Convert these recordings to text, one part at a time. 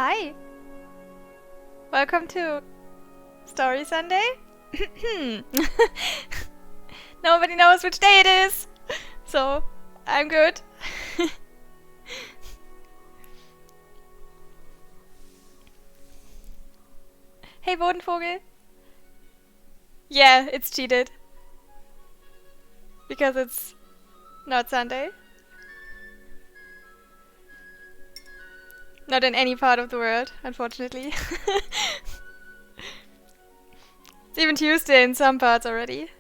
Hi! Welcome to Story Sunday? Nobody knows which day it is! So, I'm good. Hey Bodenvogel! Yeah, it's cheated. Because it's not Sunday. Not in any part of the world, unfortunately. It's even Tuesday in some parts already.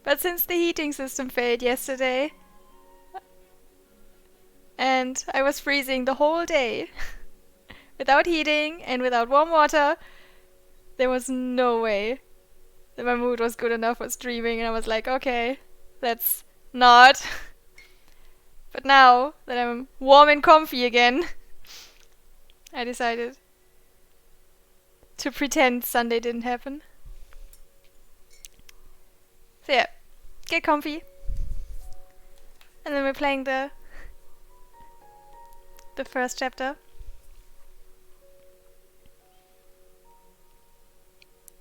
But since the heating system failed yesterday, and I was freezing the whole day, without heating and without warm water, there was no way that my mood was good enough for streaming, and I was like, okay, that's not. But now that I'm warm and comfy again, I decided to pretend Sunday didn't happen. So yeah, get comfy. And then we're playing the first chapter.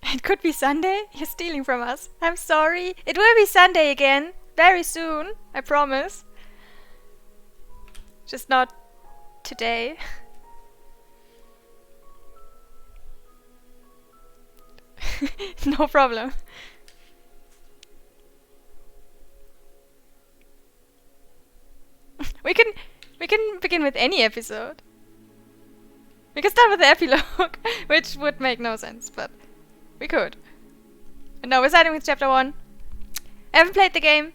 It could be Sunday? You're stealing from us. I'm sorry. It will be Sunday again. Very soon. I promise. Just not today. No problem. We can begin with any episode. We can start with the epilogue, which would make no sense, but we could. And now we're starting with chapter 1. I haven't played the game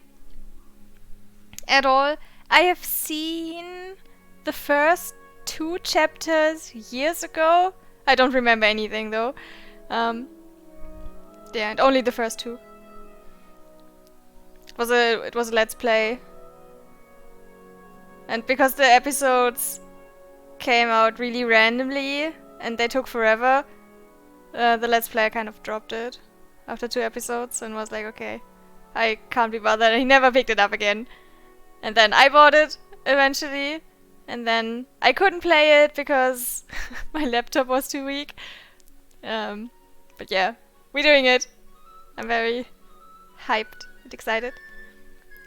at all. I have seen the first 2 chapters years ago. I don't remember anything though. Yeah, and only the first 2. It was a let's play. And because the episodes came out really randomly and they took forever, the let's play kind of dropped it after 2 episodes and was like, okay, I can't be bothered. And he never picked it up again. And then I bought it eventually, and then I couldn't play it because my laptop was too weak. But yeah, we're doing it. I'm very hyped and excited.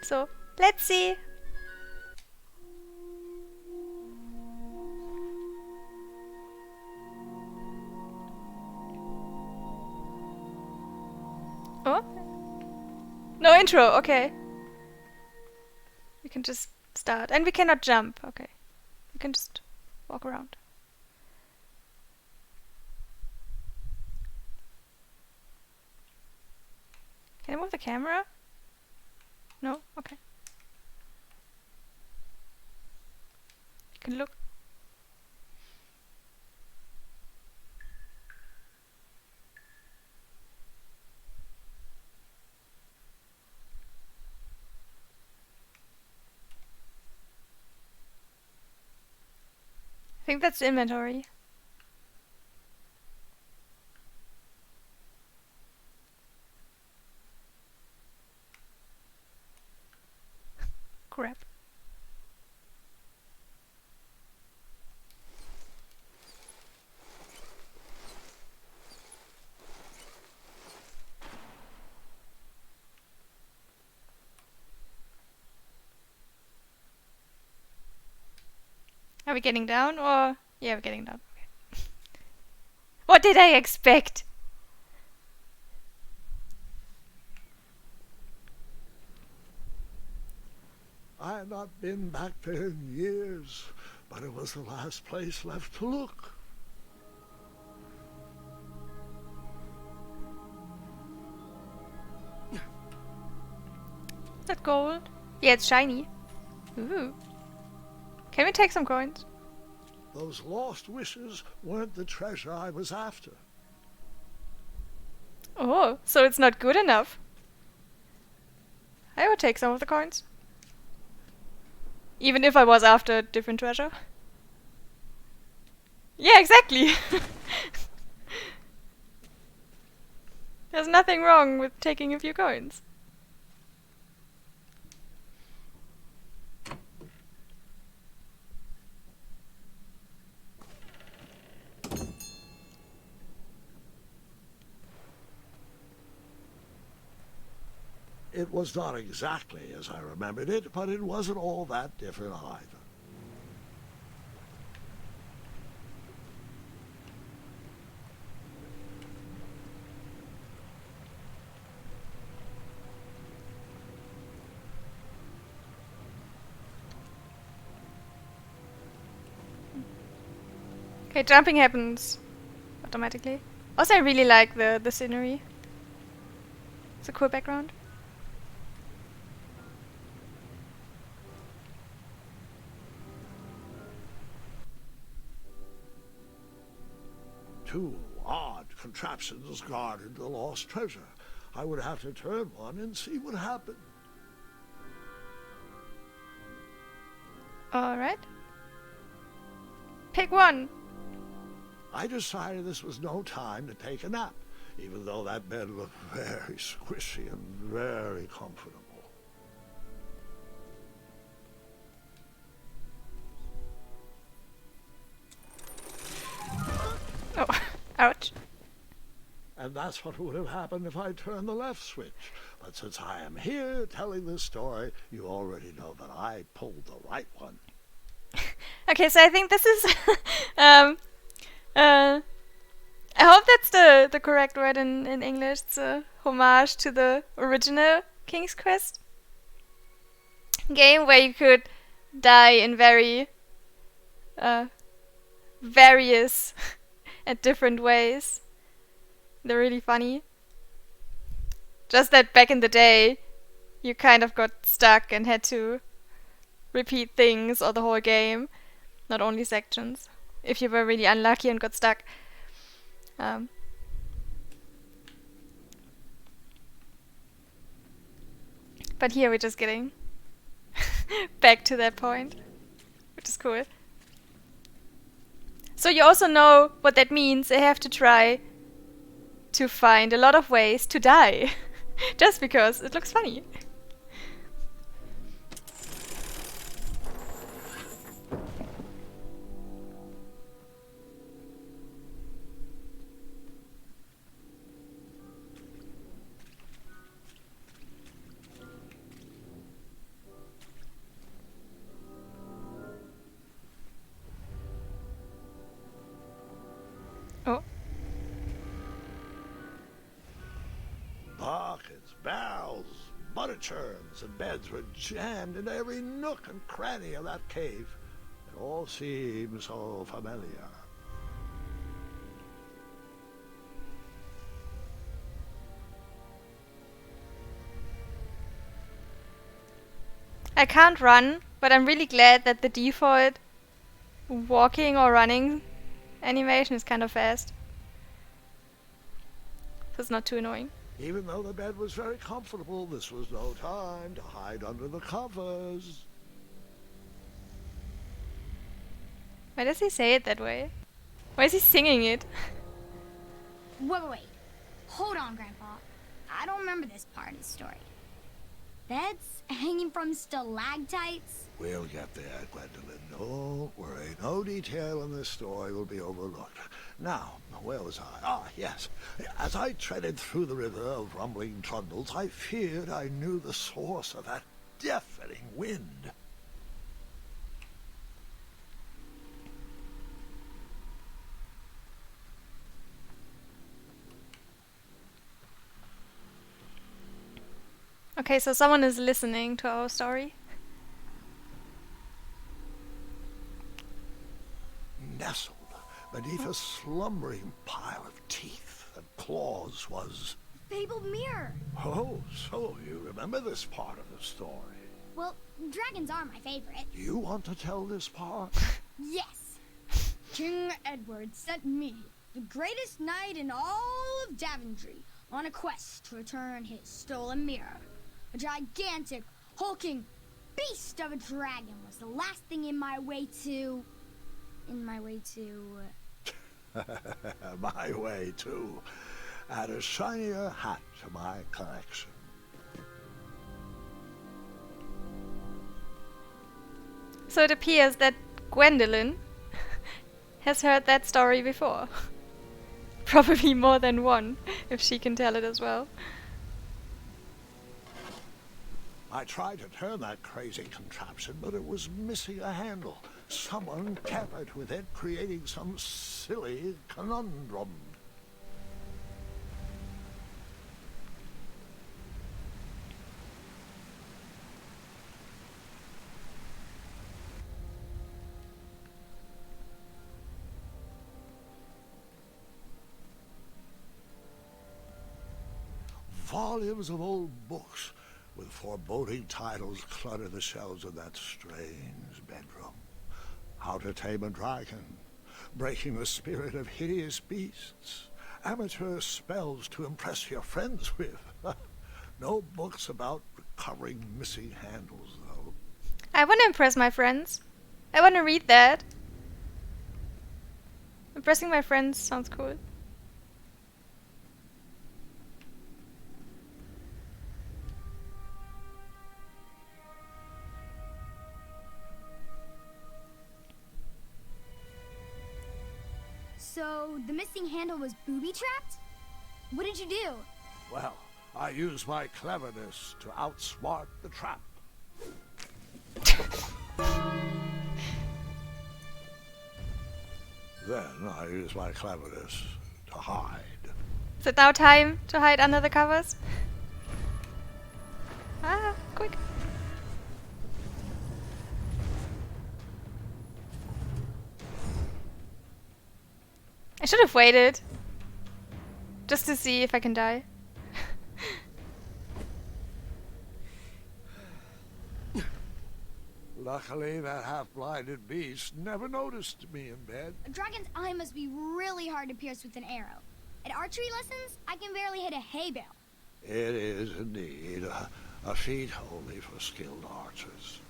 So, let's see. Oh? No intro, okay. We can just start. And we cannot jump, okay. We can just walk around. Can I move the camera? No? Okay. You can look. I think that's the inventory. Crap. Are we getting down or? Yeah, we're getting down. Okay. What did I expect? I had not been back there in years, but it was the last place left to look. Is that gold? Yeah, it's shiny. Ooh. Can we take some coins? Those lost wishes weren't the treasure I was after. Oh, so it's not good enough. I would take some of the coins. Even if I was after a different treasure. Yeah, exactly. There's nothing wrong with taking a few coins. It was not exactly as I remembered it, but it wasn't all that different either. Okay, jumping happens automatically. Also, I really like the scenery. It's a cool background. Two odd contraptions guarded the lost treasure. I would have to turn one and see what happened. Alright. Pick one. I decided this was no time to take a nap, even though that bed looked very squishy and very comfortable. Oh, ouch. And that's what would have happened if I turned the left switch. But since I am here telling this story, you already know that I pulled the right one. Okay, so I think this is I hope that's the correct word in English. It's a homage to the original King's Quest game where you could die in very various and different ways. They're really funny. Just that back in the day, you kind of got stuck and had to repeat things or the whole game, not only sections, if you were really unlucky and got stuck. But here we're just getting back to that point, which is cool. So you also know what that means. They have to try to find a lot of ways to die, just because it looks funny. Oh. Buckets, barrels, butter churns, and beds were jammed into every nook and cranny of that cave. It all seemed so familiar. I can't run, but I'm really glad that the default walking or running animation is kind of fast. So it's not too annoying. Even though the bed was very comfortable, this was no time to hide under the covers. Why does he say it that way? Why is he singing it? Wait. Hold on, Grandpa. I don't remember this part of the story. Beds hanging from stalactites? We'll get there, Gwendolyn. Don't worry. No detail in this story will be overlooked. Now, where was I? Ah, yes. As I treaded through the river of rumbling trundles, I feared I knew the source of that deafening wind. Okay, so someone is listening to our story. Nestled beneath a slumbering pile of teeth and claws was... Fabled mirror. Oh, so you remember this part of the story. Well, dragons are my favorite. Do you want to tell this part? Yes. King Edward sent me, the greatest knight in all of Daventry, on a quest to return his stolen mirror. A gigantic, hulking beast of a dragon was the last thing in my way to... My way to add a shinier hat to my collection. So it appears that Gwendolyn has heard that story before. Probably more than one, if she can tell it as well. I tried to turn that crazy contraption, but it was missing a handle. Someone tampered with it, creating some silly conundrum. Volumes of old books with foreboding titles clutter the shelves of that strange bedroom. How to Tame a Dragon, Breaking the Spirit of Hideous Beasts, Amateur Spells to Impress Your Friends with. No books about recovering missing handles, though. I want to impress my friends. I want to read that. Impressing my friends sounds cool. So, the missing handle was booby-trapped? What did you do? Well, I used my cleverness to outsmart the trap. Then I used my cleverness to hide. Is it now time to hide under the covers? Ah, quick. I should have waited. Just to see if I can die. Luckily, that half-blinded beast never noticed me in bed. A dragon's eye must be really hard to pierce with an arrow. At archery lessons, I can barely hit a hay bale. It is indeed a feat only for skilled archers.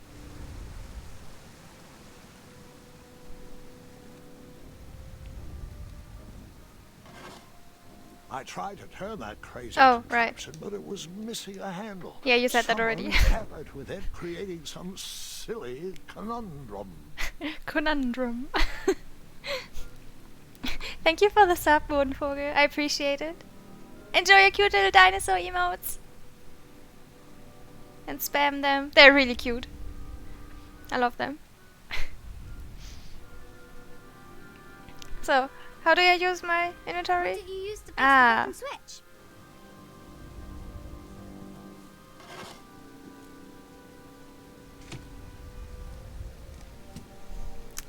I tried to turn that crazy contraption, but it was missing a handle. Yeah, you said that already. Someone tampered with it, creating some silly conundrum. Conundrum. Thank you for the sub, Bodenvogel. I appreciate it. Enjoy your cute little dinosaur emotes. And spam them. They're really cute. I love them. So, how do I use my inventory? What did you use to fix the broken switch?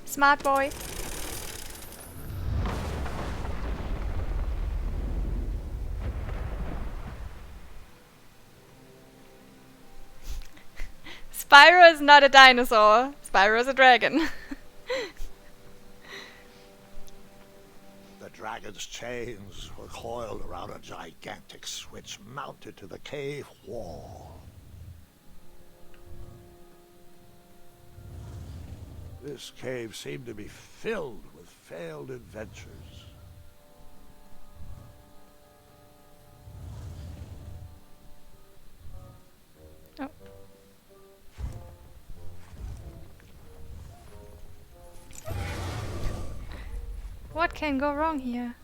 Smart boy. Spyro is not a dinosaur. Spyro is a dragon. The dragon's chains were coiled around a gigantic switch mounted to the cave wall. This cave seemed to be filled with failed adventures. Oh. What can go wrong here?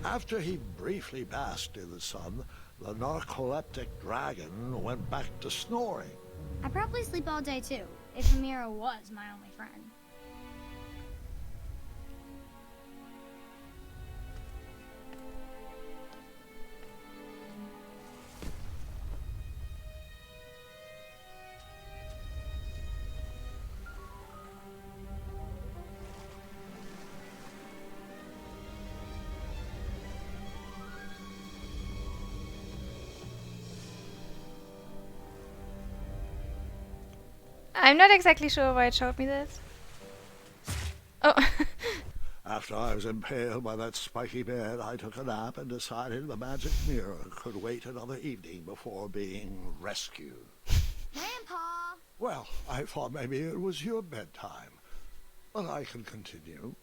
After he briefly basked in the sun, the narcoleptic dragon went back to snoring. I probably sleep all day too, if Amira was my only friend. I'm not exactly sure why it showed me this. Oh. After I was impaled by that spiky bed, I took a nap and decided the magic mirror could wait another evening before being rescued. Grandpa! Well, I thought maybe it was your bedtime, but I can continue.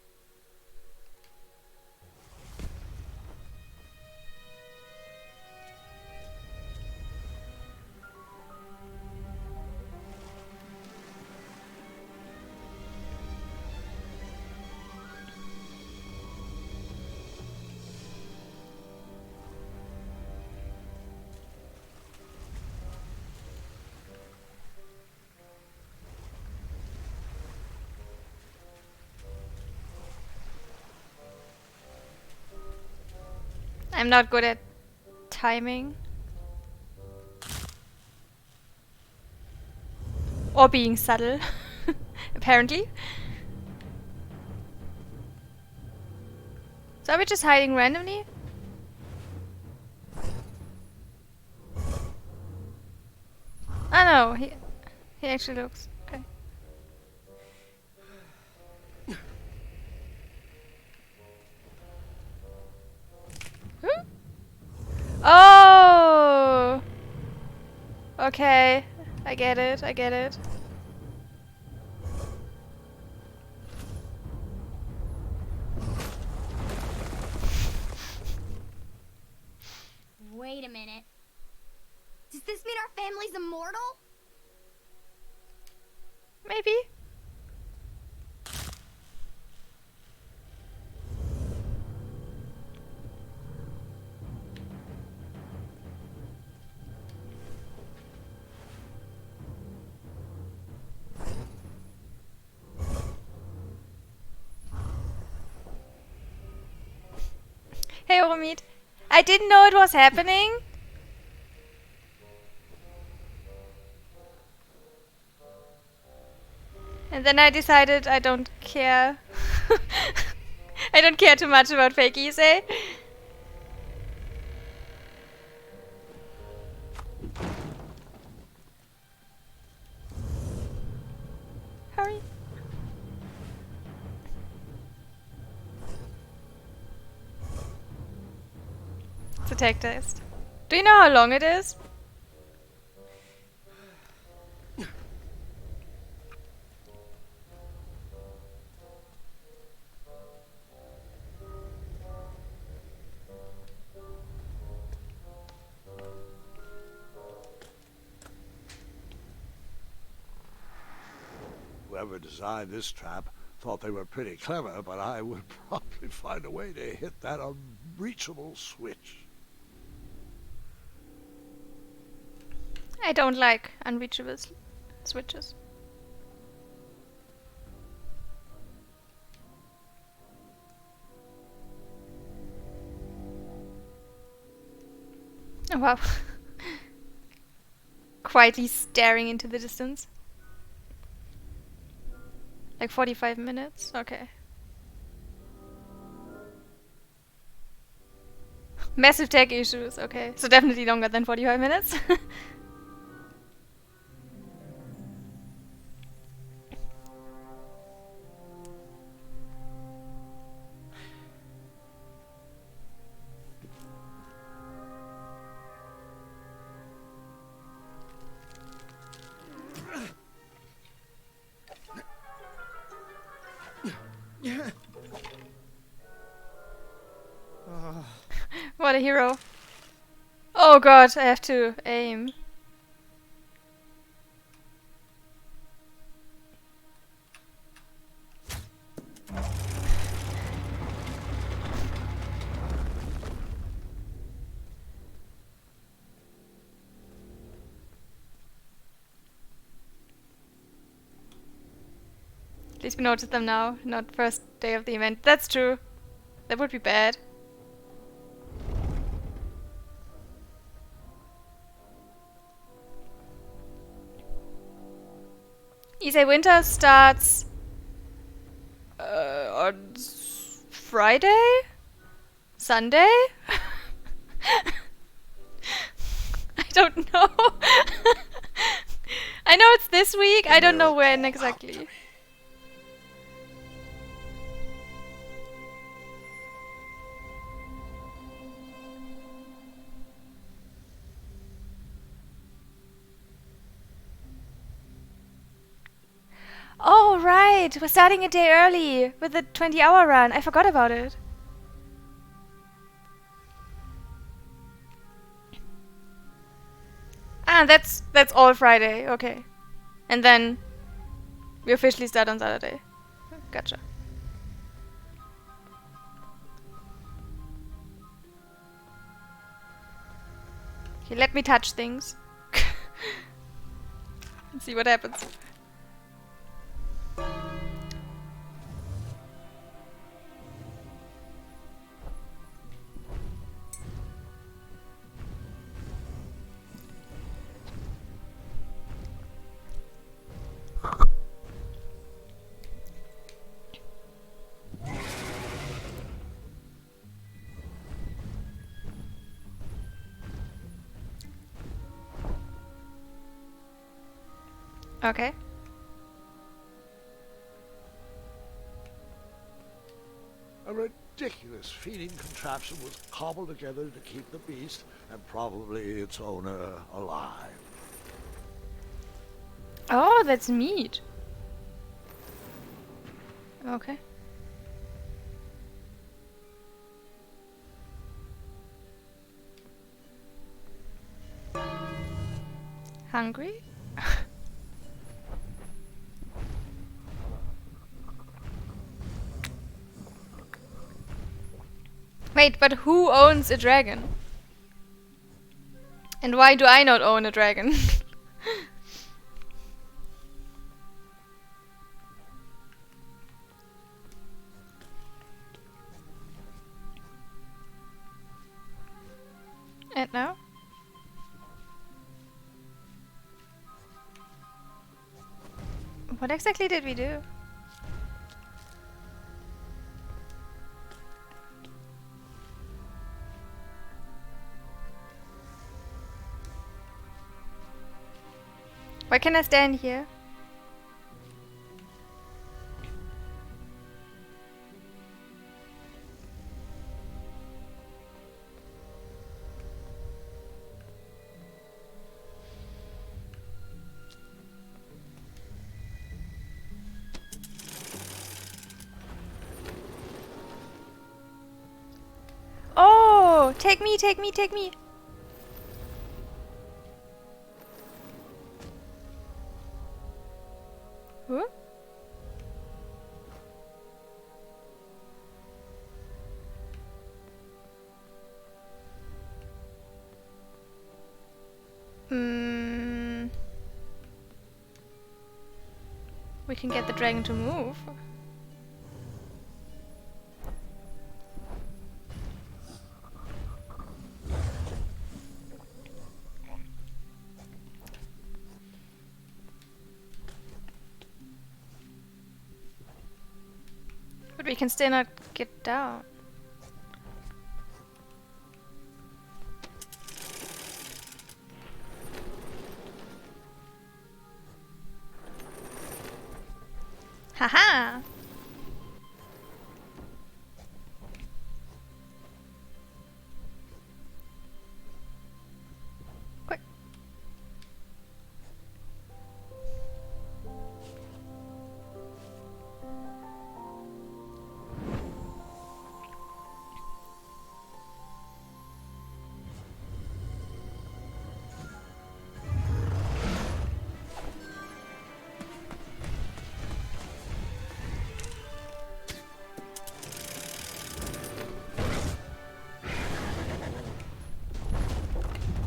I'm not good at timing. Or being subtle. Apparently. So are we just hiding randomly? Oh no, he actually looks. Okay. Hmm? Oh! Okay. I get it, I get it. Wait a minute. Does this mean our family's immortal? Maybe. Hey Oromid. I didn't know it was happening. And then I decided I don't care. I don't care too much about fake Issei. Hurry. It's a tech test. Do you know how long it is? Whoever designed this trap thought they were pretty clever, but I would probably find a way to hit that unreachable switch. I don't like unreachable switches. Oh wow. Quietly staring into the distance. Like 45 minutes? Okay. Massive tech issues, okay. So definitely longer than 45 minutes. What a hero. Oh god, I have to aim. At least we noticed them now, not first day of the event. That's true. That would be bad. Issei Winter starts on Friday? Sunday? I don't know. I know it's this week, I don't know when exactly. Oh, right! We're starting a day early with the 20-hour run. I forgot about it. Ah, that's all Friday. Okay. And then we officially start on Saturday. Gotcha. Okay, let me touch things. And see what happens. Okay. A ridiculous feeding contraption was cobbled together to keep the beast and probably its owner alive. Oh, that's meat. Okay. Hungry? Wait, but who owns a dragon? And why do I not own a dragon? And now? What exactly did we do? Why can I stand here? Oh, take me, take me, take me. Huh? Hmm. We can get the dragon to move. But we can still not get down. Haha! Quick.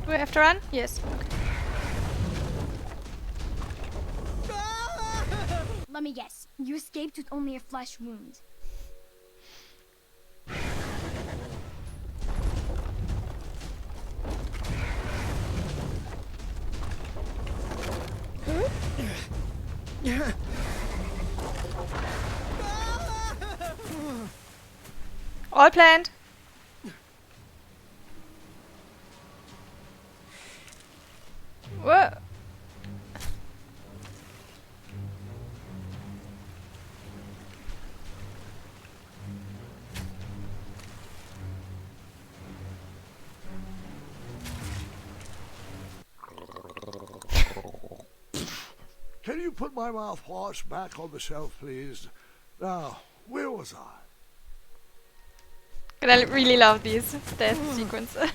Do we have to run? Yes. Okay. Let me guess. You escaped with only a flesh wound. All planned. Whoa. Can you put my mouthwash back on the shelf, please? Now, where was I? But I really love these death sequences.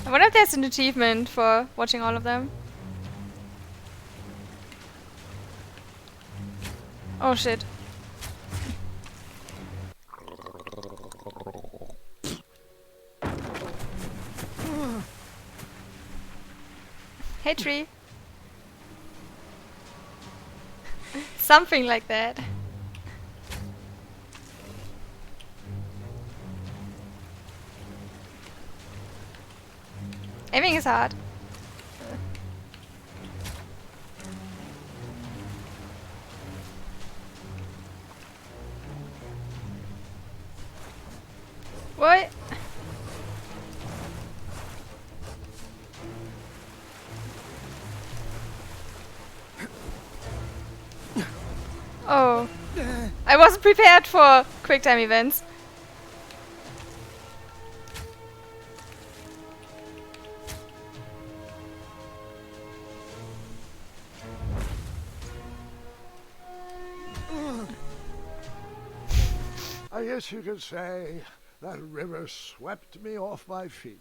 I wonder if there's an achievement for watching all of them. Oh shit. Hey tree. Something like that. Aiming is hard. What? Oh. I wasn't prepared for quick time events. I guess you could say that river swept me off my feet.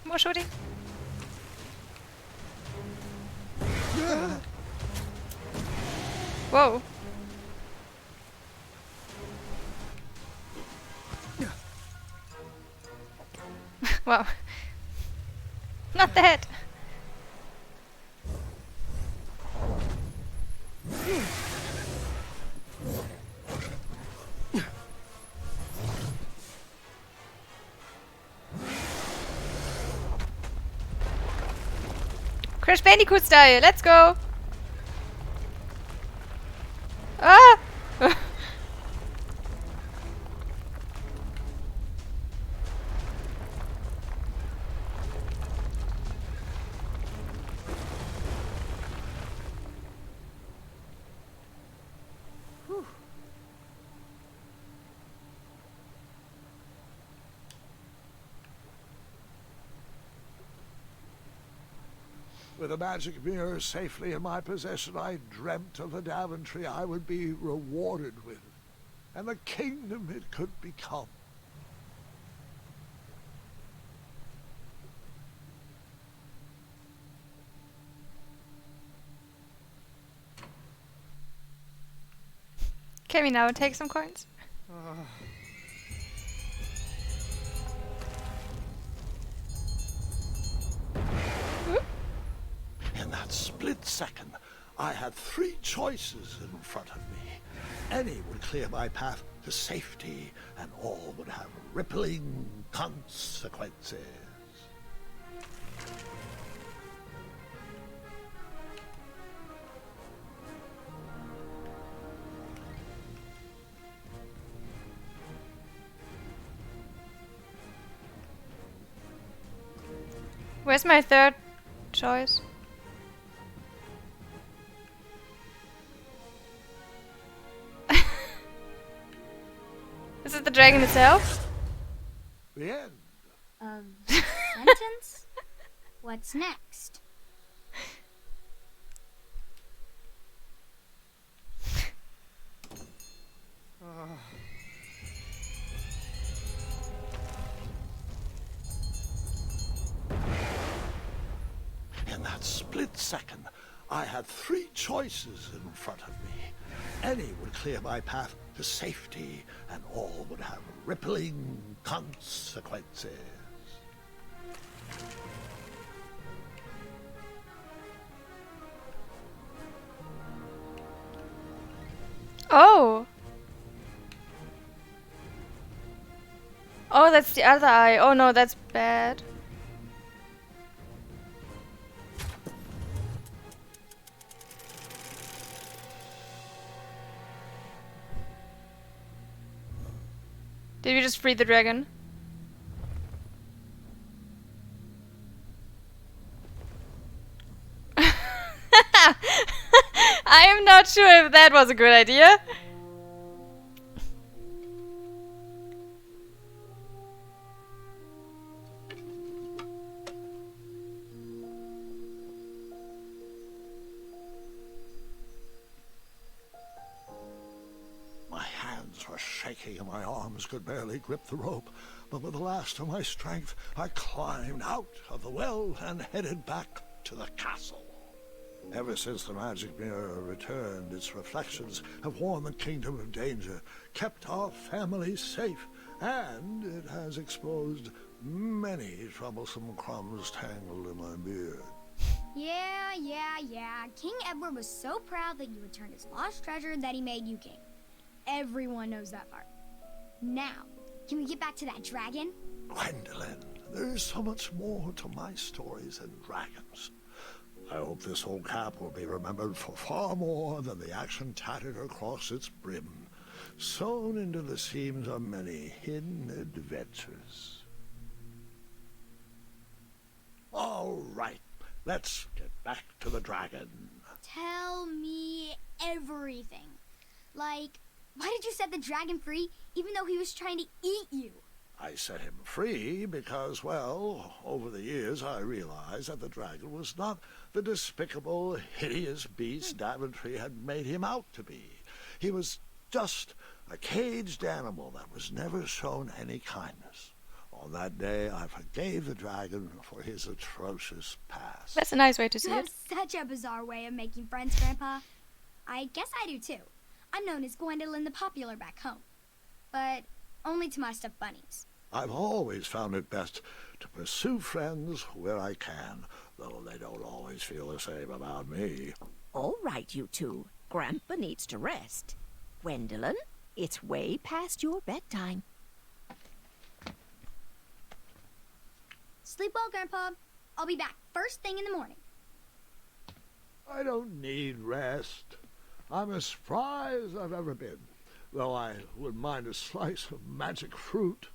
More shooting. Whoa. Wow. Not that. Crash Bandicoot style, let's go! Ah! With a magic mirror safely in my possession, I dreamt of the Daventry I would be rewarded with, and the kingdom it could become. Can we now take some coins? In that split second, I had three choices in front of me. Any would clear my path to safety, and all would have rippling consequences. Where's my third choice? Is it the dragon itself? The end. Sentence? What's next? In that split second, I had three choices in front of me. Any would clear my path to safety, and all would have rippling consequences. Oh! Oh, that's the other eye. Oh no, that's bad. Did we just free the dragon? I am not sure if that was a good idea. My hands were shaking and my arms could barely grip the rope, but with the last of my strength, I climbed out of the well and headed back to the castle. Ever since the magic mirror returned, its reflections have warned the kingdom of danger, kept our family safe, and it has exposed many troublesome crumbs tangled in my beard. Yeah. King Edward was so proud that you returned his lost treasure that he made you king. Everyone knows that part. Now, can we get back to that dragon? Gwendolyn, there's so much more to my stories than dragons. I hope this old cap will be remembered for far more than the action tattered across its brim, sewn into the seams of many hidden adventures. All right, let's get back to the dragon. Tell me everything. Like, why did you set the dragon free even though he was trying to eat you? I set him free because, well, over the years I realized that the dragon was not the despicable, hideous beast Daventry had made him out to be. He was just a caged animal that was never shown any kindness. On that day, I forgave the dragon for his atrocious past. That's a nice way to see You have it. such a bizarre way of making friends, Grandpa. I guess I do too. I'm known as Gwendolyn the Popular back home. But only to my stuffed bunnies. I've always found it best to pursue friends where I can, though they don't always feel the same about me. All right, you two. Grandpa needs to rest. Gwendolyn, it's way past your bedtime. Sleep well, Grandpa. I'll be back first thing in the morning. I don't need rest. I'm as spry as I've ever been, though I wouldn't mind a slice of magic fruit.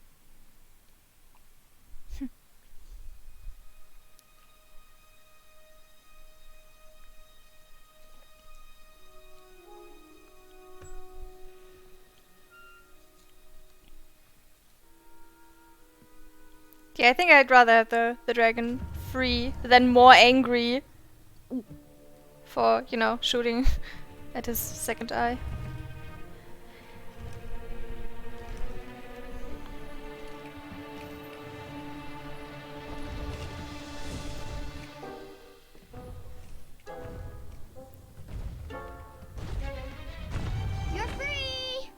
Yeah, I think I'd rather have the dragon free than more angry for, you know, shooting at his second eye. You're free!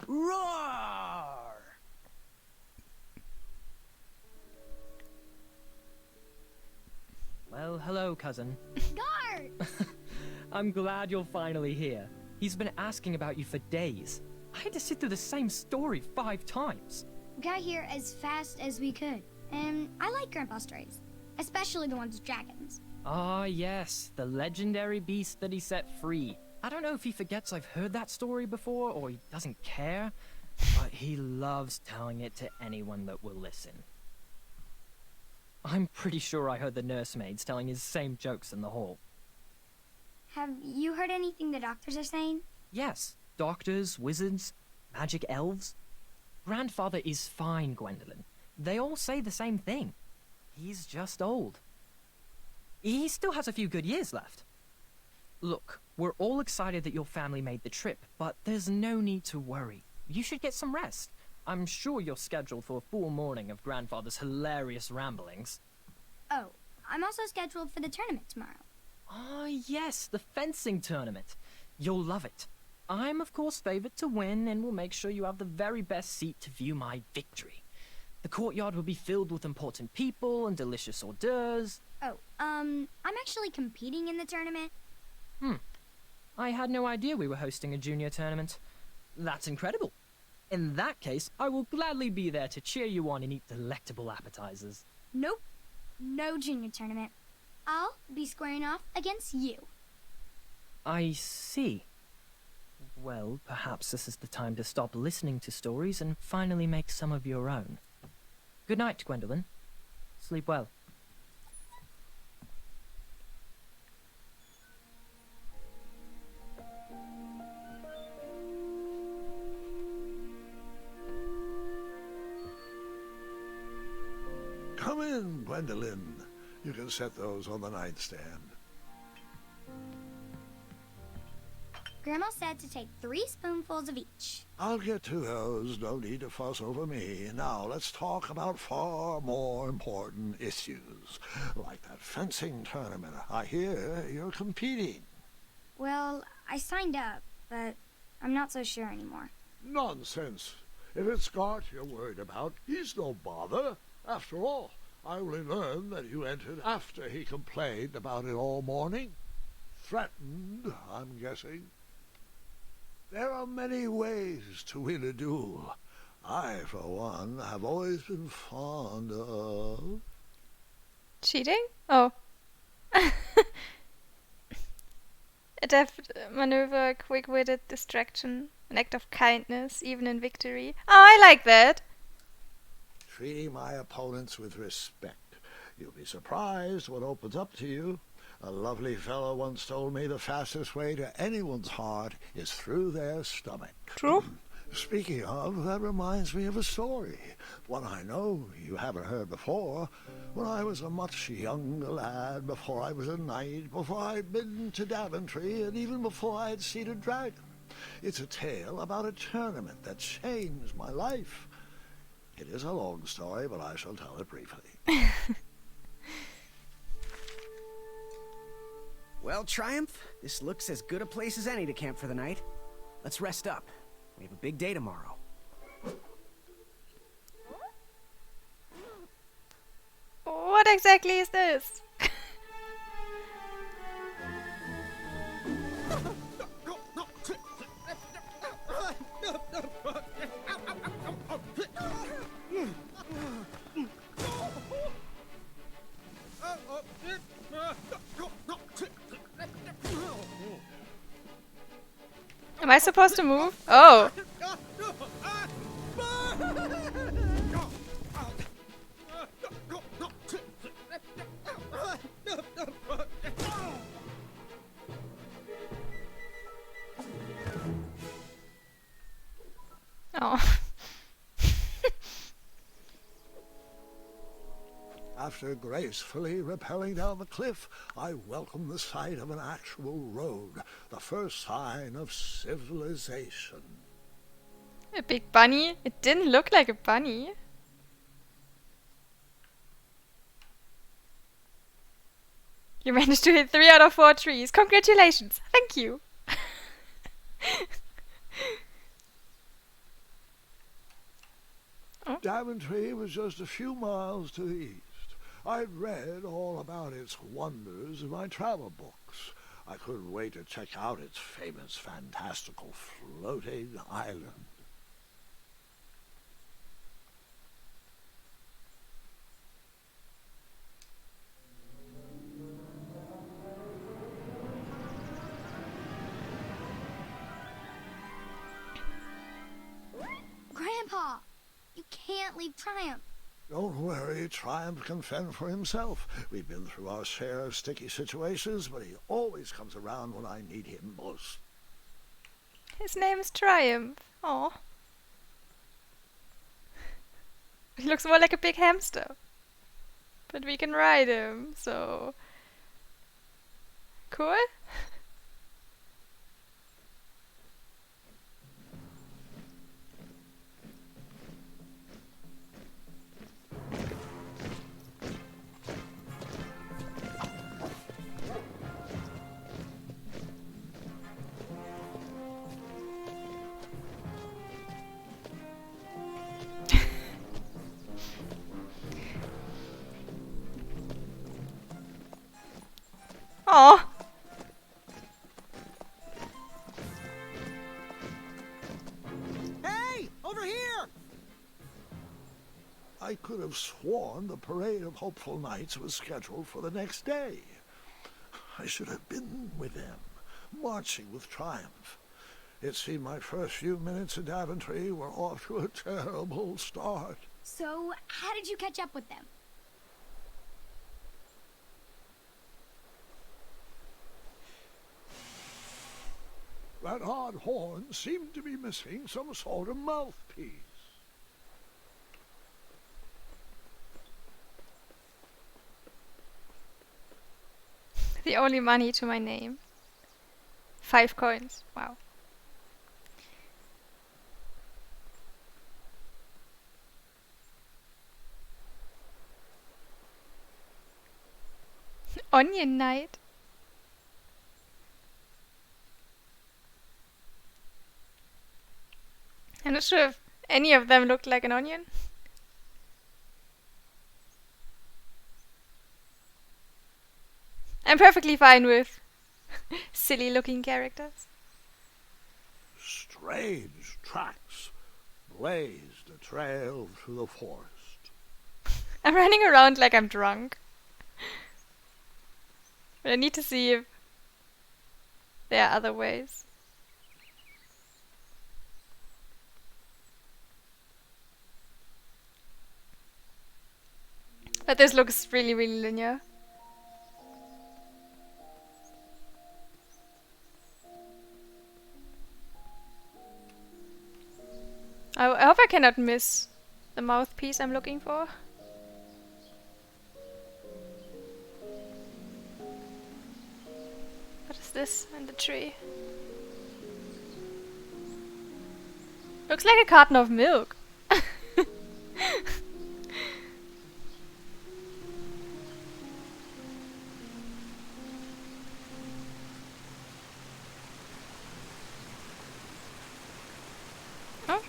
Roar! Well, hello, cousin. Guard! I'm glad you're finally here. He's been asking about you for days. I had to sit through the same story 5 times. We got here as fast as we could. And I like Grandpa's stories. Especially the ones with dragons. Ah, yes, the legendary beast that he set free. I don't know if he forgets I've heard that story before, or he doesn't care, but he loves telling it to anyone that will listen. I'm pretty sure I heard the nursemaids telling his same jokes in the hall. Have you heard anything the doctors are saying? Yes, doctors, wizards, magic elves. Grandfather is fine, Gwendolyn. They all say the same thing. He's just old. He still has a few good years left. Look, we're all excited that your family made the trip, but there's no need to worry. You should get some rest. I'm sure you're scheduled for a full morning of Grandfather's hilarious ramblings. Oh, I'm also scheduled for the tournament tomorrow. Ah, yes, the fencing tournament. You'll love it. I'm, of course, favored to win, and will make sure you have the very best seat to view my victory. The courtyard will be filled with important people and delicious hors d'oeuvres. Oh, I'm actually competing in the tournament. I had no idea we were hosting a junior tournament. That's incredible. In that case, I will gladly be there to cheer you on and eat delectable appetizers. Nope. No junior tournament. I'll be squaring off against you. I see. Well, perhaps this is the time to stop listening to stories and finally make some of your own. Good night, Gwendolyn. Sleep well. Come in, Gwendolyn. You can set those on the nightstand. Grandma said to take 3 spoonfuls of each. I'll get to those. No need to fuss over me. Now, let's talk about far more important issues, like that fencing tournament. I hear you're competing. Well, I signed up, but I'm not so sure anymore. Nonsense. If it's Scott you're worried about, he's no bother. After all, I only learned that you entered after he complained about it all morning. Threatened, I'm guessing. There are many ways to win a duel. I, for one, have always been fond of... Cheating? Oh. A deft maneuver, quick-witted distraction, an act of kindness, even in victory. Oh, I like that. Treating my opponents with respect. You'll be surprised what opens up to you. A lovely fellow once told me the fastest way to anyone's heart is through their stomach. True. Speaking of, that reminds me of a story. One I know you haven't heard before. When I was a much younger lad, before I was a knight, before I'd been to Daventry, and even before I had seen a dragon. It's a tale about a tournament that changed my life. It is a long story, but I shall tell it briefly. Well, Triumph, this looks as good a place as any to camp for the night. Let's rest up. We have a big day tomorrow. What exactly is this? Am I supposed to move? Oh. Oh. After gracefully rappelling down the cliff, I welcomed the sight of an actual road, the first sign of civilization. A big bunny? It didn't look like a bunny. You managed to hit 3 out of 4 trees. Congratulations. Thank you. Oh. Daventry was just a few miles to the east. I'd read all about its wonders in my travel books. I couldn't wait to check out its famous, fantastical floating island. Grandpa, you can't leave Triumph. Don't worry, Triumph can fend for himself. We've been through our share of sticky situations, but he always comes around when I need him most. His name is Triumph. Oh. He looks more like a big hamster. But we can ride him, so... Cool? Oh. Hey! Over here! I could have sworn the parade of hopeful knights was scheduled for the next day. I should have been with them, marching with Triumph. It seemed my first few minutes at Daventry were off to a terrible start. So, how did you catch up with them? That odd horn seemed to be missing some sort of mouthpiece. The only money to my name. 5 coins. Wow. Onion Knight. I'm not sure if any of them looked like an onion. I'm perfectly fine with silly looking characters. Strange tracks blazed a trail through the forest. I'm running around like I'm drunk. But I need to see if there are other ways. But this looks really, really linear. I hope I cannot miss the mouthpiece I'm looking for. What is this in the tree? Looks like a carton of milk. Oh.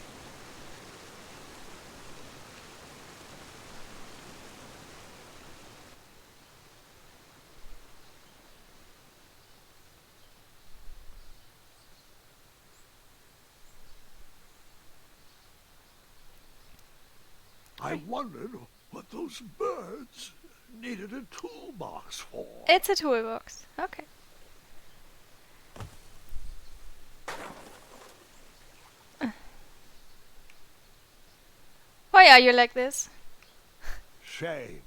I wondered what those birds needed a toolbox for. It's a toolbox. Okay. Why are you like this? Shame.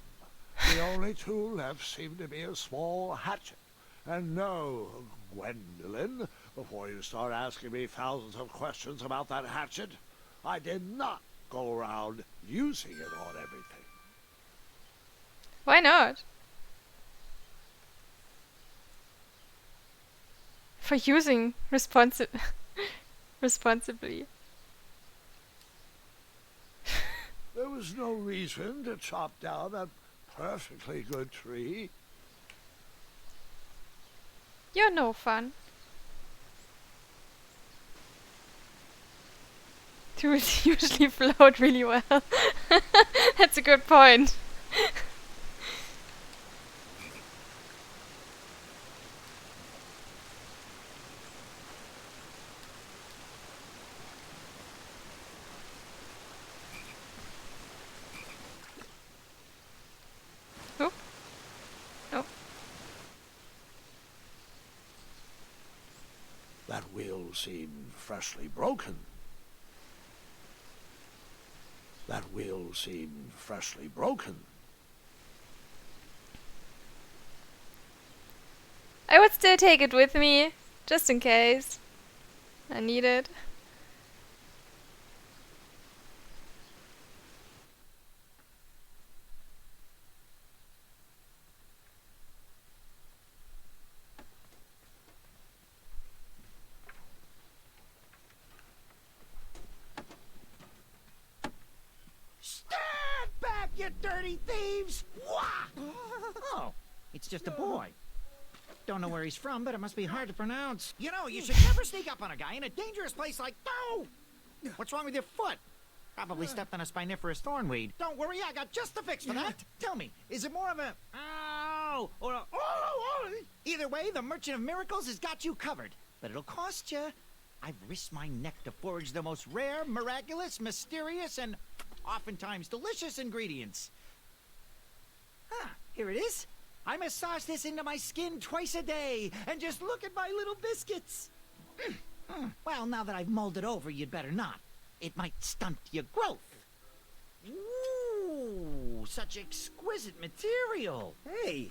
The only tool left seemed to be a small hatchet. And no, Gwendolyn, before you start asking me thousands of questions about that hatchet, I did not go around using it on everything. Why not? For using responsibly. There was no reason to chop down that perfectly good tree. You're no fun. Tools usually float really well. That's a good point. Oh. Oh. That wheel seemed freshly broken. That wheel seemed freshly broken. I would still take it with me, just in case I need it. Stand back, you dirty thieves! Wah! Oh, it's just a boy. Don't know where he's from, but it must be hard to pronounce. You know, you should never sneak up on a guy in a dangerous place like... No! What's wrong with your foot? Probably stepped on a spiniferous thornweed. Don't worry, I got just the fix for that. Tell me, is it more of a ow or a oh? Either way, the Merchant of Miracles has got you covered. But it'll cost you. I've risked my neck to forage the most rare, miraculous, mysterious, and oftentimes delicious ingredients. Ah, here it is. I massage this into my skin twice a day, and just look at my little biscuits. Well, now that I've mulled it over, you'd better not. It might stunt your growth. Ooh, such exquisite material. Hey,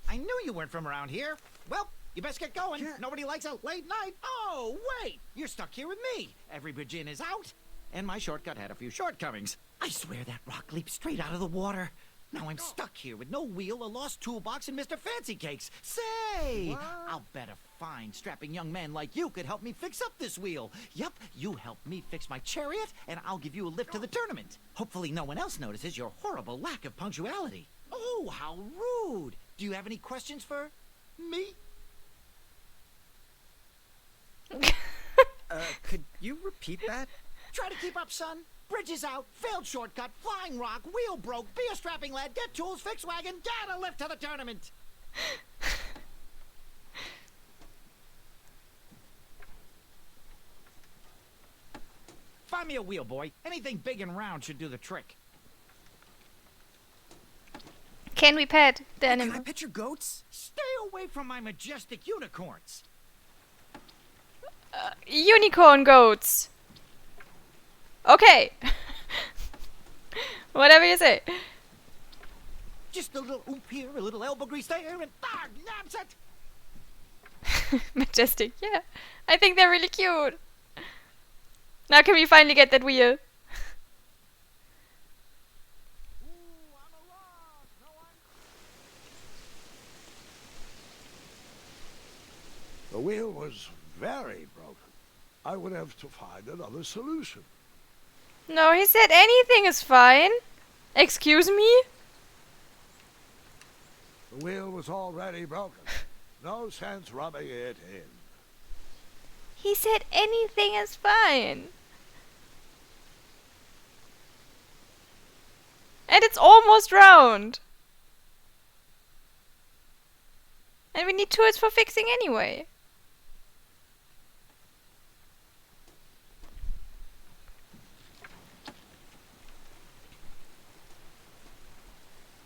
I knew you weren't from around here. Well, you best get going. Nobody likes a late night. Oh, wait, you're stuck here with me. Every bridge in is out, and my shortcut had a few shortcomings. I swear that rock leaped straight out of the water. Now I'm stuck here with no wheel, a lost toolbox, and Mr. Fancy Cakes. Say, I'll bet a fine, strapping young man like you could help me fix up this wheel. Yup, you help me fix my chariot, and I'll give you a lift to the tournament. Hopefully no one else notices your horrible lack of punctuality. Oh, how rude. Do you have any questions for me? could you repeat that? Try to keep up, son. Bridge is out, failed shortcut, flying rock, wheel broke, be a strapping lad, get tools, fix wagon, get a lift to the tournament. Find me a wheel, boy. Anything big and round should do the trick. Can we pet the Can I animal? pet your goats? Stay away from my majestic unicorns. Unicorn goats. Okay. Whatever you say. Just a little oop here, a little elbow grease there, and naps it. Majestic, yeah. I think they're really cute. Now can we finally get that wheel? The wheel was very broken. I would have to find another solution. No, he said anything is fine. Excuse me? The wheel was already broken. No sense rubbing it in. He said anything is fine. And it's almost round. And we need tools for fixing anyway.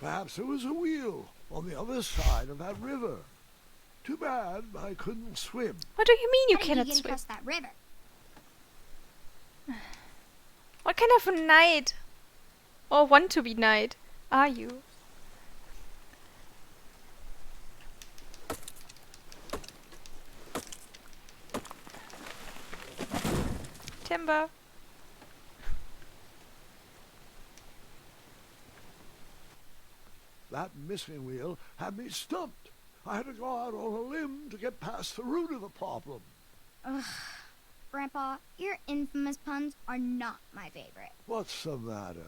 Perhaps there was a wheel on the other side of that river. Too bad I couldn't swim. What do you mean you How did cannot get swim? across that river? What kind of a knight or want to be knight are you? Timber. That missing wheel had me stumped. I had to go out on a limb to get past the root of the problem. Ugh. Grandpa, your infamous puns are not my favorite. What's the matter?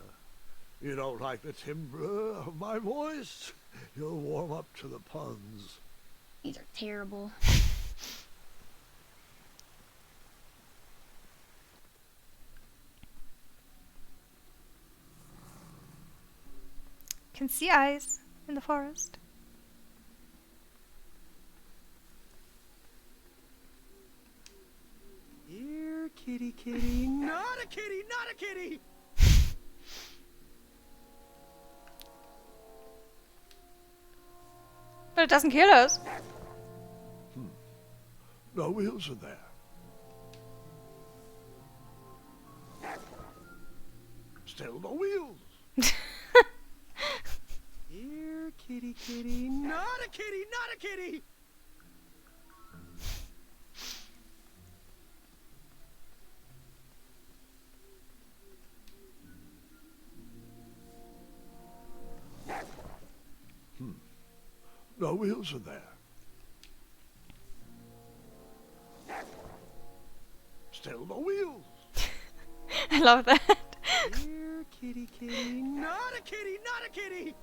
You don't like the timbre of my voice? You'll warm up to the puns. These are terrible. Can see eyes in the forest. Here, kitty, kitty. Not a kitty, not a kitty! But it doesn't kill us. No wheels in there. Still no wheels. Here, kitty, kitty. Not a kitty, not a kitty! No wheels in there. Still no wheels. I love that. Here, kitty, kitty. Not a kitty, not a kitty!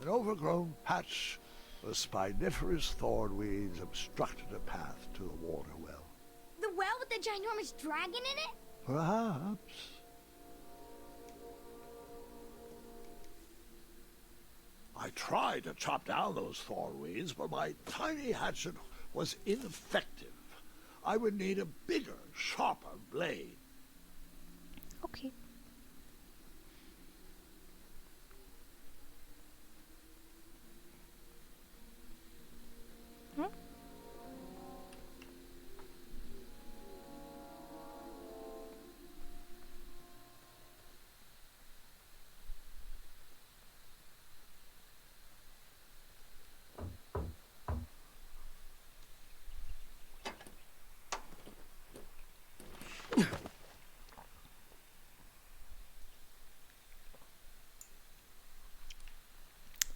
An overgrown patch of spiniferous thornweeds obstructed a path to the water well. The well with the ginormous dragon in it? Perhaps. I tried to chop down those thornweeds, but my tiny hatchet was ineffective. I would need a bigger, sharper blade. Okay. Hmm?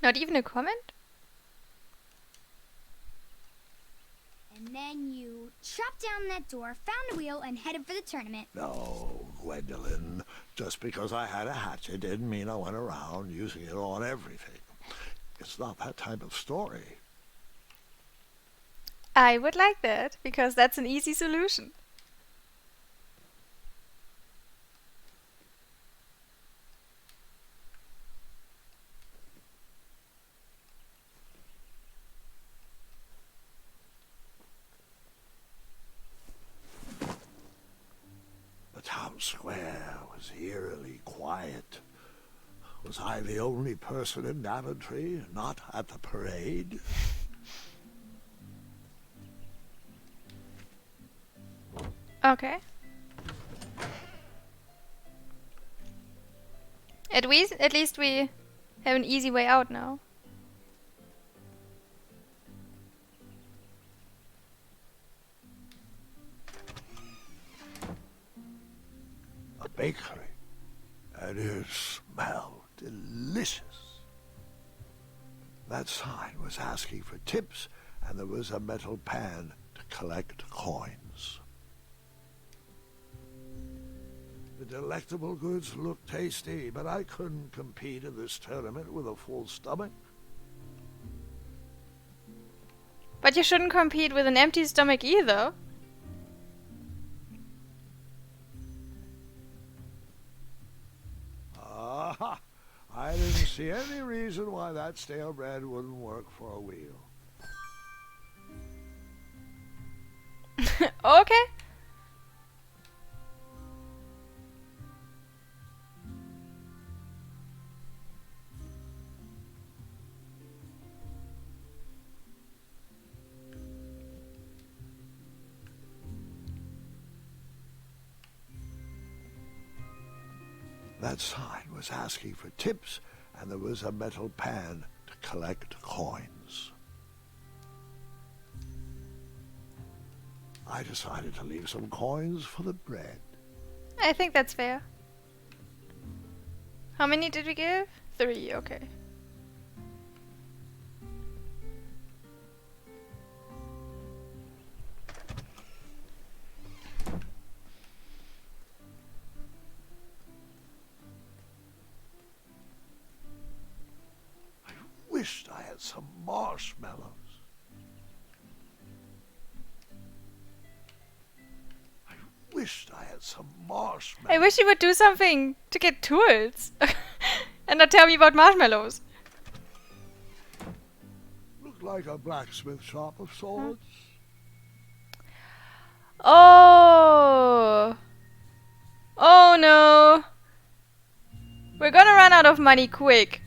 Not even a comment? And then you chopped down that door, found a wheel, and headed for the tournament. No, Gwendolyn. Just because I had a hatchet didn't mean I went around using it on everything. It's not that type of story. I would like that, because that's an easy solution. The town square was eerily quiet. Was I the only person in Daventry not at the parade? Okay. At least we have an easy way out now. A bakery. And it smelled delicious. That sign was asking for tips, and there was a metal pan to collect coins. The delectable goods looked tasty, but I couldn't compete in this tournament with a full stomach. But you shouldn't compete with an empty stomach either. Aha! I didn't see any reason why that stale bread wouldn't work for a wheel. Okay. That sign was asking for tips, and there was a metal pan to collect coins. I decided to leave some coins for the bread. I think that's fair. How many did we give? 3, okay. I wished I had some marshmallows. I wished I had some marshmallows. I wish you would do something to get tools. And not tell me about marshmallows. Looked like a blacksmith shop of sorts. Oh! Oh no! We're gonna run out of money quick.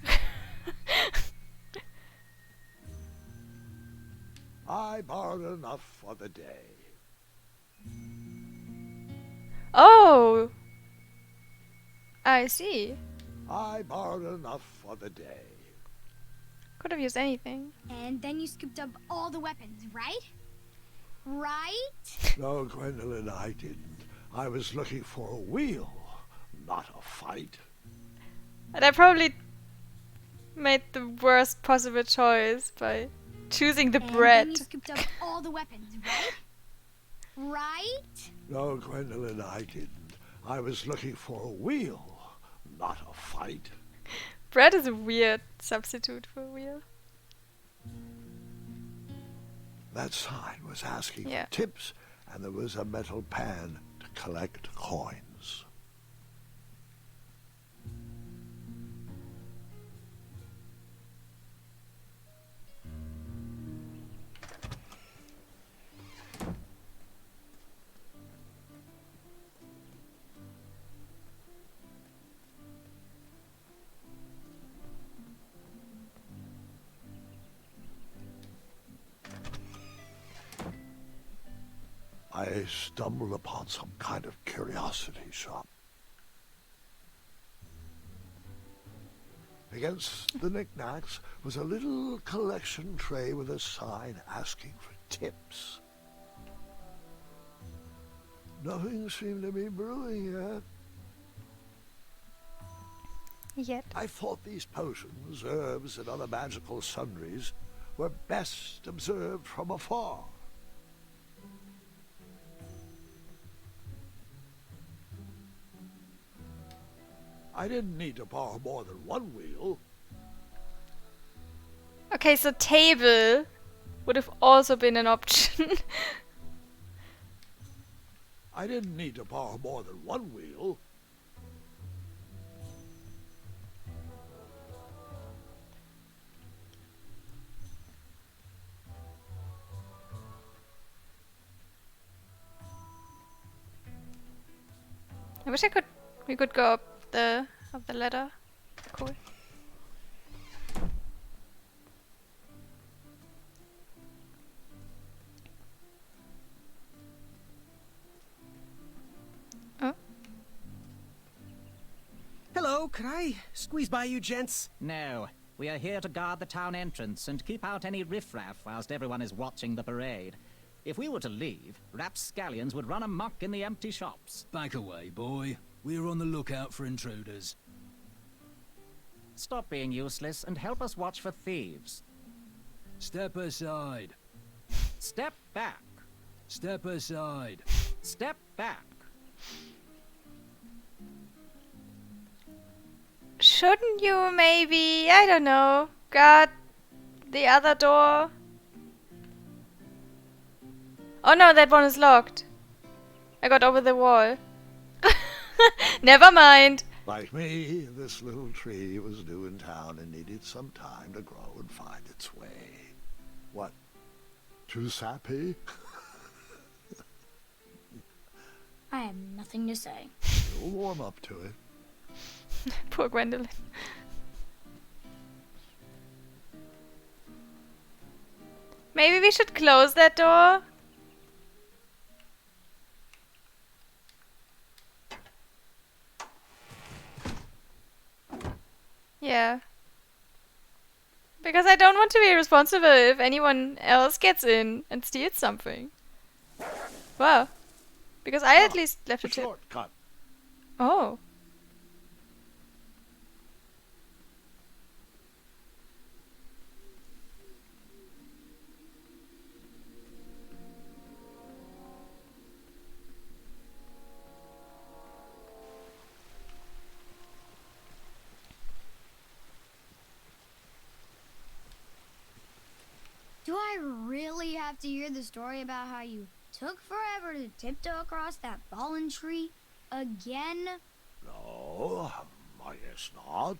I borrowed enough for the day. Oh! I see. I borrowed enough for the day. Could have used anything. And then you scooped up all the weapons, right? Right? No, Gwendolyn, I didn't. I was looking for a wheel, not a fight. And I probably made the worst possible choice by choosing the And bread. then you scooped up all the weapons, right? Right? No, Gwendolyn, I didn't. I was looking for a wheel, not a fight. Bread is a weird substitute for wheel. That sign was asking Yeah. for tips, and there was a metal pan to collect coins. I stumbled upon some kind of curiosity shop. Against the knickknacks was a little collection tray with a sign asking for tips. Nothing seemed to be brewing yet. Yet. I thought these potions, herbs, and other magical sundries were best observed from afar. I didn't need to borrow more than one wheel. Okay, so table would have also been an option. I didn't need to borrow more than one wheel. I wish we could go up the ladder. Cool. Oh. Hello, could I squeeze by you gents? No, we are here to guard the town entrance and keep out any riffraff whilst everyone is watching the parade. If we were to leave, rapscallions would run amok in the empty shops. Back away, boy. We're on the lookout for intruders. Stop being useless and help us watch for thieves. Step aside. Step back. Step aside. Step back. Shouldn't you maybe, I don't know, guard the other door? Oh no, that one is locked. I got over the wall. Never mind. Like me, this little tree was new in town and needed some time to grow and find its way. What? Too sappy? I have nothing to say. You'll warm up to it. Poor Gwendolyn. Maybe we should close that door? Yeah. Because I don't want to be responsible if anyone else gets in and steals something. Wow. Because I at least left a tip. Shortcut. Oh. Do I really have to hear the story about how you took forever to tiptoe across that fallen tree again? No, I guess not.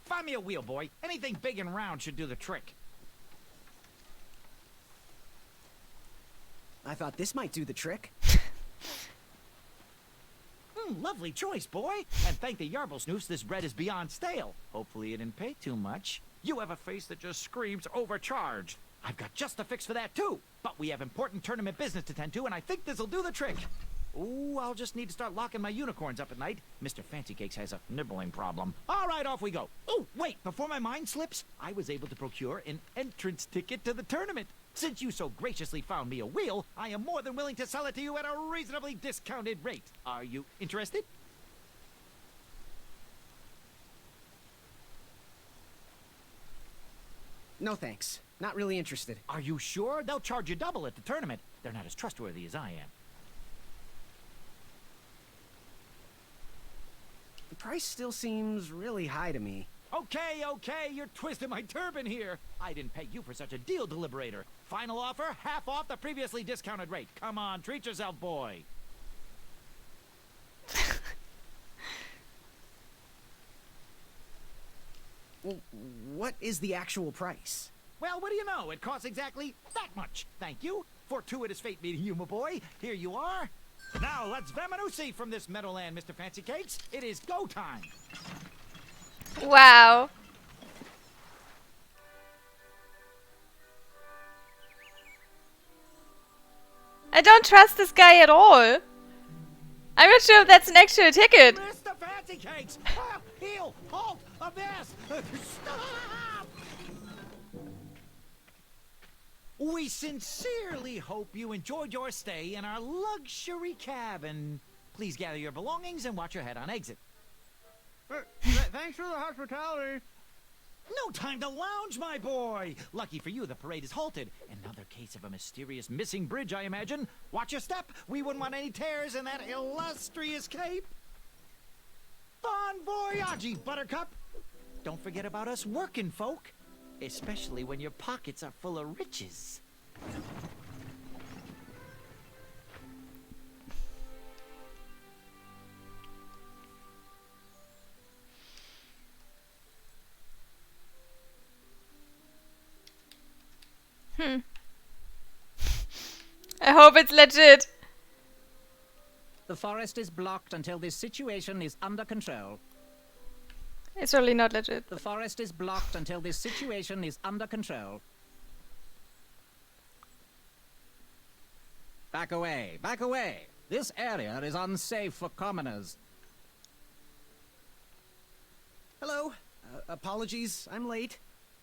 Find me a wheel, boy. Anything big and round should do the trick. I thought this might do the trick. Lovely choice, boy. And thank the Yarble Snoofs, this bread is beyond stale. Hopefully you didn't pay too much. You have a face that just screams overcharged. I've got just the fix for that, too. But we have important tournament business to tend to, and I think this'll do the trick. Ooh, I'll just need to start locking my unicorns up at night. Mr. Fancy Cakes has a nibbling problem. All right, off we go. Oh, wait, before my mind slips, I was able to procure an entrance ticket to the tournament. Since you so graciously found me a wheel, I am more than willing to sell it to you at a reasonably discounted rate. Are you interested? No thanks. Not really interested. Are you sure? They'll charge you double at the tournament. They're not as trustworthy as I am. The price still seems really high to me. Okay, you're twisting my turban here. I didn't pay you for such a deal, Deliberator. Final offer, half off the previously discounted rate. Come on, treat yourself, boy. Well, what is the actual price? Well, what do you know? It costs exactly that much. Thank you. Fortuitous fate meeting you, my boy. Here you are. Now, let's Vamanusi from this meadowland, Mr. Fancy Cakes. It is go time. Wow. I don't trust this guy at all. I'm not sure if that's an actual ticket. Mr. Fancy Cakes! Halt! Heel! Halt! Abyss! Stop! We sincerely hope you enjoyed your stay in our luxury cabin. Please gather your belongings and watch your head on exit. Thanks for the hospitality. No time to lounge, my boy! Lucky for you, the parade is halted. Another case of a mysterious missing bridge, I imagine. Watch your step. We wouldn't want any tears in that illustrious cape. Bon voyage, Buttercup! don't forget about us working folk. Especially when your pockets are full of riches. I hope it's legit. The forest is blocked until this situation is under control. It's really not legit. The forest is blocked until this situation is under control. Back away, back away. This area is unsafe for commoners. Hello. Apologies, I'm late.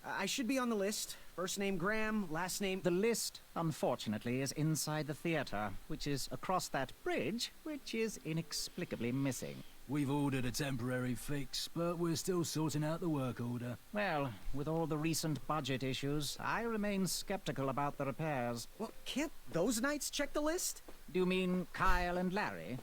I should be on the list. First name Graham, last name... The list, unfortunately, is inside the theater, which is across that bridge, which is inexplicably missing. We've ordered a temporary fix, but we're still sorting out the work order. Well, with all the recent budget issues, I remain skeptical about the repairs. Well, can't those knights check the list? Do you mean Kyle and Larry?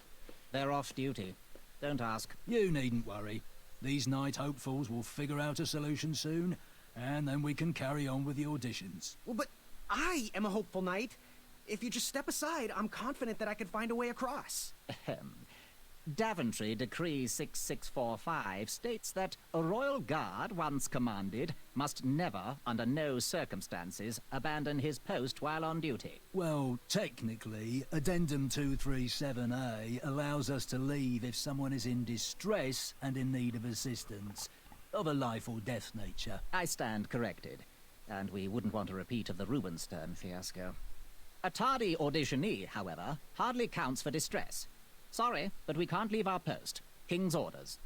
They're off duty. Don't ask. You needn't worry. These knight hopefuls will figure out a solution soon, and then we can carry on with the auditions. Well, but I am a hopeful knight. If you just step aside, I'm confident that I could find a way across. Daventry Decree 6645 states that a royal guard once commanded must never, under no circumstances, abandon his post while on duty. Well, technically, Addendum 237A allows us to leave if someone is in distress and in need of assistance, of a life or death nature. I stand corrected, and we wouldn't want a repeat of the Rubenstern fiasco. A tardy auditionee, however, hardly counts for distress. Sorry, but we can't leave our post. King's orders.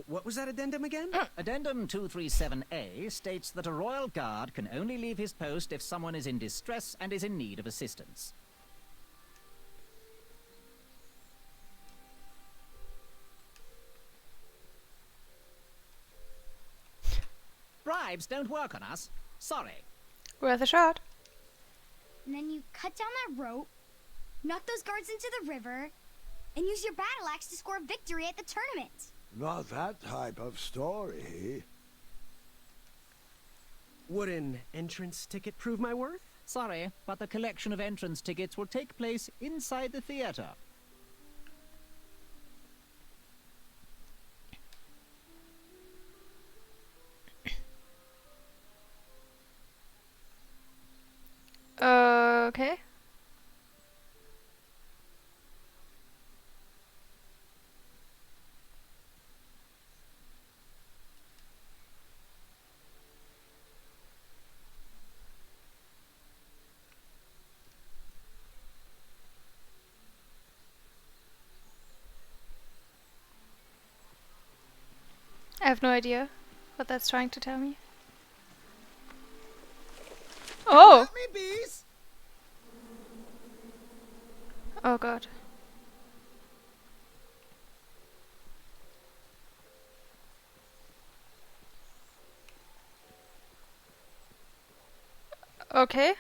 What was that addendum again? Addendum 237A states that a royal guard can only leave his post if someone is in distress and is in need of assistance. Bribes don't work on us. Sorry. Worth a shot. And then you cut down that rope, knock those guards into the river, and use your battle axe to score victory at the tournament. Not that type of story. Would an entrance ticket prove my worth? Sorry, but the collection of entrance tickets will take place inside the theater. Okay. I have no idea what that's trying to tell me. Oh! Let me, bees! Oh god. Okay.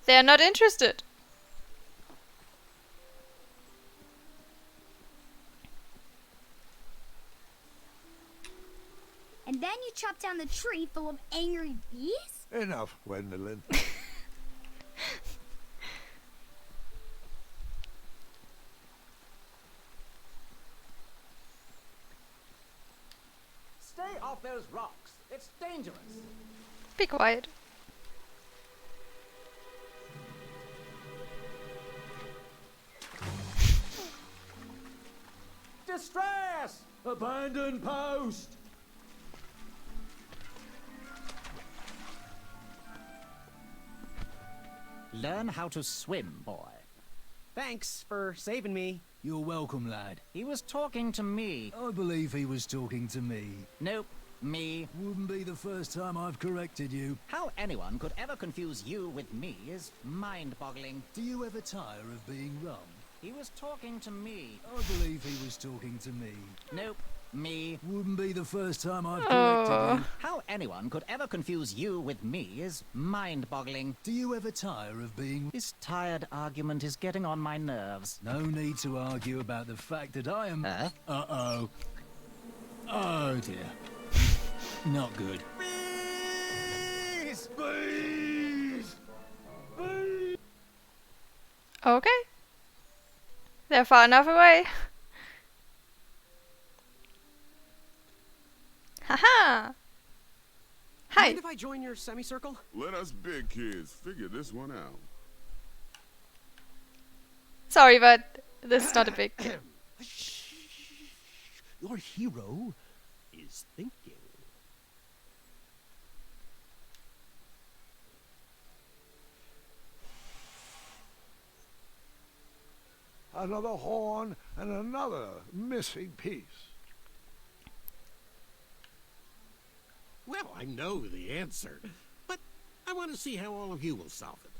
They're not interested. And then you chop down the tree full of angry bees? Enough, Gwendolyn. Stay off those rocks. It's dangerous. Be quiet. Distress! Abandon post! Learn how to swim, boy. Thanks for saving me. You're welcome, lad. He was talking to me. I believe he was talking to me. Nope, me. Wouldn't be the first time I've corrected you. How anyone could ever confuse you with me is mind-boggling. Do you ever tire of being wrong? He was talking to me. I believe he was talking to me. Nope, me. Wouldn't be the first time I've Oh. corrected you. How anyone could ever confuse you with me is mind-boggling. Do you ever tire of being... This tired argument is getting on my nerves. No need to argue about the fact that I am... Huh? Uh-oh. Oh, dear. Not good. Bees! Bees! Bees! Okay. They're far enough away. Haha! Hi. Mind if I join your semicircle? Let us big kids figure this one out. Sorry, but this is not a big... Your hero is thinking. Another horn and another missing piece. Well, I know the answer, but I want to see how all of you will solve it.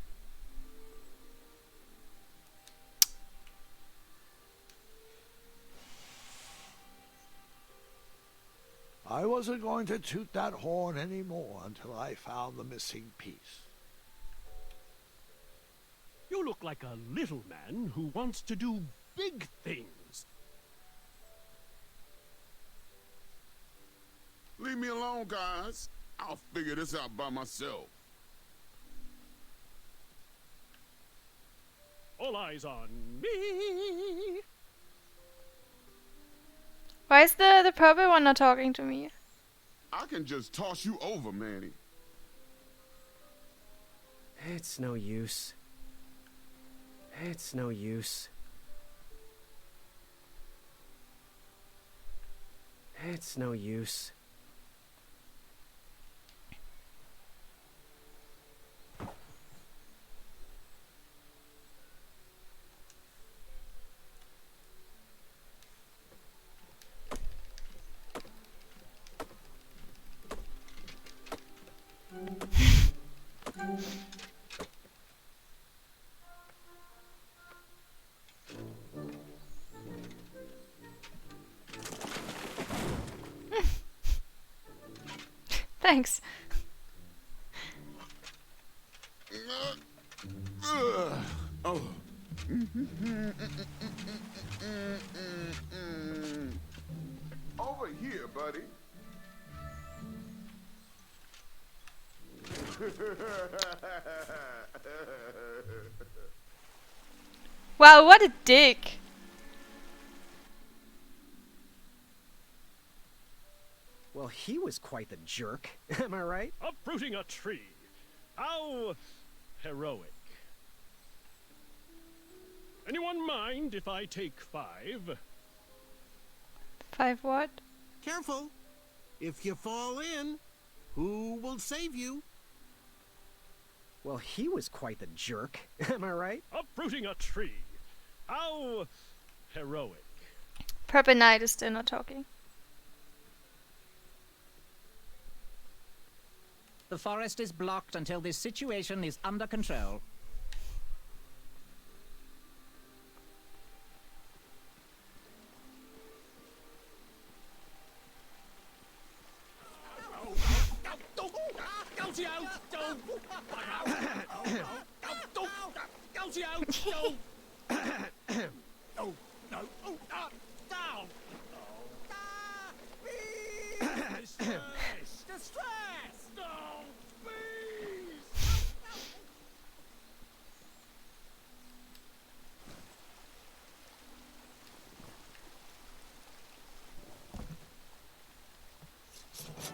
I wasn't going to toot that horn anymore until I found the missing piece. You look like a little man who wants to do big things. Leave me alone, guys. I'll figure this out by myself. All eyes on me. Why is the purple one not talking to me? I can just toss you over, Manny. It's no use. It's no use. It's no use. Thanks. Oh. Over here, buddy. Wow, what a dick. Well, he was quite the jerk. Am I right? Uprooting a tree. How heroic. Anyone mind if I take 5? 5 what? Careful. If you fall in, who will save you? Well, he was quite the jerk. Am I right? Uprooting a tree. How heroic. Purple Knight is still not talking. The forest is blocked until this situation is under control.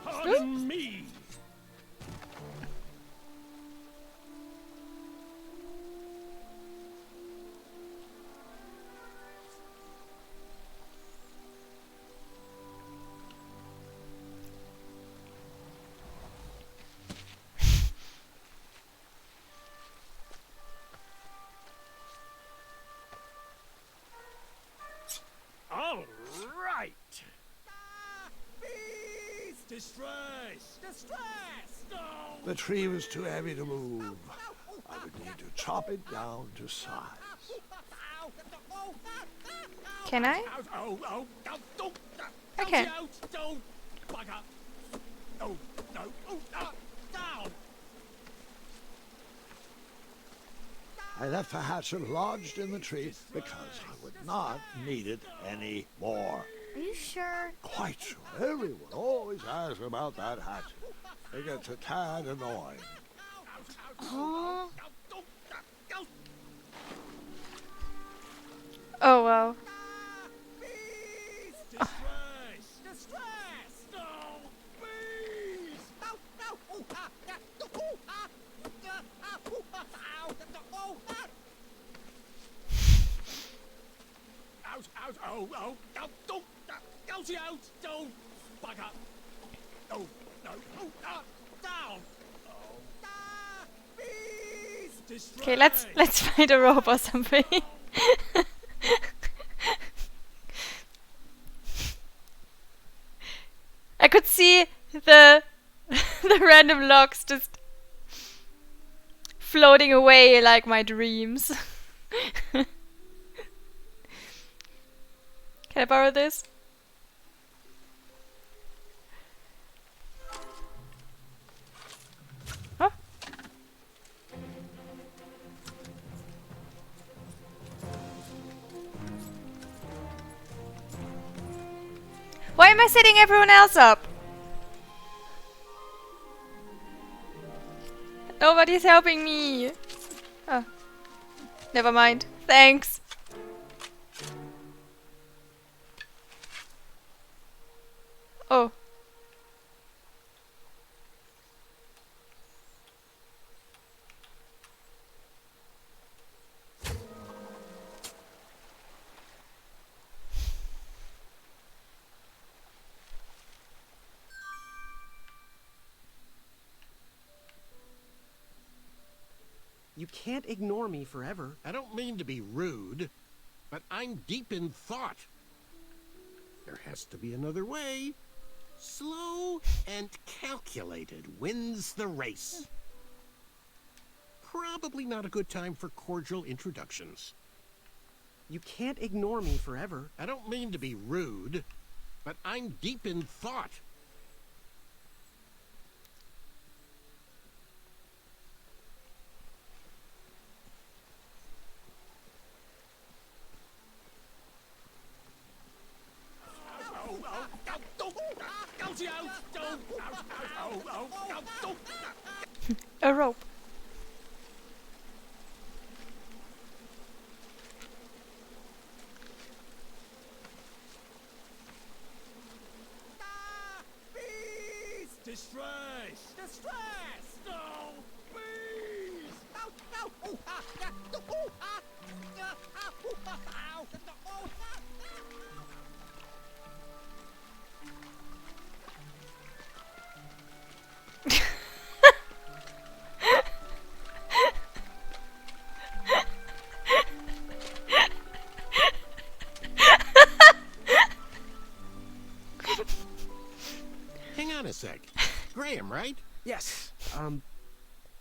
Pardon me. All right. Distress! Distress! No! The tree was too heavy to move. I would need to chop it down to size. Can I? I can. I left the hatchet lodged in the tree because I would not need it any more. Are you sure? Quite sure. Everyone always asks about that hatchet. It gets a tad annoying. Huh? Oh wow. Okay, let's find a rope or something. I could see the the random logs just floating away like my dreams. Can I borrow this? Huh? Why am I setting everyone else up? Nobody's helping me. Oh. Never mind. Thanks. Oh. You can't ignore me forever. I don't mean to be rude, but I'm deep in thought. There has to be another way. Slow and calculated wins the race. Probably not a good time for cordial introductions. You can't ignore me forever. I don't mean to be rude, but I'm deep in thought. A rope. Distress! Distress! No! Please! No! No! Ooh, ah, yeah. Ooh, ah, yeah. Ah, ooh, ah, ow. Oh, ah. Hang on a sec. Graham, right? Yes.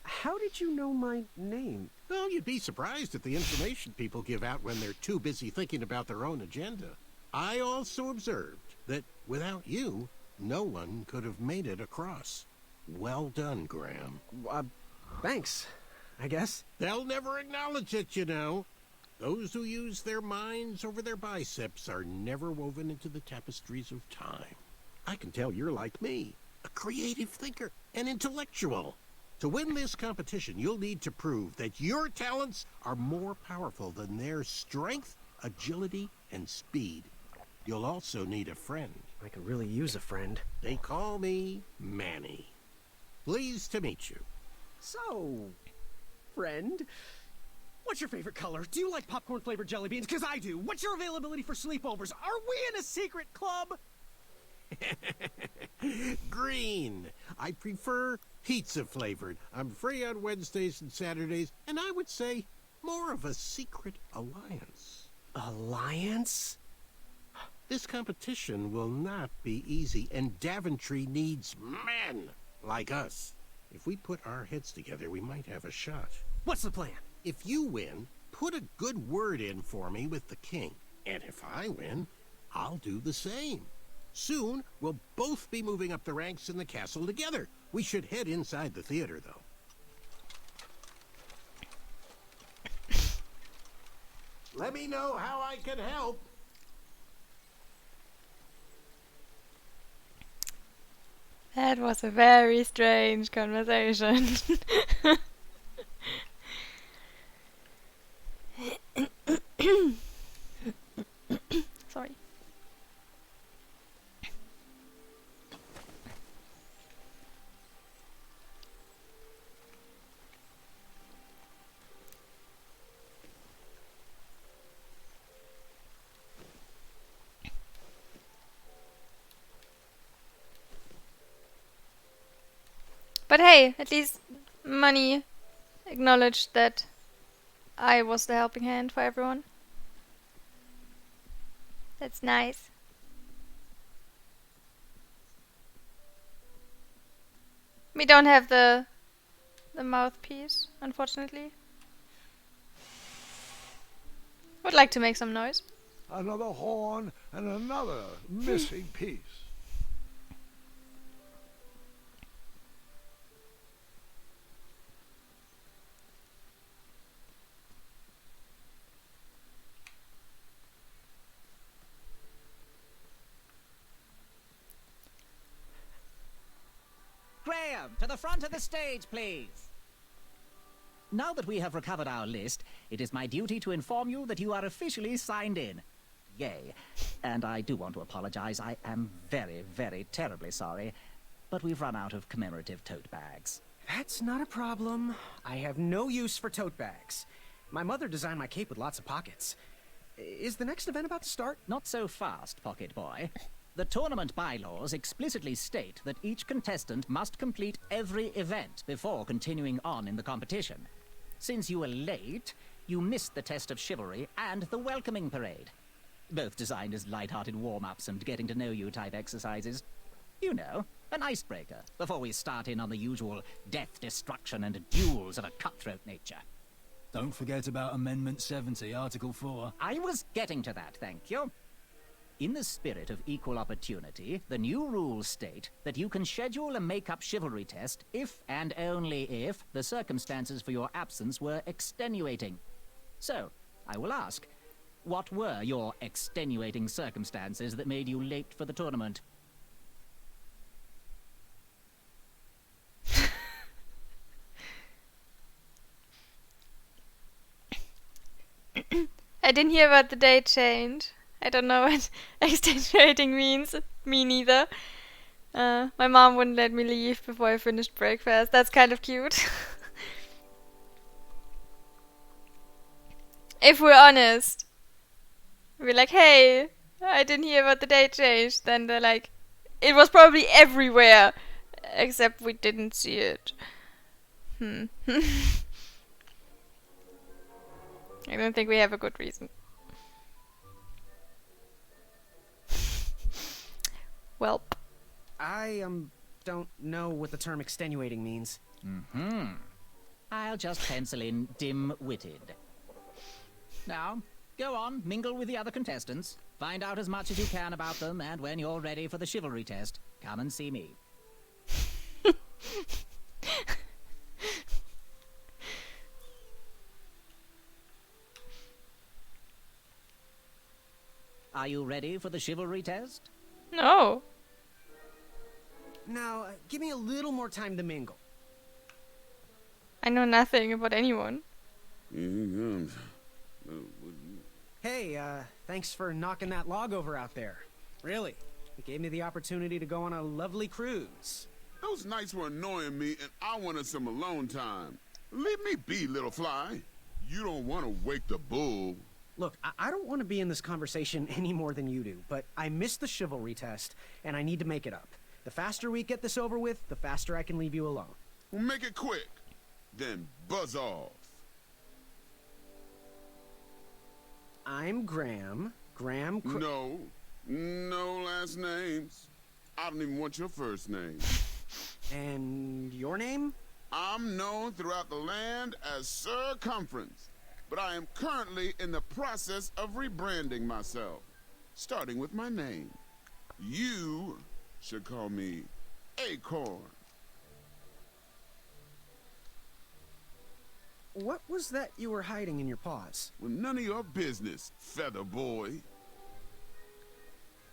How did you know my name? Well, you'd be surprised at the information people give out when they're too busy thinking about their own agenda. I also observed that without you, no one could have made it across. Well done, Graham. Thanks, I guess. They'll never acknowledge it, you know. Those who use their minds over their biceps are never woven into the tapestries of time. I can tell you're like me, a creative thinker, an intellectual. To win this competition, you'll need to prove that your talents are more powerful than their strength, agility, and speed. You'll also need a friend. I could really use a friend. They call me Manny. Pleased to meet you. So, friend, what's your favorite color? Do you like popcorn-flavored jelly beans? Because I do. What's your availability for sleepovers? Are we in a secret club? Green. I prefer pizza-flavored. I'm free on Wednesdays and Saturdays, and I would say more of a secret alliance. Alliance? This competition will not be easy, and Daventry needs men like us. If we put our heads together, we might have a shot. What's the plan? If you win, put a good word in for me with the king. And if I win, I'll do the same. Soon, we'll both be moving up the ranks in the castle together. We should head inside the theater, though. Let me know how I can help. That was a very strange conversation. Sorry. But hey, at least Money acknowledged that I was the helping hand for everyone. That's nice. We don't have the mouthpiece, unfortunately. Would like to make some noise. Another horn and another missing piece. Graham, to the front of the stage, please. Now that we have recovered our list, it is my duty to inform you that you are officially signed in. Yay. And I do want to apologize. I am very, very terribly sorry, but we've run out of commemorative tote bags. That's not a problem. I have no use for tote bags. My mother designed my cape with lots of pockets. Is the next event about to start? Not so fast, Pocket Boy. The tournament bylaws explicitly state that each contestant must complete every event before continuing on in the competition. Since you were late, you missed the test of chivalry and the welcoming parade. Both designed as light-hearted warm-ups and getting-to-know-you type exercises. You know, an icebreaker before we start in on the usual death, destruction, and duels of a cutthroat nature. Don't forget about Amendment 70, Article 4. I was getting to that, thank you. In the spirit of equal opportunity, the new rules state that you can schedule a make-up chivalry test if and only if the circumstances for your absence were extenuating. So, I will ask, what were your extenuating circumstances that made you late for the tournament? I didn't hear about the date change. I don't know what extenuating means. Me neither. My mom wouldn't let me leave before I finished breakfast. That's kind of cute. If we're honest, we're like, hey, I didn't hear about the date change. Then they're like, it was probably everywhere, except we didn't see it. I don't think we have a good reason. Welp. I, don't know what the term extenuating means. I'll just pencil in dim-witted. Now, go on, mingle with the other contestants. Find out as much as you can about them, and when you're ready for the chivalry test, come and see me. Are you ready for the chivalry test? No. Now, give me a little more time to mingle. I know nothing about anyone. Hey, thanks for knocking that log over out there. Really, it gave me the opportunity to go on a lovely cruise. Those nights were annoying me, and I wanted some alone time. Leave me be, little fly. You don't want to wake the bull. Look, I don't want to be in this conversation any more than you do, but I missed the chivalry test, and I need to make it up. The faster we get this over with, the faster I can leave you alone. Well, make it quick. Then buzz off. I'm Graham. No last names. I don't even want your first name. And your name? I'm known throughout the land as Circumference. but I am currently in the process of rebranding myself, starting with my name. You should call me Acorn. What was that you were hiding in your paws? Well, none of your business, feather boy.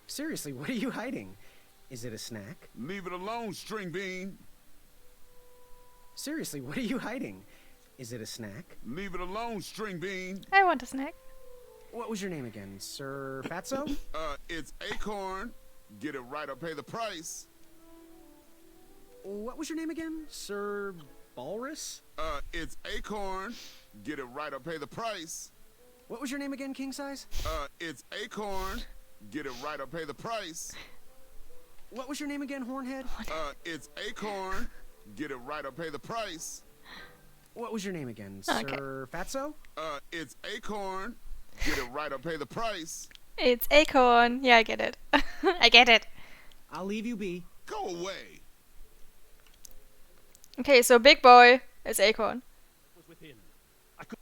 Seriously, what are you hiding? Is it a snack? Leave it alone, string bean. Seriously, what are you hiding? Is it a snack? Leave it alone, string bean. I want a snack. What was your name again? Sir Fatso? It's Acorn. Get it right or pay the price. What was your name again? Sir Walrus? It's Acorn. Get it right or pay the price. What was your name again, King Size? It's Acorn. Get it right or pay the price. What was your name again, Hornhead? It's Acorn. Get it right or pay the price. What was your name again, Okay. Sir Fatso? It's Acorn. Get it right or pay the price. It's Acorn. Yeah, I get it. I get it. I'll leave you be. Go away. Okay, so big boy is Acorn. Was within. I could...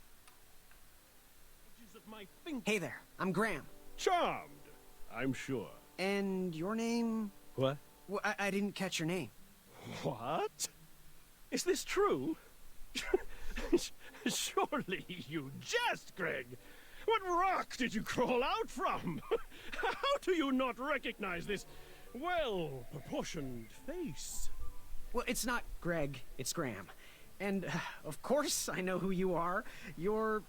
edges of my finger. Hey there, I'm Graham. Charmed, I'm sure. And your name? What? Well, I didn't catch your name. What? Is this true? Surely you jest, Greg. What rock did you crawl out from? How do you not recognize this well-proportioned face? Well, it's not Greg, it's Graham. And, of course, I know who you are. You're...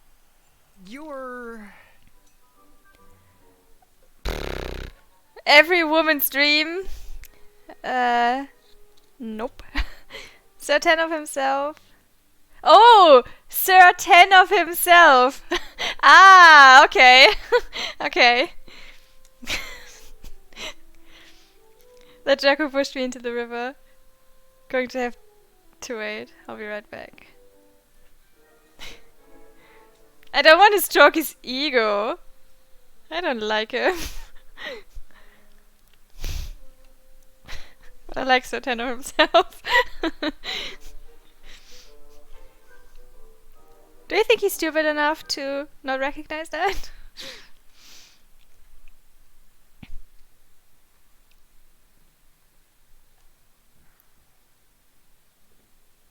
Every woman's dream. Nope. Sir Ten of himself. Oh! Sir Ten of himself! Ah, okay. Okay. The Jack who pushed me into the river. Going to have to wait. I'll be right back. I don't want to stroke his ego. I don't like him. But I like Sir Ten of himself. Do you think he's stupid enough to not recognize that?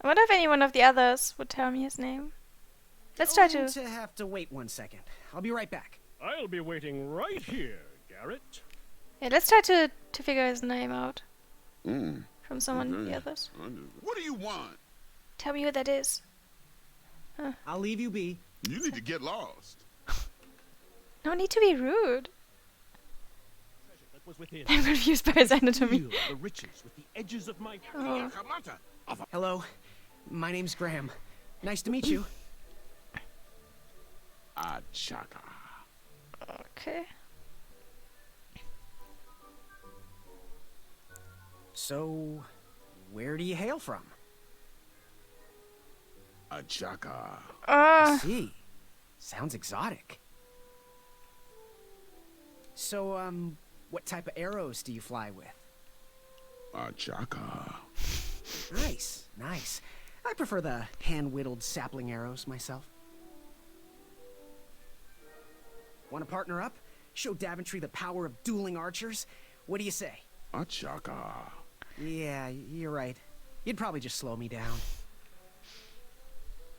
I wonder if any one of the others would tell me his name. Let's try Going to... to have to wait 1 second. I'll be right back. I'll be waiting right here, Garrett. Yeah, let's try to figure his name out. Mm. From someone of the others. What do you want? Tell me who that is. I'll leave you be. You need to get lost. No need to be rude. That was within. I'm confused by his anatomy. Feel the riches with the edges of my... Oh. Hello, my name's Graham. Nice to meet you. Achaka. Okay. So, where do you hail from? Achaka. I see. Sounds exotic. So, what type of arrows do you fly with? Achaka. Nice, nice. I prefer the hand-whittled sapling arrows myself. Want to partner up? Show Daventry the power of dueling archers? What do you say? Achaka. Yeah, you're right. You'd probably just slow me down.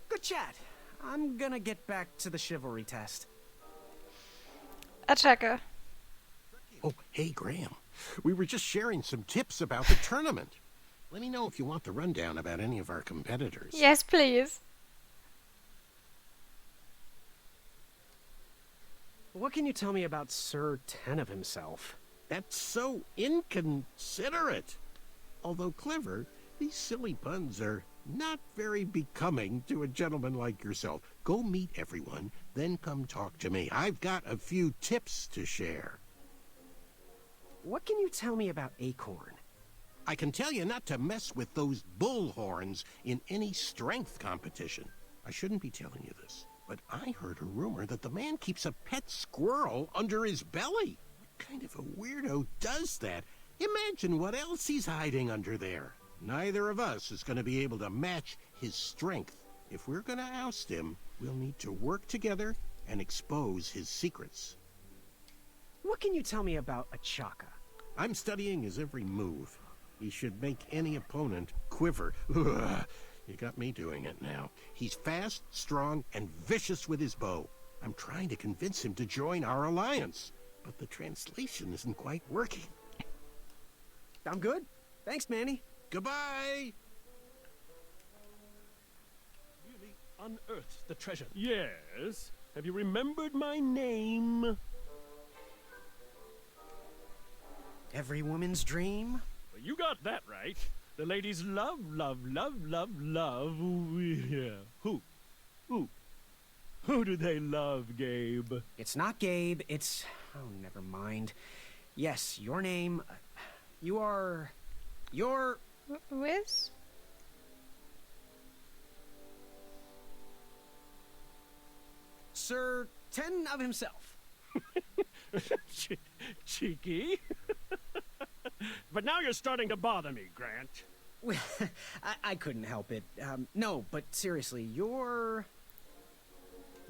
Good chat. I'm gonna get back to the chivalry test. Attacker. Oh, hey, Graham. We were just sharing some tips about the tournament. Let me know if you want the rundown about any of our competitors. Yes, please. What can you tell me about Sir Ten of himself? That's so inconsiderate. Although clever, these silly puns are not very becoming to a gentleman like yourself. Go meet everyone, then come talk to me. I've got a few tips to share. What can you tell me about Acorn? I can tell you not to mess with those bullhorns in any strength competition. I shouldn't be telling you this, but I heard a rumor that the man keeps a pet squirrel under his belly. What kind of a weirdo does that? Imagine what else he's hiding under there. Neither of us is going to be able to match his strength. If we're gonna oust him, we'll need to work together and expose his secrets. What can you tell me about Achaka? I'm studying his every move. He should make any opponent quiver. Ugh, you got me doing it now. He's fast, strong, and vicious with his bow. I'm trying to convince him to join our alliance, but the translation isn't quite working. I'm good. Thanks, Manny. Goodbye! Really unearthed the treasure. Yes. Have you remembered my name? Every woman's dream? Well, you got that right. The ladies love, love, love, love, love. Yeah. Who? Who do they love, Gabe? It's not Gabe, it's... Oh, never mind. Yes, your name... You're... Wiz? Sir Ten of himself. Cheeky. But now you're starting to bother me, Grant. Well, I couldn't help it. No, but seriously, you're...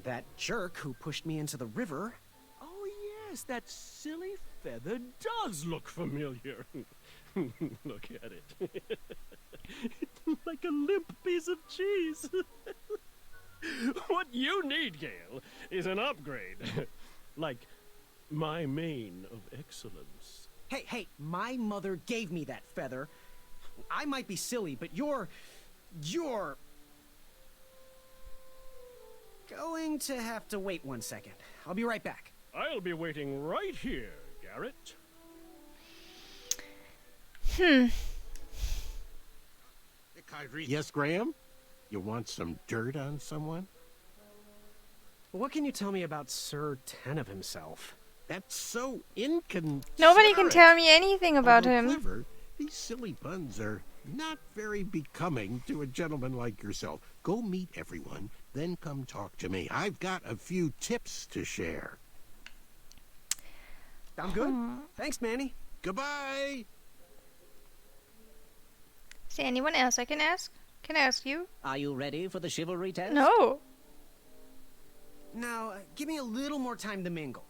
that jerk who pushed me into the river. Oh, yes, that silly feather does look familiar. Look at it. Like a limp piece of cheese. What you need, Gale, is an upgrade. Like my mane of excellence. Hey, my mother gave me that feather. I might be silly, but you're going to have to wait 1 second. I'll be right back. I'll be waiting right here, Garrett. Yes, Graham? You want some dirt on someone? What can you tell me about Sir Ten of himself? That's so inconsiderate. Nobody can tell me anything about Although him. clever, these silly puns are not very becoming to a gentleman like yourself. Go meet everyone, then come talk to me. I've got a few tips to share. I'm good. Thanks, Manny. Goodbye! Is there anyone else I can ask? Can I ask you? Are you ready for the chivalry test? No. Now, give me a little more time to mingle.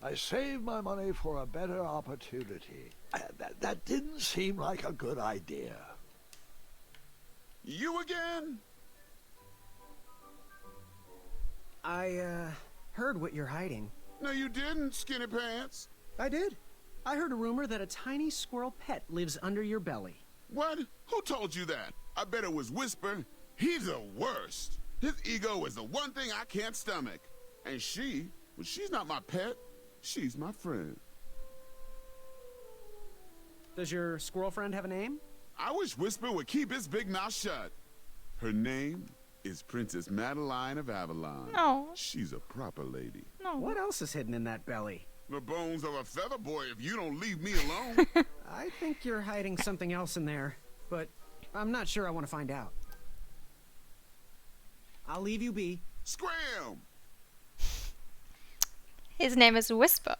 I saved my money for a better opportunity. That didn't seem like a good idea. You again? I, heard what you're hiding. No, you didn't, Skinny Pants. I did. I heard a rumor that a tiny squirrel pet lives under your belly. What? Who told you that? I bet it was Whisper. He's the worst. His ego is the one thing I can't stomach. And well, she's not my pet. She's my friend. Does your squirrel friend have a name? I wish Whisper would keep his big mouth shut. Her name is Princess Madeline of Avalon. No. She's a proper lady. No. What else is hidden in that belly? The bones of a feather boy if you don't leave me alone. I think you're hiding something else in there, but I'm not sure I want to find out. I'll leave you be. Scram! His name is Whisper.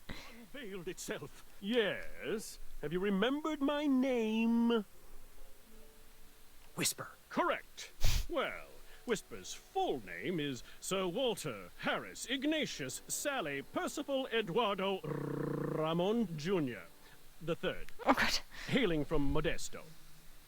Unveiled itself. Yes. Have you remembered my name? Whisper. Correct. Well, Whisper's full name is Sir Walter Harris Ignatius Sally Percival Eduardo Ramon Jr. the Third. Oh, God. Hailing from Modesto.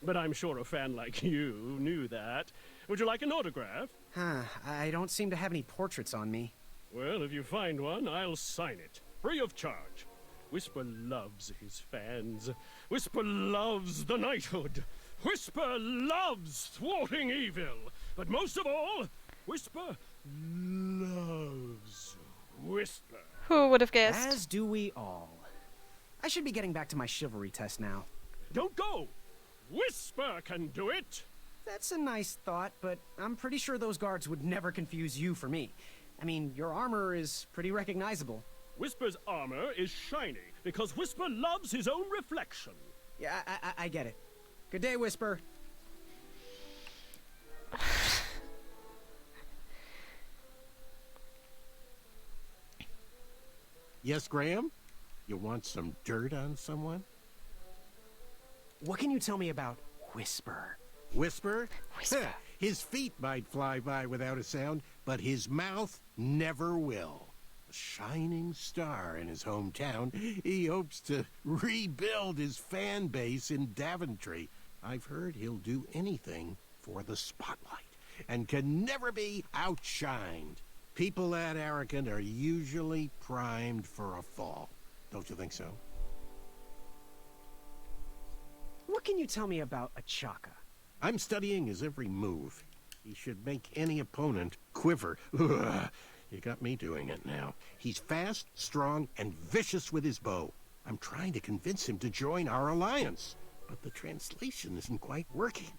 But I'm sure a fan like you knew that. Would you like an autograph? I don't seem to have any portraits on me. Well, if you find one, I'll sign it. Free of charge. Whisper loves his fans. Whisper loves the knighthood. Whisper loves thwarting evil. But most of all, Whisper loves Whisper. Who would have guessed? As do we all. I should be getting back to my chivalry test now. Don't go! Whisper can do it! That's a nice thought, but I'm pretty sure those guards would never confuse you for me. I mean, your armor is pretty recognizable. Whisper's armor is shiny because Whisper loves his own reflection. Yeah, I get it. Good day, Whisper. Yes, Graham? You want some dirt on someone? What can you tell me about Whisper? Whisper? Whisper. His feet might fly by without a sound, but his mouth never will. A shining star in his hometown, he hopes to rebuild his fan base in Daventry. I've heard he'll do anything for the spotlight and can never be outshined. People that arrogant are usually primed for a fall. Don't you think so? What can you tell me about Achaka? I'm studying his every move. He should make any opponent quiver. Ugh, you got me doing it now. He's fast, strong, and vicious with his bow. I'm trying to convince him to join our alliance, but the translation isn't quite working.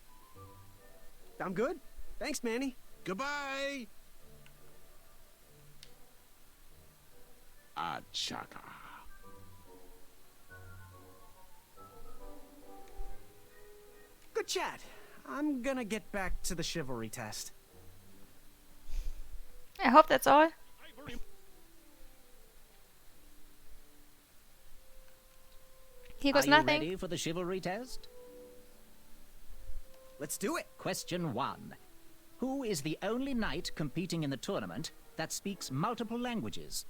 I'm good. Thanks, Manny. Goodbye! Achaka. Good chat. I'm gonna get back to the chivalry test. I hope that's all. He goes Are you nothing. ready for the chivalry test? Let's do it. Question 1. Who is the only knight competing in the tournament that speaks multiple languages?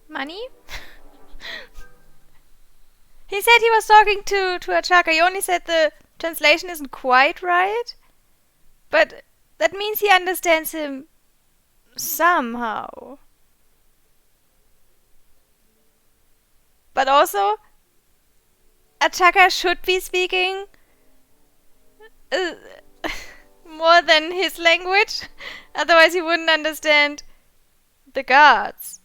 Money? He said he was talking to Achaka. He only said the translation isn't quite right. But that means he understands him somehow. But also, Achaka should be speaking more than his language. Otherwise he wouldn't understand the guards.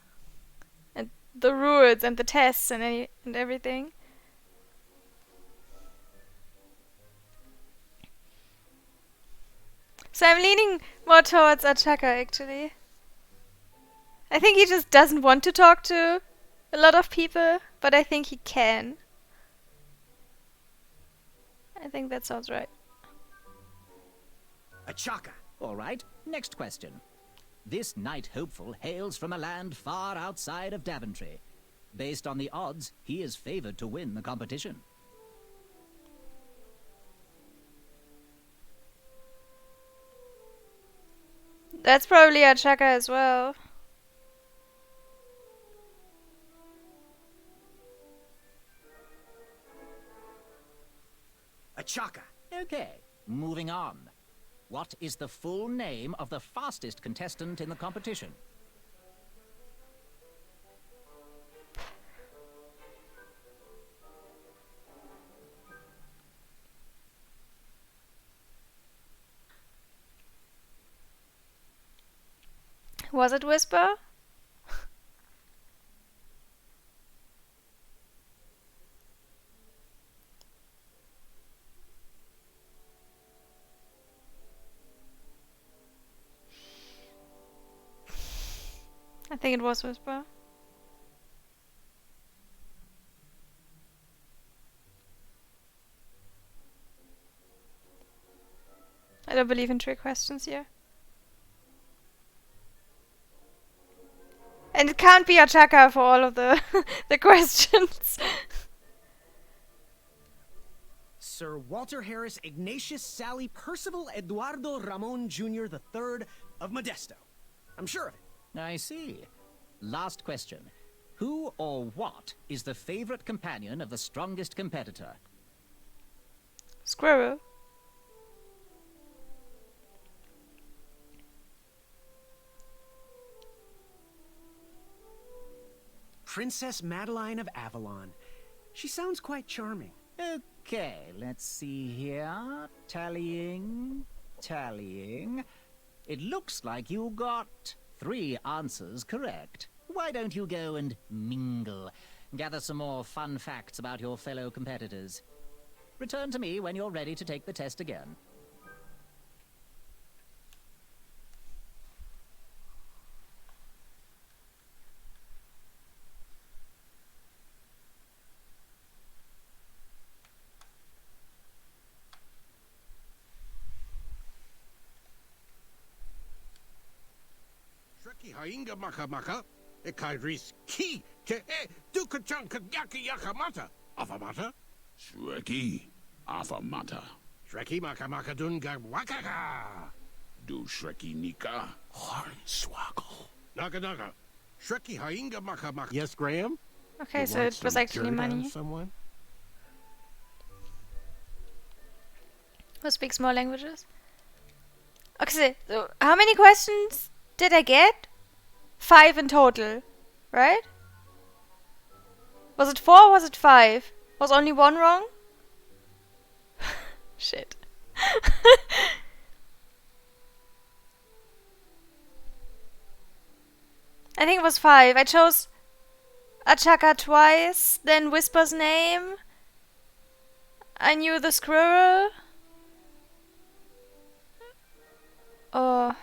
And the rules and the tests and everything. So I'm leaning more towards Achaka, actually. I think he just doesn't want to talk to a lot of people, but I think he can. I think that sounds right. Achaka. All right, next question. This knight hopeful hails from a land far outside of Daventry. Based on the odds, he is favored to win the competition. That's probably Achaka as well. Achaka. Okay, moving on. What is the full name of the fastest contestant in the competition? Was it Whisper? I think it was Whisper. I don't believe in trick questions here. And it can't be Achaka for all of the the questions. Sir Walter Harris Ignatius Sally Percival Eduardo Ramon Jr. III of Modesto. I'm sure of it. I see. Last question. Who or what is the favorite companion of the strongest competitor? Squirrel. Princess Madeline of Avalon. She sounds quite charming. Okay, let's see here. Tallying. It looks like you got 3 answers correct. Why don't you go and mingle? Gather some more fun facts about your fellow competitors. Return to me when you're ready to take the test again. hainga maka maka. Ekaidris ki ke dukachan kanyaki yakamata. Afamata? Shreki Afamata. Shreki maka maka dunga wakaka. Do Shreki Nika. Hornswoggle. Naga naga. Shreki hainga maka maka. Yes, Graham? Okay, You so want it was some actually dirt out of money. someone? Who speaks more languages? Okay, so how many questions did I get? 5 in total, right? Was it 4 or was it 5? Was only 1 wrong? Shit. I think it was 5. I chose Achaka twice, then Whisper's name. I knew the squirrel. Oh.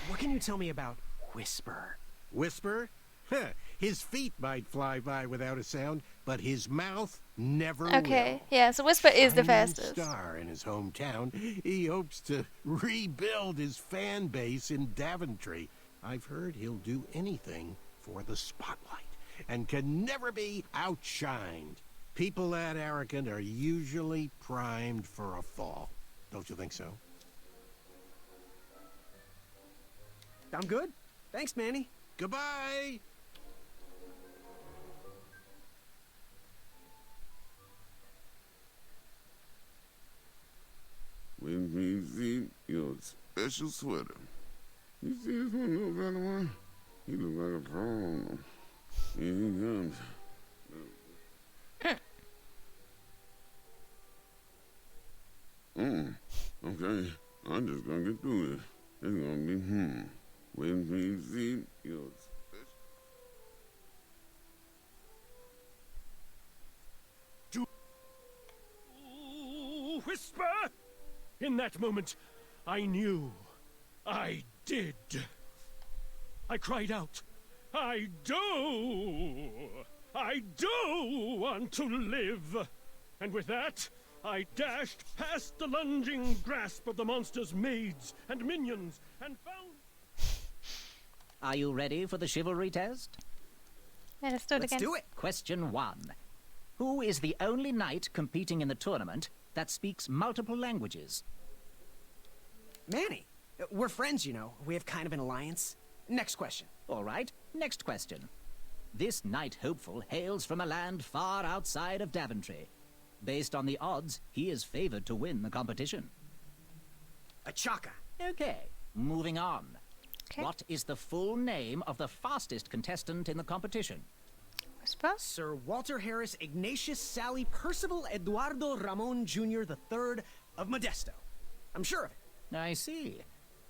What can you tell me about Whisper? Whisper? Heh, his feet might fly by without a sound, but his mouth never Okay, will. yeah, so Whisper is the Shining fastest. star in his hometown. He hopes to rebuild his fan base in Daventry. I've heard he'll do anything for the spotlight and can never be outshined. People that arrogant are usually primed for a fall. Don't you think so? I'm good. Thanks, Manny. Goodbye! When we see your special sweater. You see this one little better one? He look like a prawn. Here he comes. Okay, I'm just gonna get through this. It's gonna be, when we see your special... Whisper! In that moment, I knew. I did. I cried out, I do! I do want to live! And with that, I dashed past the lunging grasp of the monster's maids and minions and found... Are you ready for the chivalry test? Yeah, let's do it again. do it. Question 1. Who is the only knight competing in the tournament that speaks multiple languages? Manny. We're friends, you know. We have kind of an alliance. Next question. All right, next question. This knight hopeful hails from a land far outside of Daventry. Based on the odds, he is favored to win the competition. Achaka. Okay, moving on. Okay. What is the full name of the fastest contestant in the competition? Whisper? Sir Walter Harris Ignatius Sally Percival Eduardo Ramon Jr. III of Modesto. I'm sure of it. I see.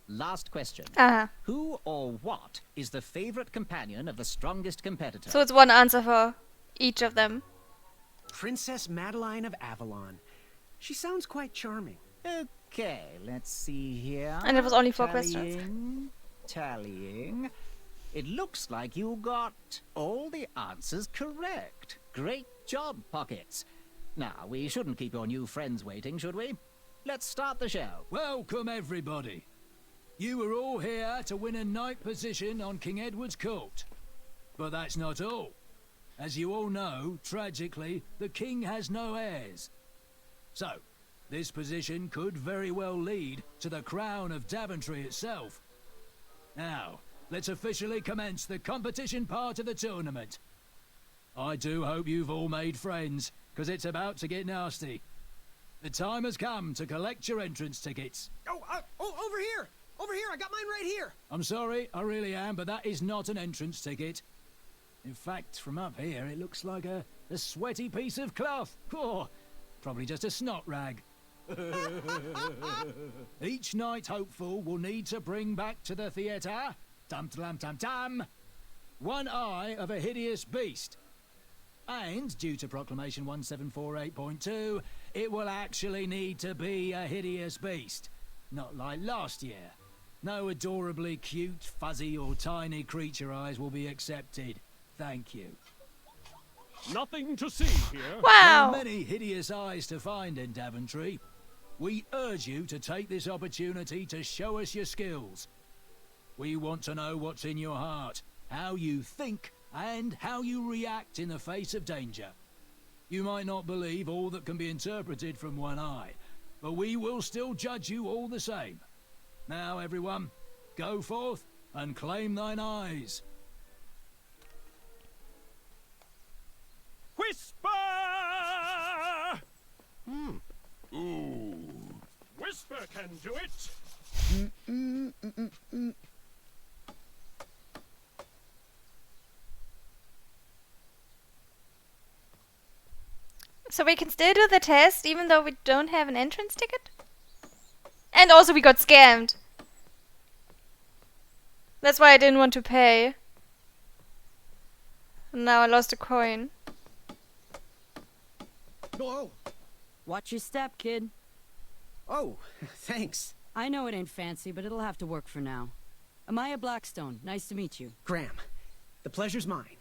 Last question. Uh-huh. Who or what is the favorite companion of the strongest competitor? So it's one answer for each of them. Princess Madeline of Avalon. She sounds quite charming. Okay, let's see here. And it was only 4 questions. Tallying. It looks like you got all the answers correct. Great job, Pockets. Now, we shouldn't keep your new friends waiting, should we? Let's start the show. Welcome, everybody. You are all here to win a knight position on King Edward's court. But that's not all. As you all know, tragically, the king has no heirs. So, this position could very well lead to the crown of Daventry itself. Now, let's officially commence the competition part of the tournament. I do hope you've all made friends, because it's about to get nasty. The time has come to collect your entrance tickets. Oh, over here! Over here! I got mine right here! I'm sorry, I really am, but that is not an entrance ticket. In fact, from up here, it looks like a sweaty piece of cloth. Oh, probably just a snot rag. Each knight hopeful will need to bring back to the theatre, dum-dum-dum-dum, one eye of a hideous beast. And, due to Proclamation 1748.2, it will actually need to be a hideous beast. Not like last year. No adorably cute, fuzzy or tiny creature eyes will be accepted. Thank you. Nothing to see here. There Wow. are many hideous eyes to find in Daventry. We urge you to take this opportunity to show us your skills. We want to know what's in your heart, how you think, and how you react in the face of danger. You might not believe all that can be interpreted from one eye, but we will still judge you all the same. Now, everyone, go forth and claim thine eyes. Whisper! Ooh. Whisper can do it. So we can still do the test even though we don't have an entrance ticket? And also we got scammed. That's why I didn't want to pay. And now I lost a coin. Oh, Watch your step, kid. oh, thanks. I know it ain't fancy, but it'll have to work for now. Amaya Blackstone, nice to meet you. Graham, the pleasure's mine.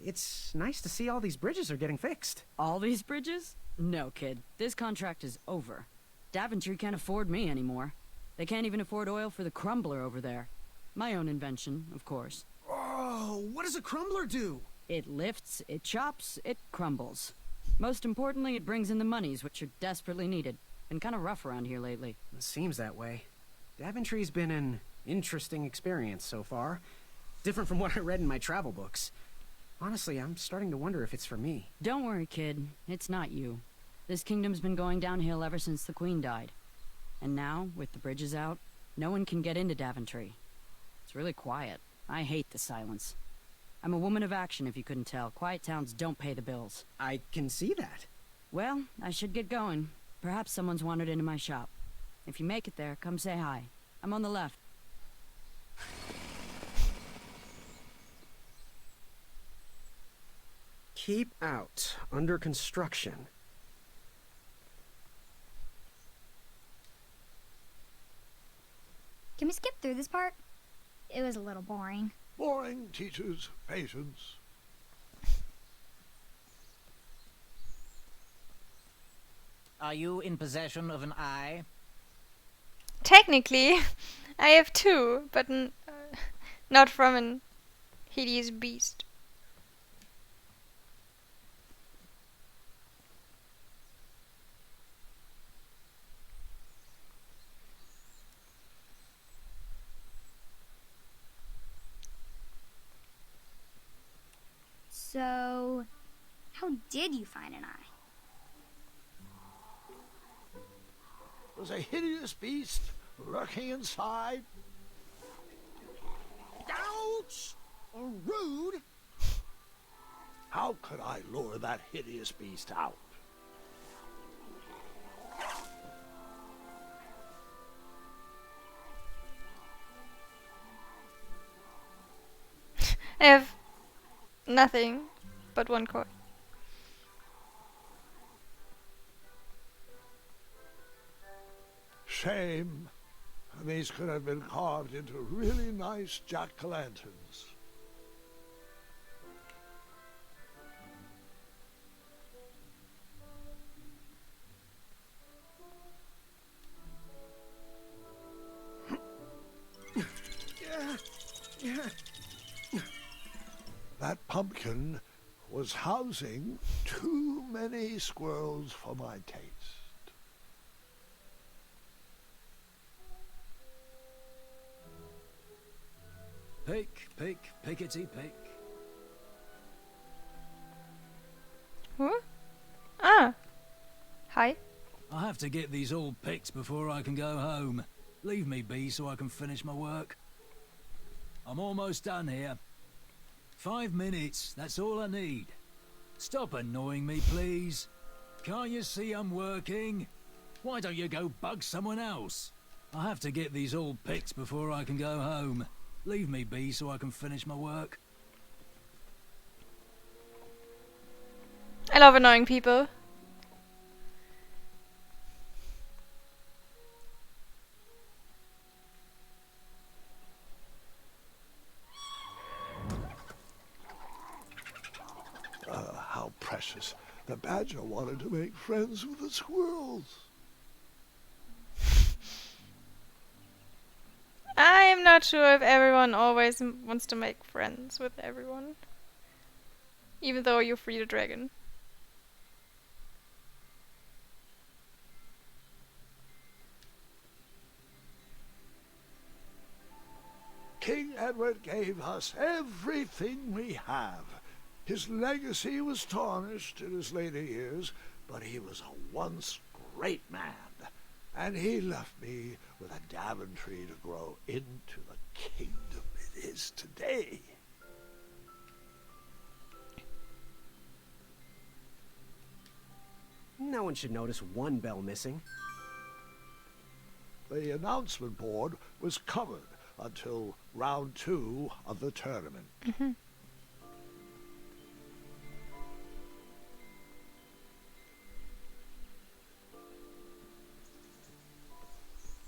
It's nice to see all these bridges are getting fixed. All these bridges? No, kid. This contract is over. Daventry can't afford me anymore. They can't even afford oil for the crumbler over there. My own invention, of course. Oh, what does a crumbler do? It lifts, it chops, it crumbles. Most importantly, it brings in the monies, which are desperately needed. Been kind of rough around here lately. It seems that way. Daventry's been an interesting experience so far. Different from what I read in my travel books. Honestly, I'm starting to wonder if it's for me. Don't worry, kid. It's not you. This kingdom's been going downhill ever since the Queen died. And now, with the bridges out, no one can get into Daventry. It's really quiet. I hate the silence. I'm a woman of action, if you couldn't tell. Quiet towns don't pay the bills. I can see that. Well, I should get going. Perhaps someone's wandered into my shop. If you make it there, come say hi. I'm on the left. Keep out. Under construction. Can we skip through this part? It was a little boring. Boring teaches patience. Are you in possession of an eye? Technically, I have two, but not from an hideous beast. So, how did you find an eye? Was a hideous beast lurking inside? Ouch! Rude! How could I lure that hideous beast out? I have nothing but one coin. Shame. These could have been carved into really nice jack-o'-lanterns. That pumpkin was housing too many squirrels for my taste. Pick, pick, pickety pick. Who? Ah. Hi. I have to get these all picked before I can go home. Leave me be so I can finish my work. I'm almost done here. 5 minutes, that's all I need. Stop annoying me, please. Can't you see I'm working? Why don't you go bug someone else? I have to get these all picked before I can go home. Leave me be so I can finish my work. I love annoying people. how precious. The badger wanted to make friends with the squirrels. I'm not sure if everyone always wants to make friends with everyone. Even though you free the dragon. King Edward gave us everything we have. His legacy was tarnished in his later years, but he was a once great man. And he left me with a Daventry to grow into the kingdom it is today. No one should notice one bell missing. The announcement board was covered until round 2 of the tournament.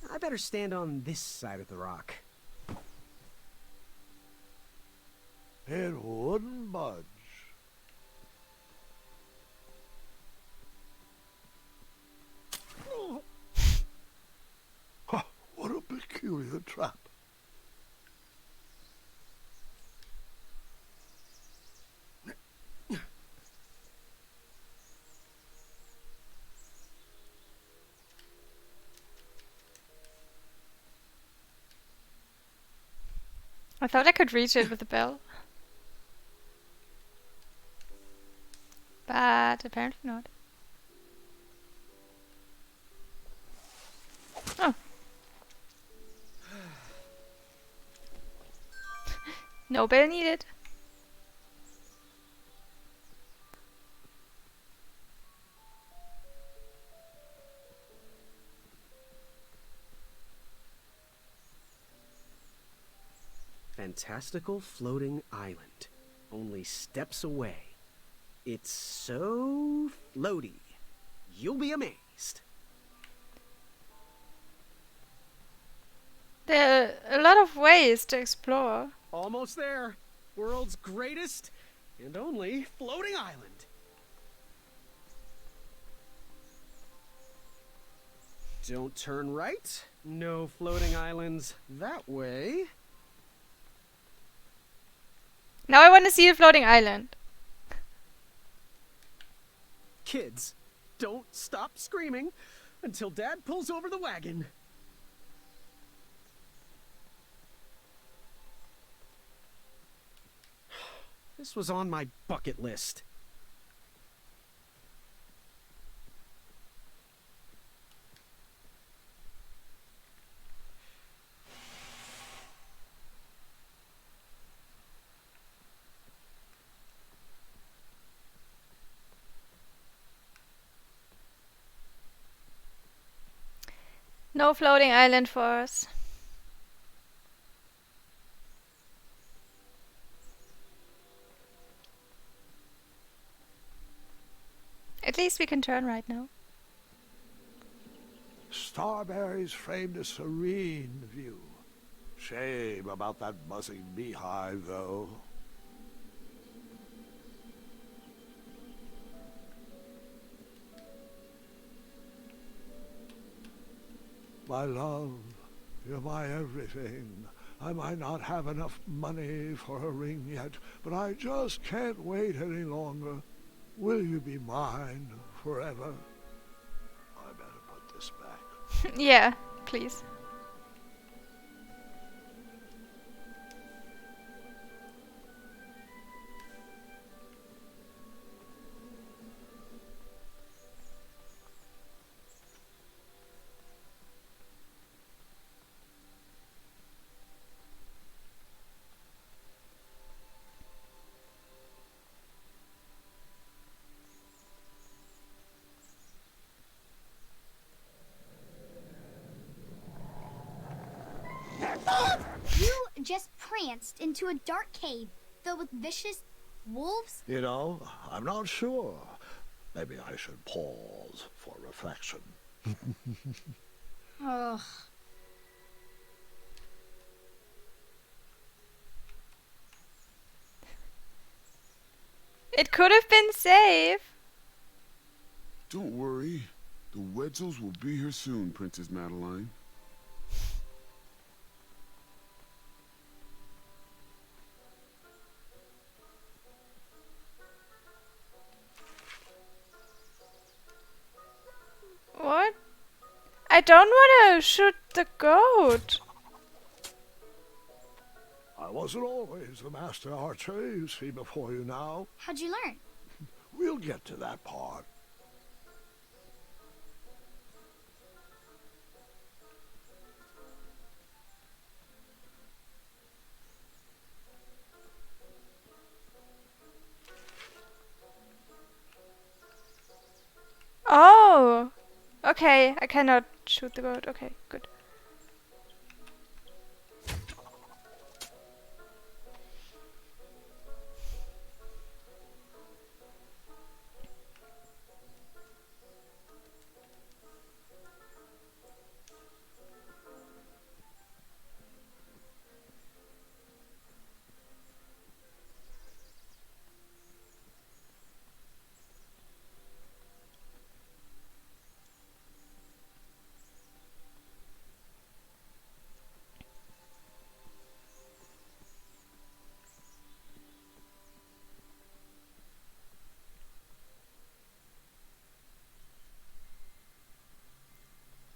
I better stand on this side of the rock. It wouldn't budge. Huh, what a peculiar trap. I thought I could reach it with the bell. But apparently not. Oh. No bell needed. Fantastical floating island. Only steps away. It's so floaty. You'll be amazed. There are a lot of ways to explore. Almost there. World's greatest and only floating island. Don't turn right. No floating islands that way. Now I want to see a floating island. Kids, don't stop screaming until Dad pulls over the wagon. This was on my bucket list. No floating island for us. At least we can turn right now. Starberries framed a serene view. Shame about that buzzing beehive, though. My love, you're my everything. I might not have enough money for a ring yet, but I just can't wait any longer. Will you be mine forever? I better put this back. Yeah, please. You just pranced into a dark cave filled with vicious wolves? You know, I'm not sure. Maybe I should pause for reflection. Ugh. It could have been safe. Don't worry. The Wetzels will be here soon, Princess Madeline. What? I don't want to shoot the goat. I wasn't always the master archer you see before you now. How'd you learn? We'll get to that part. Oh! Okay, I cannot shoot the goat. Okay, good.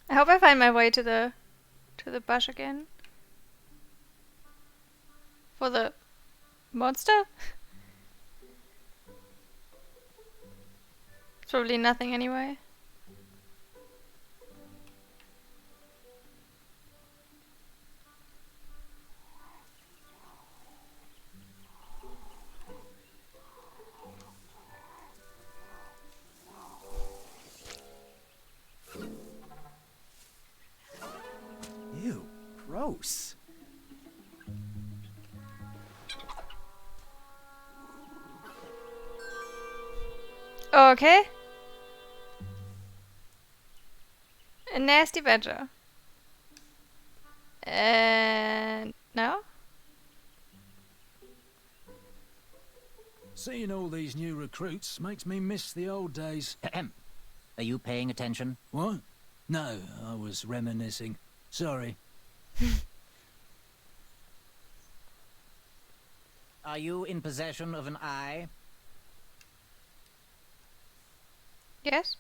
I hope I find my way to the bush again. For the monster? It's probably nothing anyway. Ew, gross. Okay. A nasty badger. And no? Seeing all these new recruits makes me miss the old days. Ahem. Are you paying attention? What? No, I was reminiscing. Sorry. Are you in possession of an eye? Yes?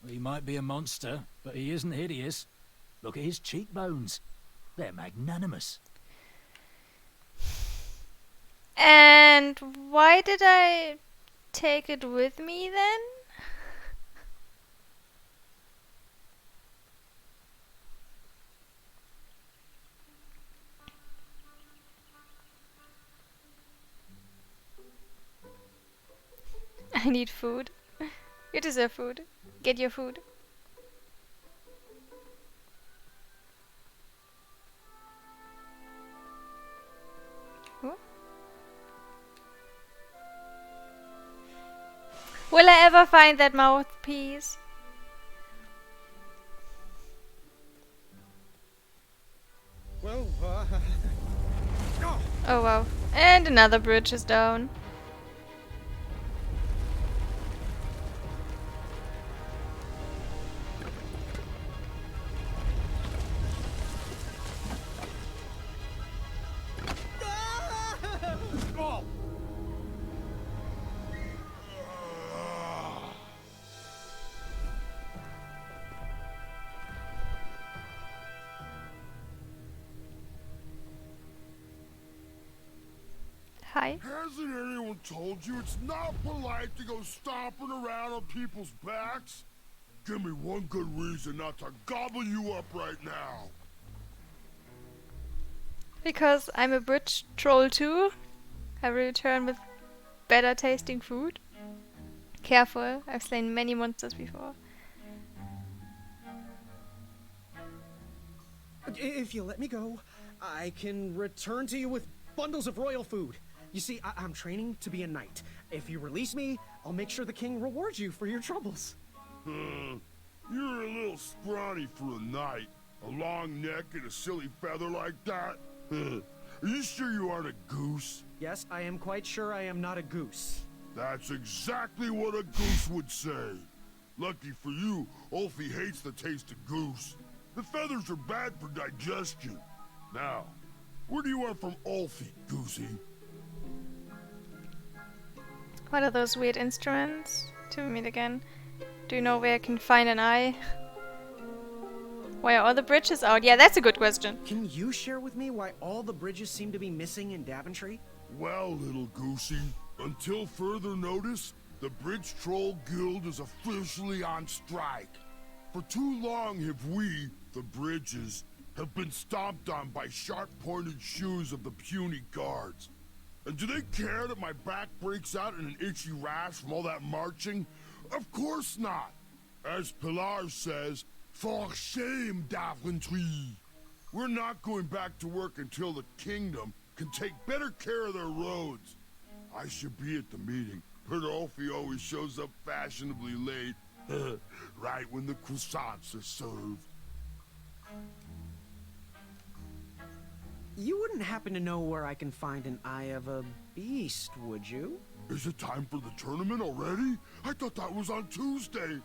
He might be a monster, but he isn't hideous. Look at his cheekbones. They're magnanimous. And why did I take it with me then? I need food. You deserve food. Get your food. What? Will I ever find that mouthpiece? Well, Oh wow. And another bridge is down. Oh. Hi. Hasn't anyone told you it's not polite to go stomping around on people's backs? Give me one good reason not to gobble you up right now. Because I'm a bridge troll too. I will return with better tasting food. Careful, I've slain many monsters before. If you let me go, I can return to you with bundles of royal food. You see, I'm training to be a knight. If you release me, I'll make sure the king rewards you for your troubles. You're a little scrawny for a knight. A long neck and a silly feather like that? Are you sure you aren't a goose? Yes, I am quite sure I am not a goose. That's exactly what a goose would say. Lucky for you, Ulfie hates the taste of goose. The feathers are bad for digestion. Now, where do you want from Ulfie, Goosey? What are those weird instruments? To meet again. Do you know where I can find an eye? Why are all the bridges out? Yeah, that's a good question. Can you share with me why all the bridges seem to be missing in Daventry? Well, little Goosey, until further notice, the Bridge Troll Guild is officially on strike. For too long have we, the Bridges, have been stomped on by sharp-pointed shoes of the puny guards. And do they care that my back breaks out in an itchy rash from all that marching? Of course not. As Pilar says, for shame, Daventry. We're not going back to work until the kingdom can take better care of their roads. I should be at the meeting, but Ulfie always shows up fashionably late, right when the croissants are served. You wouldn't happen to know where I can find an Eye of a Beast, would you? Is it time for the tournament already? I thought that was on Tuesday.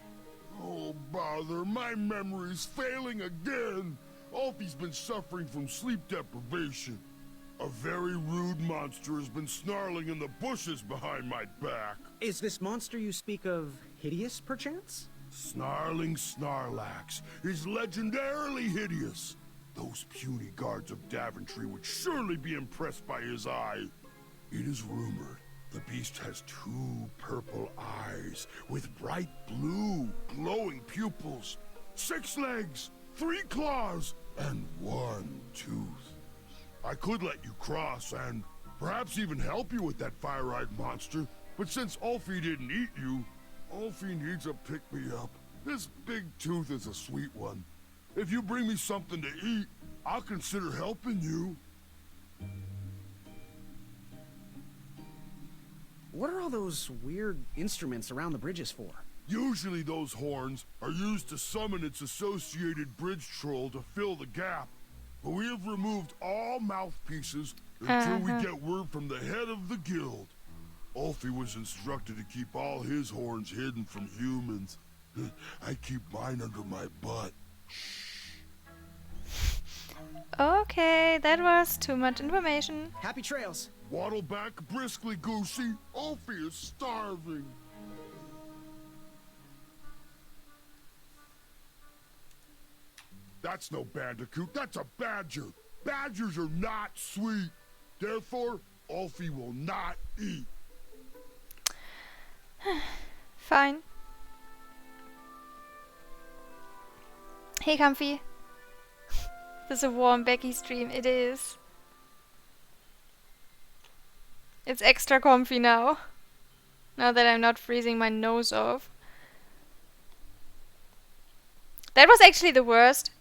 Oh, bother, my memory's failing again. Ulfie's been suffering from sleep deprivation. A very rude monster has been snarling in the bushes behind my back. Is this monster you speak of hideous, perchance? Snarling Snarlax is legendarily hideous. Those puny guards of Daventry would surely be impressed by his eye. It is rumored the beast has 2 purple eyes with bright blue, glowing pupils, 6 legs, 3 claws, and 1 tooth. I could let you cross and perhaps even help you with that fire-eyed monster, but since Ulfie didn't eat you, Ulfie needs a pick-me-up. This big tooth is a sweet one. If you bring me something to eat, I'll consider helping you. What are all those weird instruments around the bridges for? Usually those horns are used to summon its associated bridge troll to fill the gap. But we have removed all mouthpieces until we get word from the head of the guild. Ulfie was instructed to keep all his horns hidden from humans. I keep mine under my butt. Okay, that was too much information. Happy trails. Waddle back briskly, Goosey. Ulfie is starving. That's no bandicoot, that's a badger. Badgers are not sweet. Therefore, Ulfie will not eat. Fine. Hey, Comfy. This is a warm Becky stream. It is. It's extra comfy now. Now that I'm not freezing my nose off. That was actually the worst.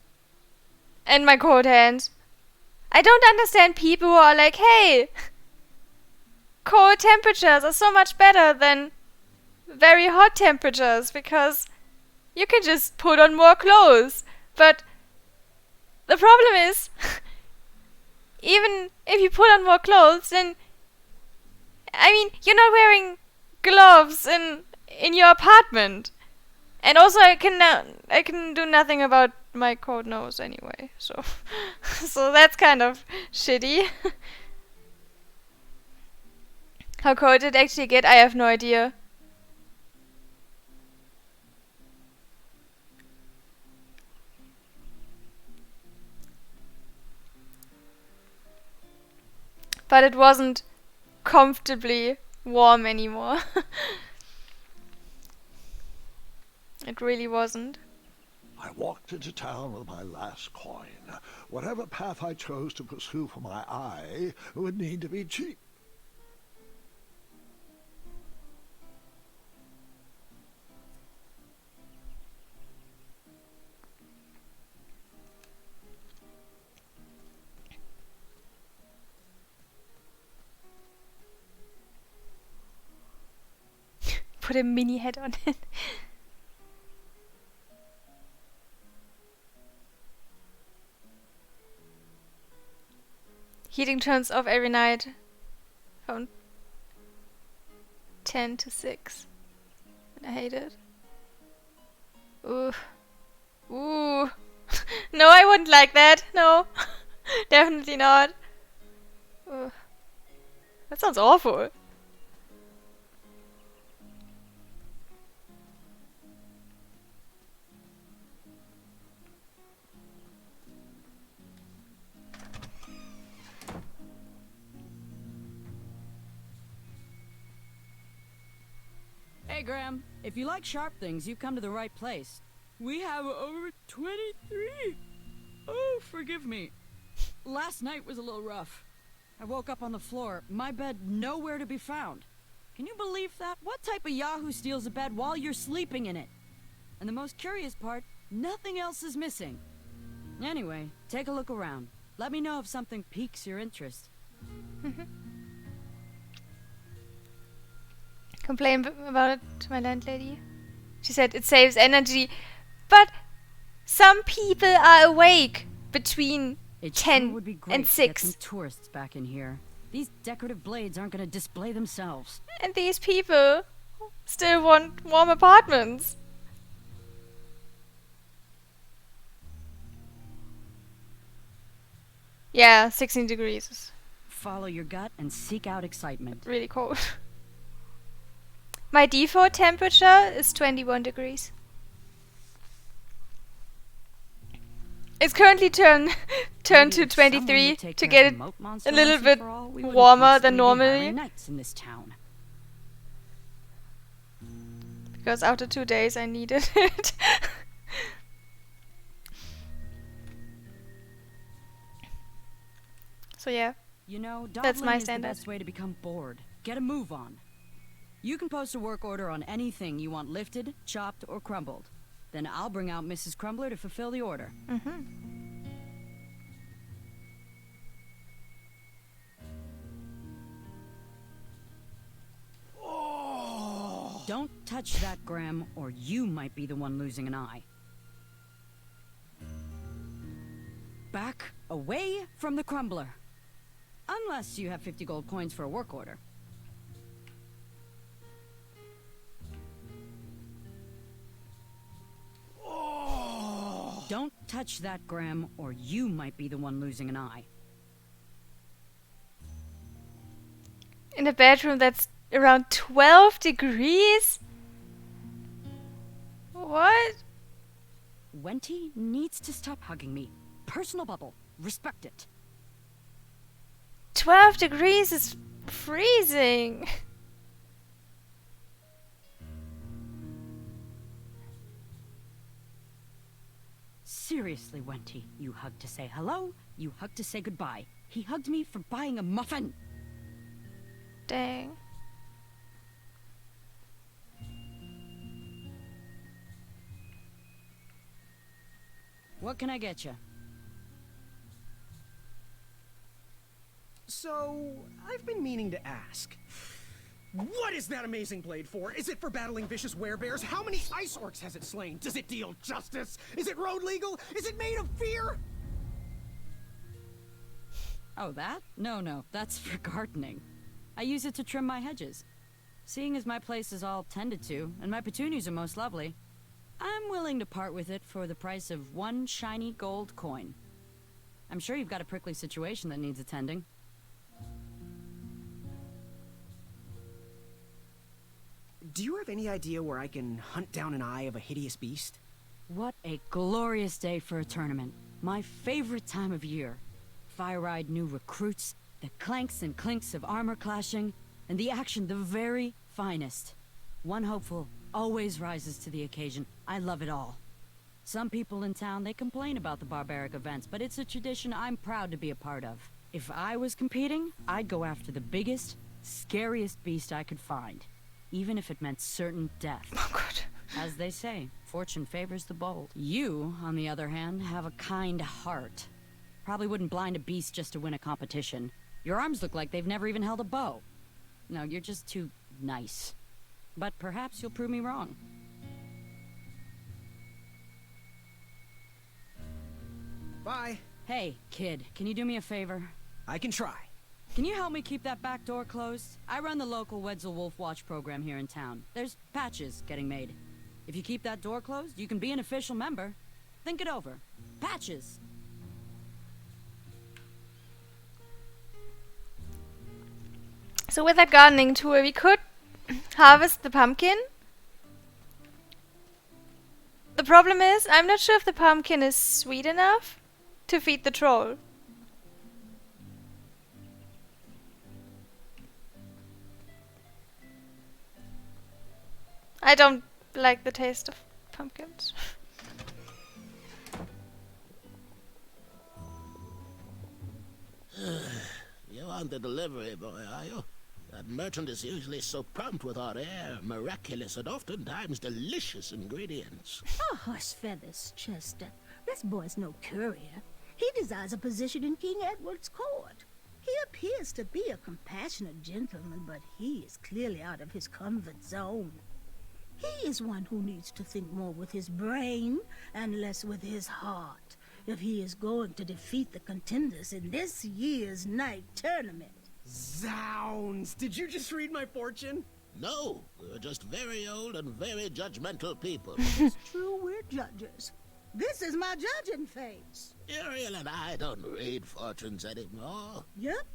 And my cold hands. I don't understand people who are like, hey, cold temperatures are so much better than very hot temperatures because you can just put on more clothes. But the problem is, even if you put on more clothes, then I mean, you're not wearing gloves in your apartment. And also, I can do nothing about my cold nose anyway. So, so that's kind of shitty. How cold it actually get, I have no idea. But it wasn't comfortably warm anymore. It really wasn't. I walked into town with my last coin. Whatever path I chose to pursue for my eye would need to be cheap. Put a mini head on it. Heating turns off every night. From 10 to 6. And I hate it. Ooh. Ooh. No, I wouldn't like that. No. Definitely not. Ugh. That sounds awful. Hey, Graham. If you like sharp things, you've come to the right place. We have over 23. Oh, forgive me. Last night was a little rough. I woke up on the floor, my bed nowhere to be found. Can you believe that? What type of yahoo steals a bed while you're sleeping in it? And the most curious part, nothing else is missing. Anyway, take a look around. Let me know if something piques your interest. Complain about it to my landlady. She said it saves energy, but some people are awake between It 10 sure would be great and to get 6. some tourists back in here. These decorative blades aren't gonna display themselves. And these people still want warm apartments. Yeah, 16 degrees is Follow your gut and seek out excitement. really cold. My default temperature is 21 degrees. It's currently turned Maybe to if someone would 23 take to care get of it the moat a monster little once and bit for all, we wouldn't warmer than constantly be normally. hiring knights in this town. Because after 2 days I needed it. So yeah, You know, that's dawdling my is the standard. best way to become bored. Get a move on. You can post a work order on anything you want lifted, chopped, or crumbled. Then I'll bring out Mrs. Crumbler to fulfill the order. Don't touch that, Graham, or you might be the one losing an eye. Back away from the crumbler. Unless you have 50 gold coins for a work order. Don't touch that, Graham, or you might be the one losing an eye. In a bedroom that's around 12 degrees? What? Wenty needs to stop hugging me. Personal bubble. Respect it. 12 degrees is freezing. Seriously, Wenty, you hug to say hello, you hug to say goodbye. He hugged me for buying a muffin. Dang. What can I get you? So, I've been meaning to ask. What is that amazing blade for? Is it for battling vicious werebears? How many ice orcs has it slain? Does it deal justice? Is it road legal? Is it made of fear? Oh, that? No, that's for gardening. I use it to trim my hedges. Seeing as my place is all tended to, and my petunias are most lovely, I'm willing to part with it for the price of 1 shiny gold coin. I'm sure you've got a prickly situation that needs attending. Do you have any idea where I can hunt down an eye of a hideous beast? What a glorious day for a tournament. My favorite time of year. Fire-eyed new recruits, the clanks and clinks of armor clashing, and the action the very finest. One hopeful always rises to the occasion. I love it all. Some people in town, they complain about the barbaric events, but it's a tradition I'm proud to be a part of. If I was competing, I'd go after the biggest, scariest beast I could find. Even if it meant certain death. Oh god. As they say, fortune favors the bold. You, on the other hand, have a kind heart. Probably wouldn't blind a beast just to win a competition. Your arms look like they've never even held a bow. No, you're just too nice. But perhaps you'll prove me wrong. Bye. Hey, kid, can you do me a favor? I can try. Can you help me keep that back door closed? I run the local Wetzel Wolf Watch program here in town. There's patches getting made. If you keep that door closed, you can be an official member. Think it over. Patches! So with that gardening tour, we could harvest the pumpkin. The problem is, I'm not sure if the pumpkin is sweet enough to feed the troll. I don't like the taste of pumpkins. You aren't the delivery boy, are you? That merchant is usually so prompt with our rare, miraculous, and oftentimes delicious ingredients. Oh, horse feathers, Chester. This boy's no courier. He desires a position in King Edward's court. He appears to be a compassionate gentleman, but he is clearly out of his comfort zone. He is one who needs to think more with his brain and less with his heart if he is going to defeat the contenders in this year's night tournament. Zounds! Did you just read my fortune? No, we're just very old and very judgmental people. It's true, we're judges. This is my judging face. Ariel and I don't read fortunes anymore. Yep.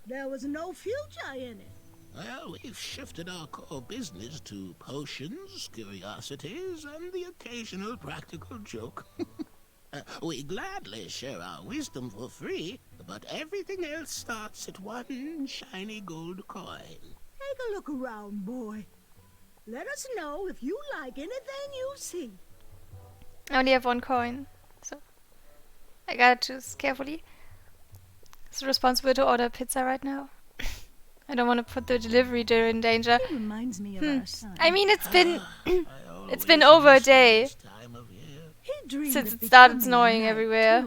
There was no future in it. Well, we've shifted our core business to potions, curiosities, and the occasional practical joke. We gladly share our wisdom for free, but everything else starts at one shiny gold coin. Take a look around, boy. Let us know if you like anything you see. I only have 1 coin, so I gotta choose carefully. It's responsible to order pizza right now. I don't want to put the delivery there in danger. He reminds me of our son. I mean, it's been it's been over a day since it started snowing everywhere.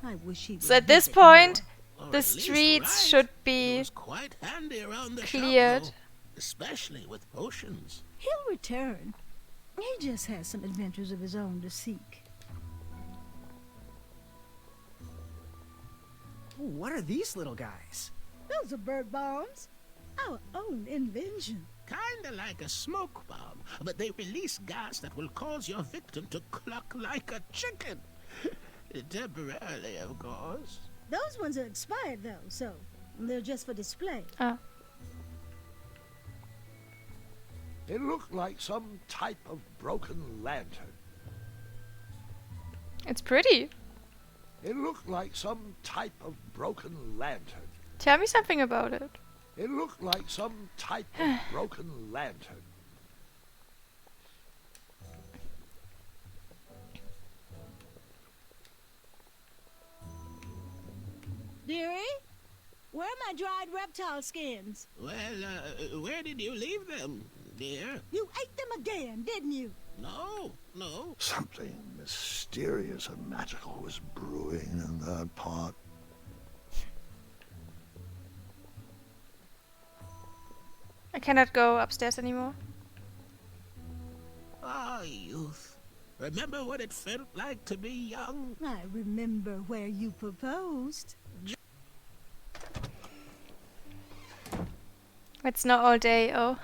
I wish he So at this point, the streets should be Quite handy around the cleared. shop, though, especially with potions. He'll return. He just has some adventures of his own to seek. Ooh, what are these little guys? Those are bird bombs. Our own invention. Kinda like a smoke bomb, but they release gas that will cause your victim to cluck like a chicken. Temporarily, of course. Those ones are expired, though, so they're just for display. Oh. It looked like some type of broken lantern. It's pretty. It looked like some type of broken lantern. Tell me something about it. It looked like some type of broken lantern. Dearie, where are my dried reptile skins? Well, where did you leave them, dear? You ate them again, didn't you? No. Something mysterious and magical was brewing in that pot. I cannot go upstairs anymore. Ah, youth. Remember what it felt like to be young? I remember where you proposed. It's not all day, oh.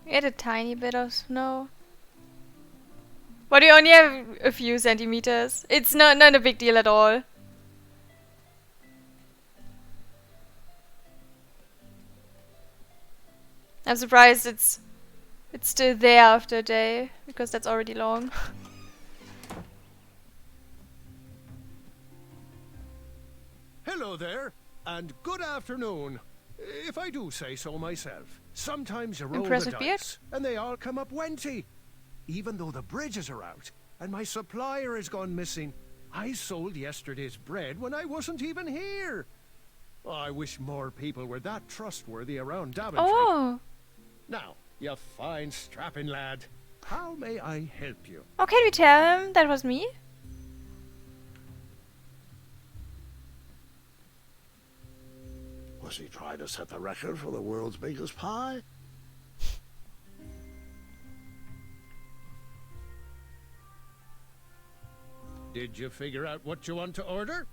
We had a tiny bit of snow. But we only have a few centimeters. It's not a big deal at all. I'm surprised it's still there after a day, because that's already long. Hello there, and good afternoon. If I do say so myself. Sometimes you roll Impressive the beard. dice, and they all come up wenty. Even though the bridges are out, and my supplier has gone missing, I sold yesterday's bread when I wasn't even here. I wish more people were that trustworthy around Daventry. Oh. Now, you fine strapping lad, how may I help you? Oh, can we tell him that was me? Was he trying to set the record for the world's biggest pie? Did you figure out what you want to order?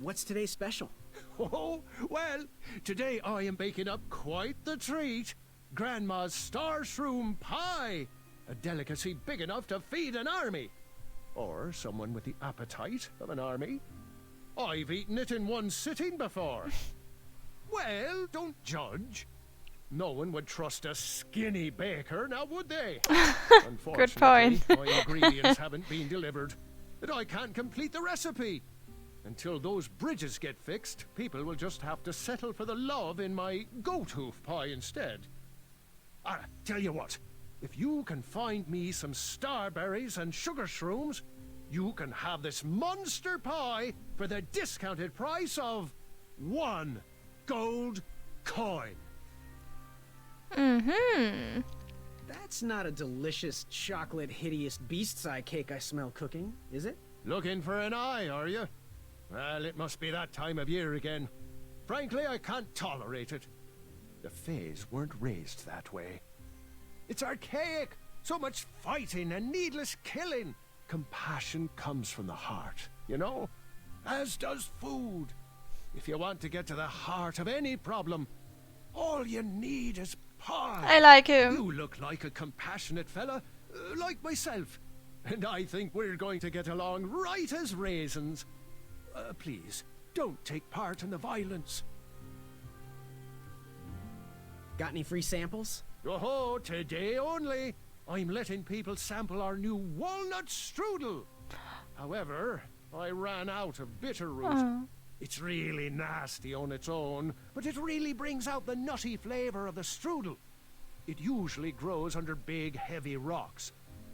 What's today's special? Oh, well, today I am baking up quite the treat. Grandma's star shroom pie. A delicacy big enough to feed an army. Or someone with the appetite of an army. I've eaten it in one sitting before. Well, don't judge. No one would trust a skinny baker, now would they? Good point. My ingredients haven't been delivered, and I can't complete the recipe. Until those bridges get fixed, people will just have to settle for the love in my goat hoof pie instead. Tell you what, if you can find me some starberries and sugar shrooms, you can have this monster pie for the discounted price of 1 gold coin. Mm-hmm. That's not a delicious chocolate hideous beast's eye cake I smell cooking, is it? Looking for an eye, are you? Well, it must be that time of year again. Frankly, I can't tolerate it. The Fays weren't raised that way. It's archaic. So much fighting and needless killing. Compassion comes from the heart, you know? As does food. If you want to get to the heart of any problem, all you need is pie. I like him. You look like a compassionate fella, like myself. And I think we're going to get along right as raisins. Please, don't take part in the violence. Got any free samples? Oh, today only. I'm letting people sample our new walnut strudel. However, I ran out of bitterroot. It's really nasty on its own, but it really brings out the nutty flavor of the strudel. It usually grows under big, heavy rocks.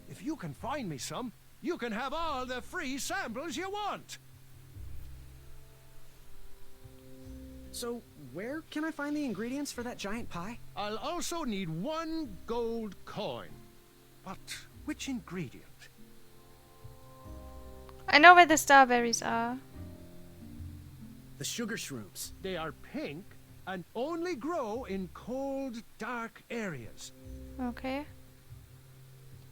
If you can find me some, you can have all the free samples you want. So, where can I find the ingredients for that giant pie? I'll also need 1 gold coin. But which ingredient? I know where the starberries are. The sugar shrooms. They are pink and only grow in cold, dark areas. Okay.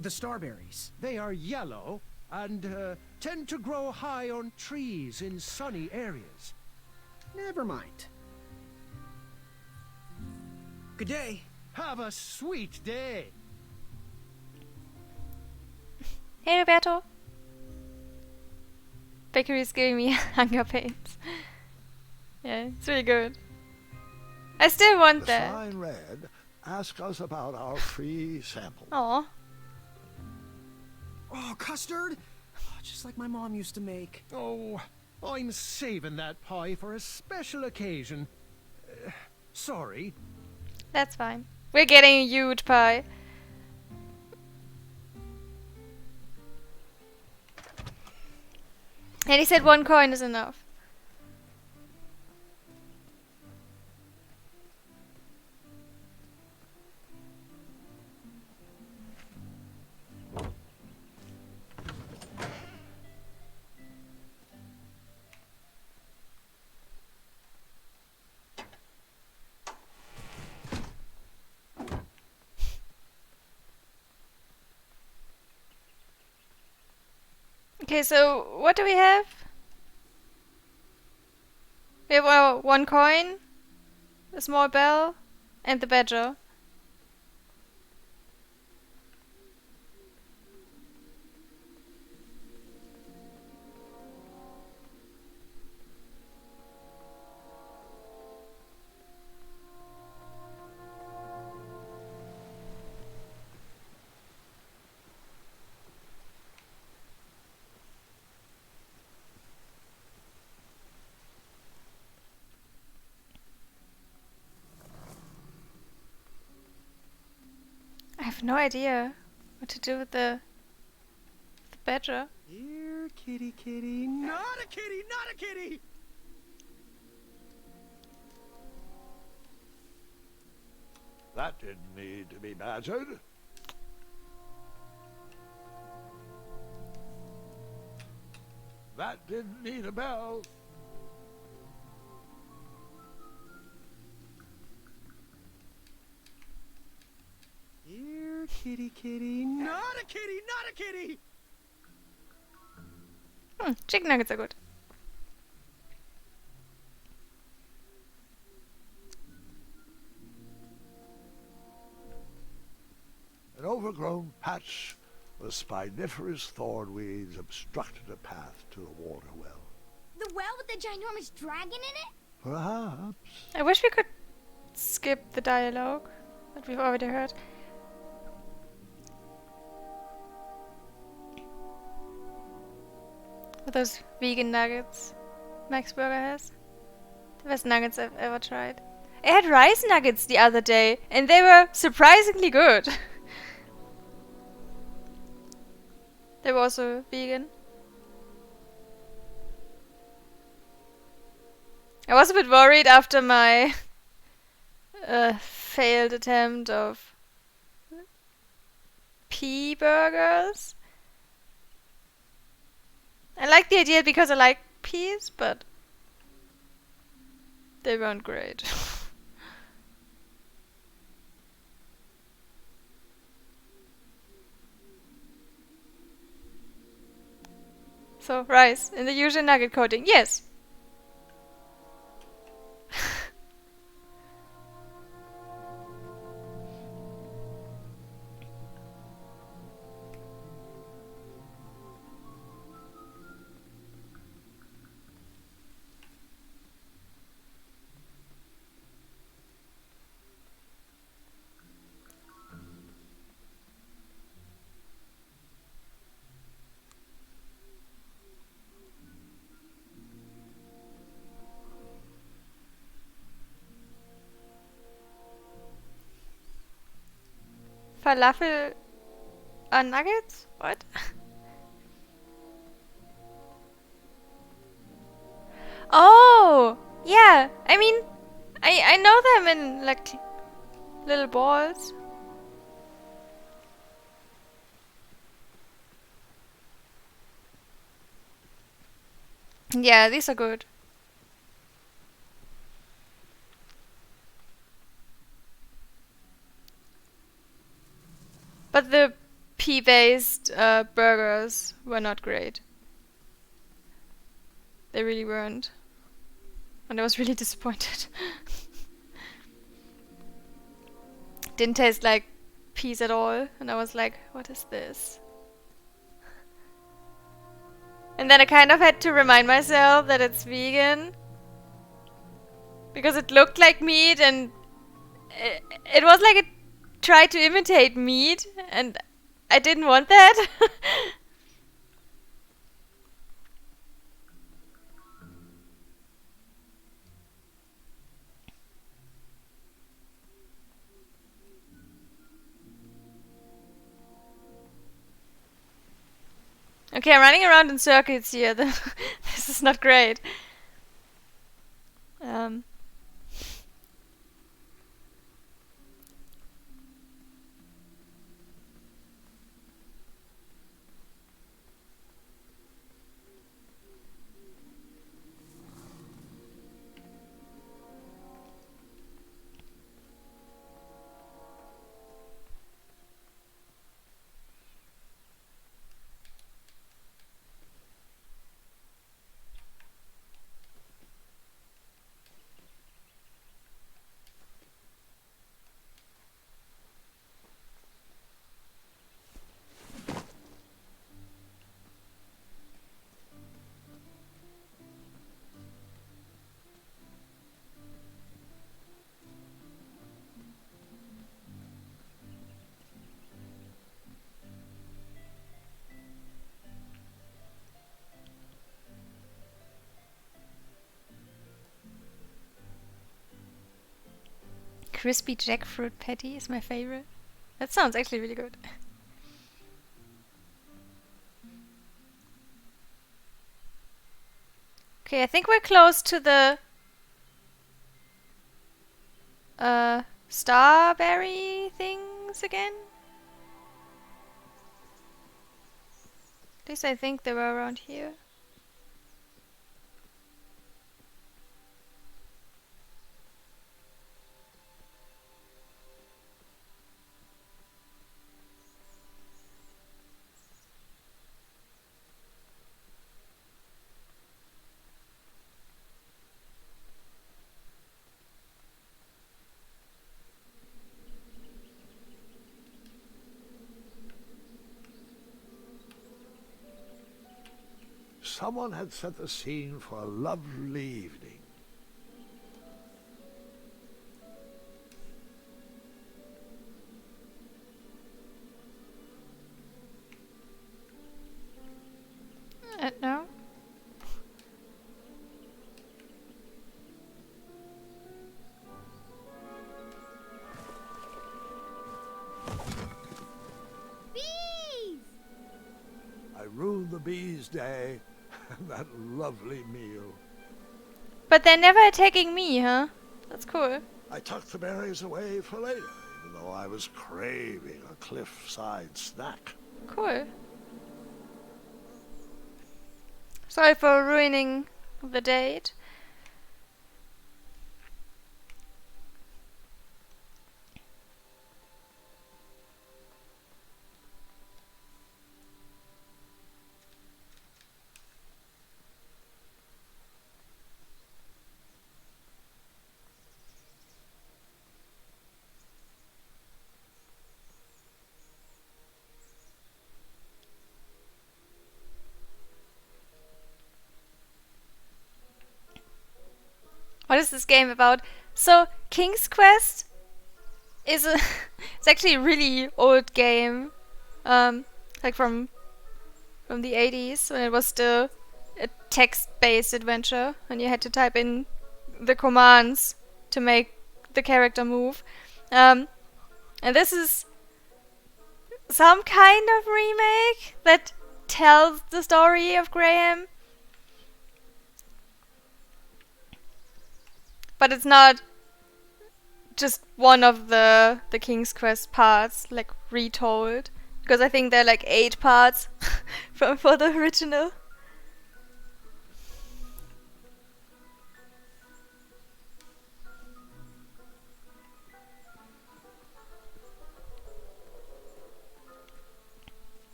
The starberries. They are yellow and tend to grow high on trees in sunny areas. Never mind. Good day. Have a sweet day. Hey, Roberto. Bakery is giving me hunger pains. Yeah, it's really good. I still want The that. sign read, ask us about our free sample. Aw. Oh, custard? Oh, just like my mom used to make. Oh, I'm saving that pie for a special occasion. Sorry. That's fine. We're getting a huge pie. And he said 1 coin is enough. Okay, so what do we have? We have 1 coin, a small bell, and the badger. I have no idea what to do with the badger. Here, kitty, kitty. Not a kitty, not a kitty! That didn't need to be badgered. That didn't need a bell. Here, kitty, kitty. Not a kitty, not a kitty! Chicken nuggets are good. overgrown patch, the spiniferous thornweeds obstructed a path to the water well. The well with the ginormous dragon in it? Perhaps. I wish we could skip the dialogue that we've already heard. With those vegan nuggets Max Burger has. The best nuggets I've ever tried. I had rice nuggets the other day, and they were surprisingly good. They were also vegan. I was a bit worried after my failed attempt of pea burgers. I like the idea because I like peas, but they weren't great. So, rice in the usual nugget coating. Yes. Falafel are nuggets? What? Oh! Yeah! I mean, I know them in, like, little balls. Yeah, these are good. But the pea-based burgers were not great. They really weren't. And I was really disappointed. Didn't taste like peas at all. And I was like, what is this? And then I kind of had to remind myself that it's vegan. Because it looked like meat and it was like it tried to imitate meat. And I didn't want that. Okay, I'm running around in circuits here. This is not great. Crispy jackfruit patty is my favorite. That sounds actually really good. Okay, I think we're close to the starberry things again. At least I think they were around here. someone had set the scene for a lovely evening. No? Bees! I ruined the bees' day and that lovely meal. But they're never attacking me, huh? That's cool. I tucked the berries away for later, even though I was craving a cliffside snack. Cool. Sorry for ruining the date. What is this game about? So, King's Quest is a it's actually a really old game. Like from the 80s, when it was still a text-based adventure and you had to type in the commands to make the character move. And this is some kind of remake that tells the story of Graham. But it's not just one of the King's Quest parts, like retold. Because I think there are like 8 parts for the original.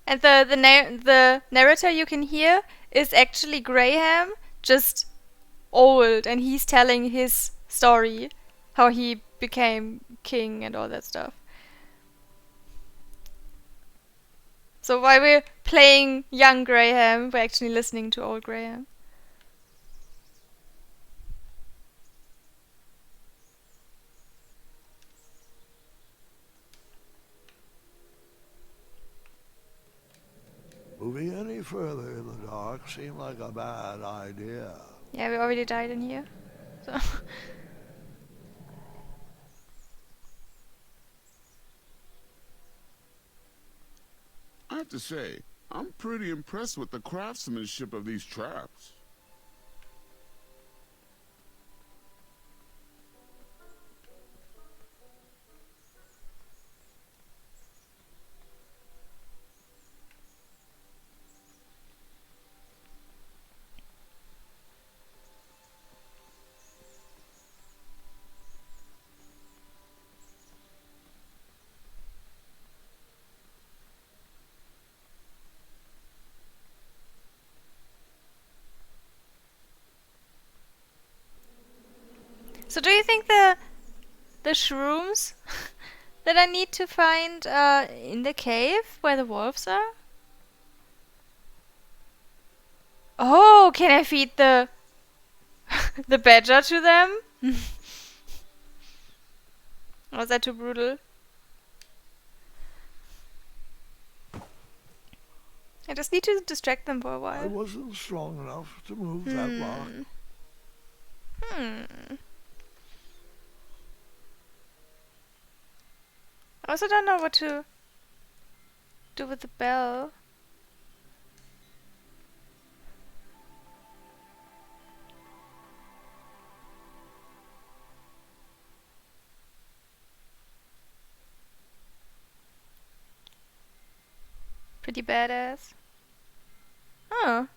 And the narrator you can hear is actually Graham, just old, and he's telling his story, how he became king and all that stuff. So while we're playing young Graham, we're actually listening to old Graham. Moving any further in the dark seemed like a bad idea. Yeah, we already died in here. So I have to say, I'm pretty impressed with the craftsmanship of these traps. So do you think the shrooms that I need to find in the cave where the wolves are? Oh, can I feed the the badger to them? Or is that too brutal? I just need to distract them for a while. I wasn't strong enough to move that rock. I also don't know what to do with the bell. Pretty badass. Oh.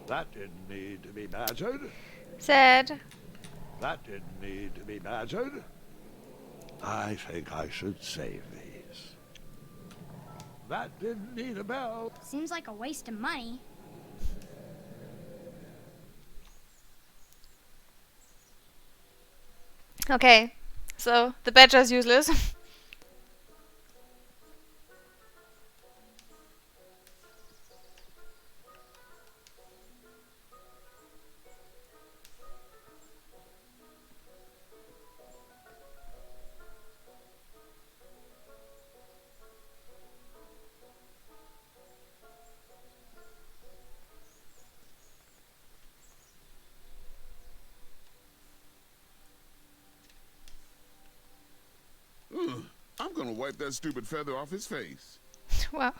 That didn't need to be badgered. Sad. That didn't need to be badgered. I think I should save these. That didn't need a bell. Seems like a waste of money. Okay, so the badger is useless. I'm gonna wipe that stupid feather off his face. Wow.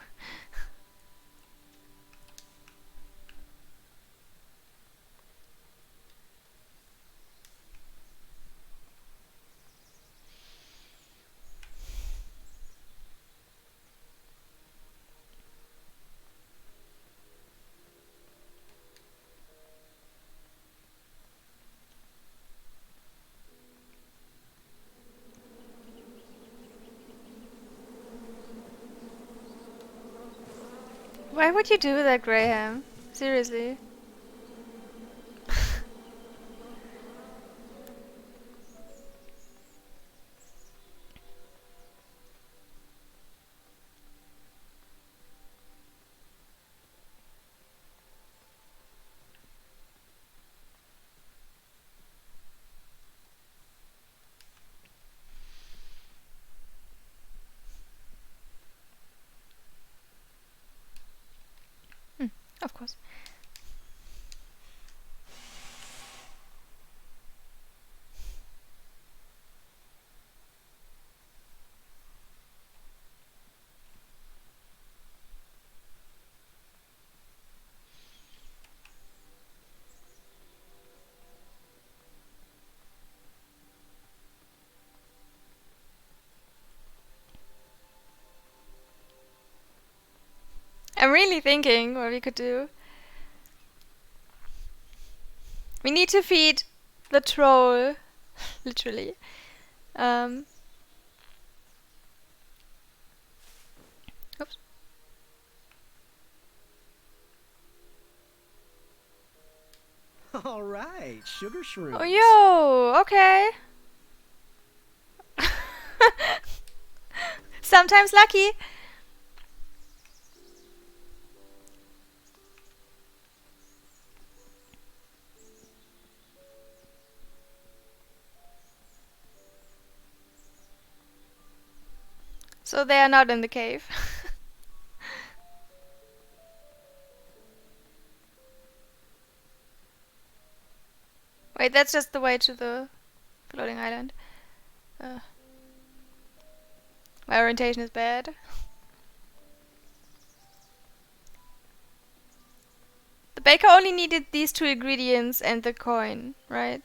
Why would you do that, Graham? Seriously. Of course. I'm really thinking what we could do. We need to feed the troll, literally. Oops. All right, sugar shrooms. Oh, yo, okay. Sometimes lucky. So they are not in the cave. Wait, that's just the way to the floating island. My orientation is bad. The baker only needed these 2 ingredients and the coin, right?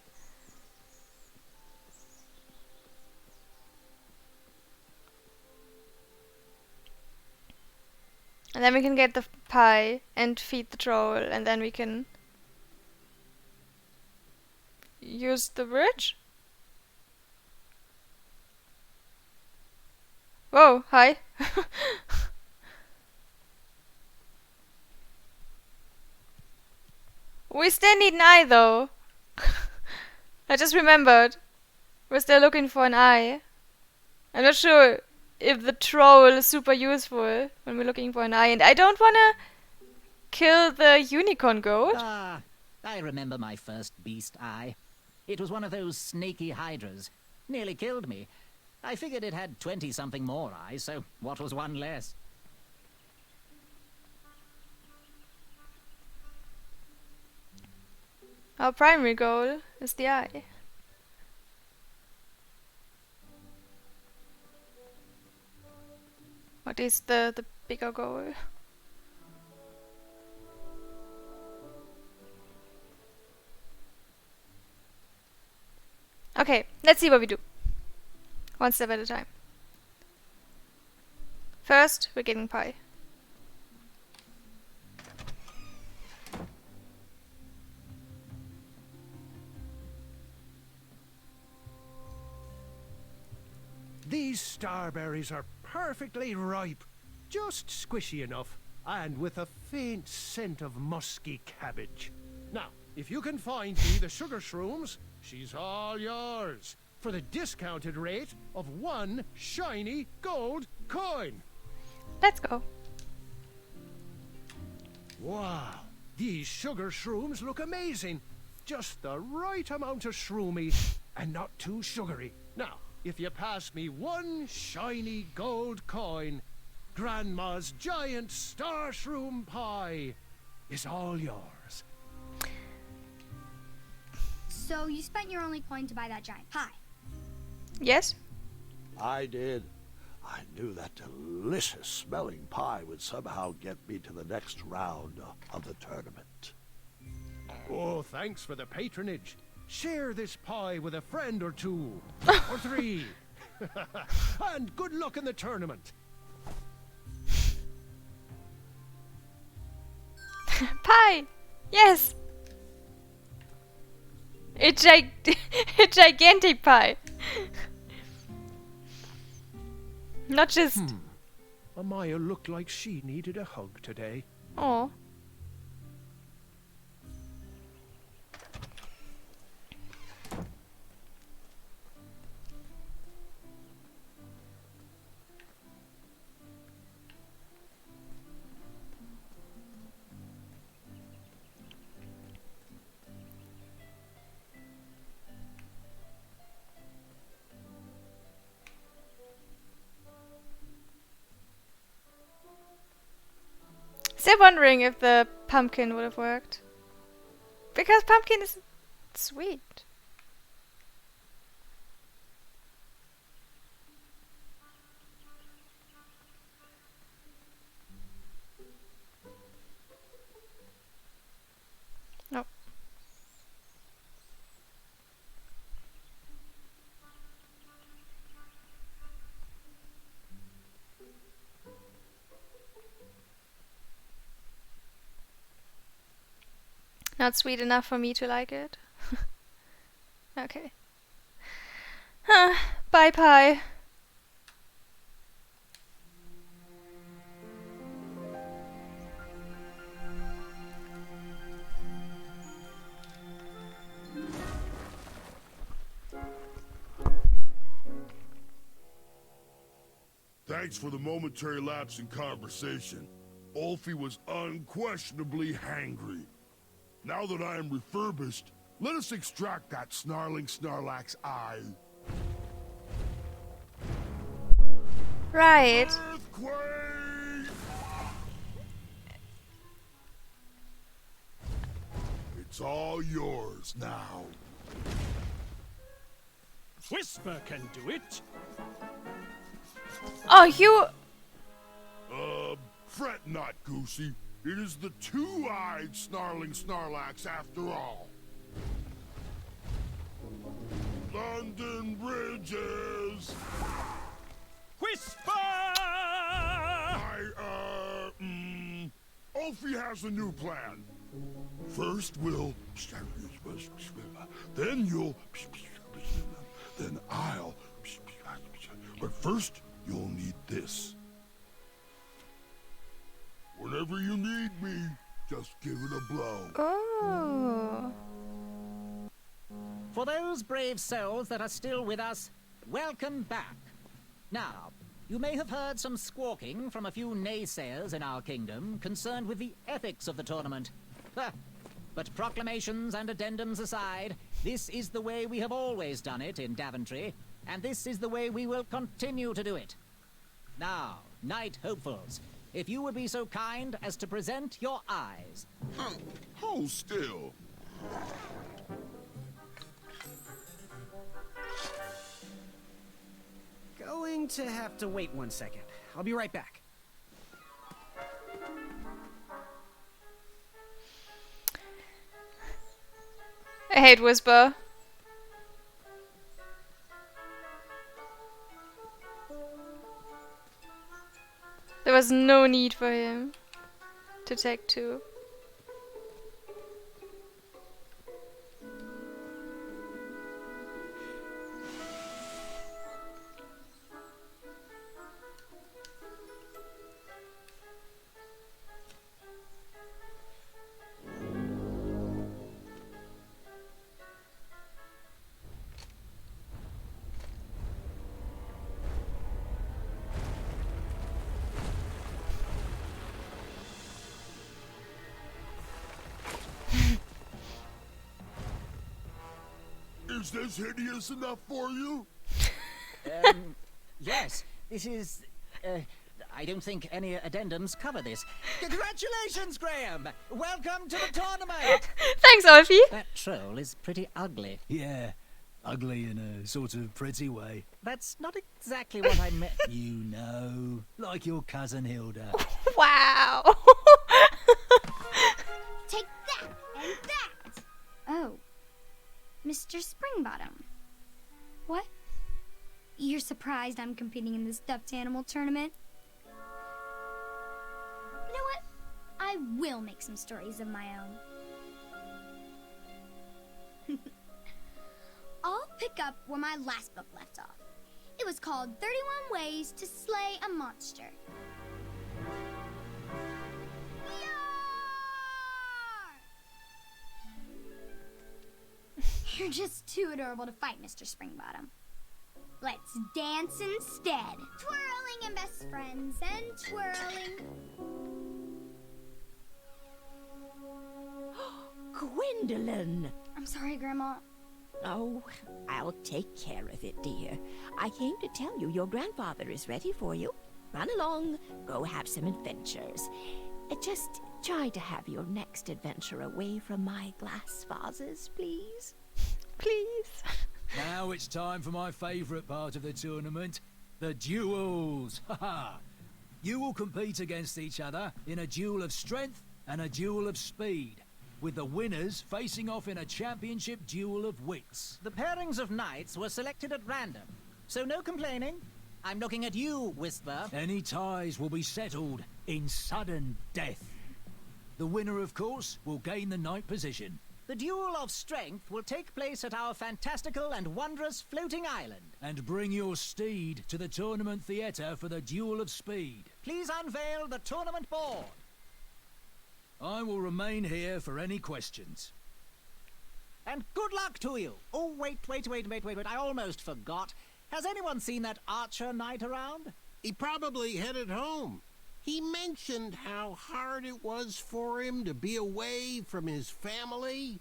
And then we can get the pie and feed the troll, and then we can use the bridge? Whoa, hi. We still need an eye though. I just remembered. We're still looking for an eye. I'm not sure if the troll is super useful when we're looking for an eye, and I don't wanna kill the unicorn goat. Ah, I remember my first beast eye. It was one of those snaky hydras. Nearly killed me. I figured it had 20-something more eyes, so what was one less? Our primary goal is the eye. What is the bigger goal? Okay, let's see what we do. One step at a time. First, we're getting pie. These starberries are perfectly ripe, just squishy enough, and with a faint scent of musky cabbage. Now, if you can find me the sugar shrooms, she's all yours, for the discounted rate of 1 shiny gold coin. Let's go. Wow, these sugar shrooms look amazing. Just the right amount of shroomy and not too sugary. Now, if you pass me 1 shiny gold coin, Grandma's giant star shroom pie is all yours. So you spent your only coin to buy that giant pie? Yes? I did. I knew that delicious smelling pie would somehow get me to the next round of the tournament. Oh, thanks for the patronage. Share this pie with a friend or 2, or 3. And good luck in the tournament. Pie! Yes! A gigantic pie! Not just... Amaya looked like she needed a hug today. Oh. Still wondering if the pumpkin would have worked. Because pumpkin is sweet. Nope. Not sweet enough for me to like it. Okay. Bye pie. Thanks for the momentary lapse in conversation. Ulfie was unquestionably hangry. Now that I am refurbished, let us extract that snarling Snarlack's eye. Right. Earthquake! It's all yours now. Whisper can do it. Oh, you... Fret not, Goosey. It is the two-eyed snarling Snarlax after all. London Bridges! Whisper! Ulfie has a new plan. First we'll... Then you'll... Then I'll... But first, you'll need this. Whenever you need me, just give it a blow. Oh. For those brave souls that are still with us, welcome back. Now, you may have heard some squawking from a few naysayers in our kingdom concerned with the ethics of the tournament. But proclamations and addendums aside, this is the way we have always done it in Daventry, and this is the way we will continue to do it. Now, Knight Hopefuls, if you would be so kind as to present your eyes. Hold still. Going to have to wait 1 second. I'll be right back. I hate Whisper. There was no need for him to take 2. Is this hideous enough for you? Yes, this is... I don't think any addendums cover this. Congratulations, Graham! Welcome to the tournament! Thanks, Alfie! That troll is pretty ugly. Yeah, ugly in a sort of pretty way. That's not exactly what I meant. You know, like your cousin Hilda. Wow! Take that and that! Oh. Mr. Springbottom. What? You're surprised I'm competing in the stuffed animal tournament? You know what? I will make some stories of my own. I'll pick up where my last book left off. It was called 31 Ways to Slay a Monster. You're just too adorable to fight, Mr. Springbottom. Let's dance instead. Twirling and best friends and twirling. Gwendolyn! I'm sorry, Grandma. Oh, I'll take care of it, dear. I came to tell you your grandfather is ready for you. Run along, go have some adventures. Just try to have your next adventure away from my glass vases, please. Please. Now it's time for my favourite part of the tournament, the duels. Haha! You will compete against each other in a duel of strength and a duel of speed, with the winners facing off in a championship duel of wits. The pairings of knights were selected at random, so no complaining. I'm looking at you, Whisper. Any ties will be settled in sudden death. The winner, of course, will gain the knight position. The Duel of Strength will take place at our fantastical and wondrous floating island. And bring your steed to the tournament theatre for the Duel of Speed. Please unveil the tournament board. I will remain here for any questions. And good luck to you. Oh, wait, I almost forgot. Has anyone seen that archer knight around? He probably headed home. He mentioned how hard it was for him to be away from his family.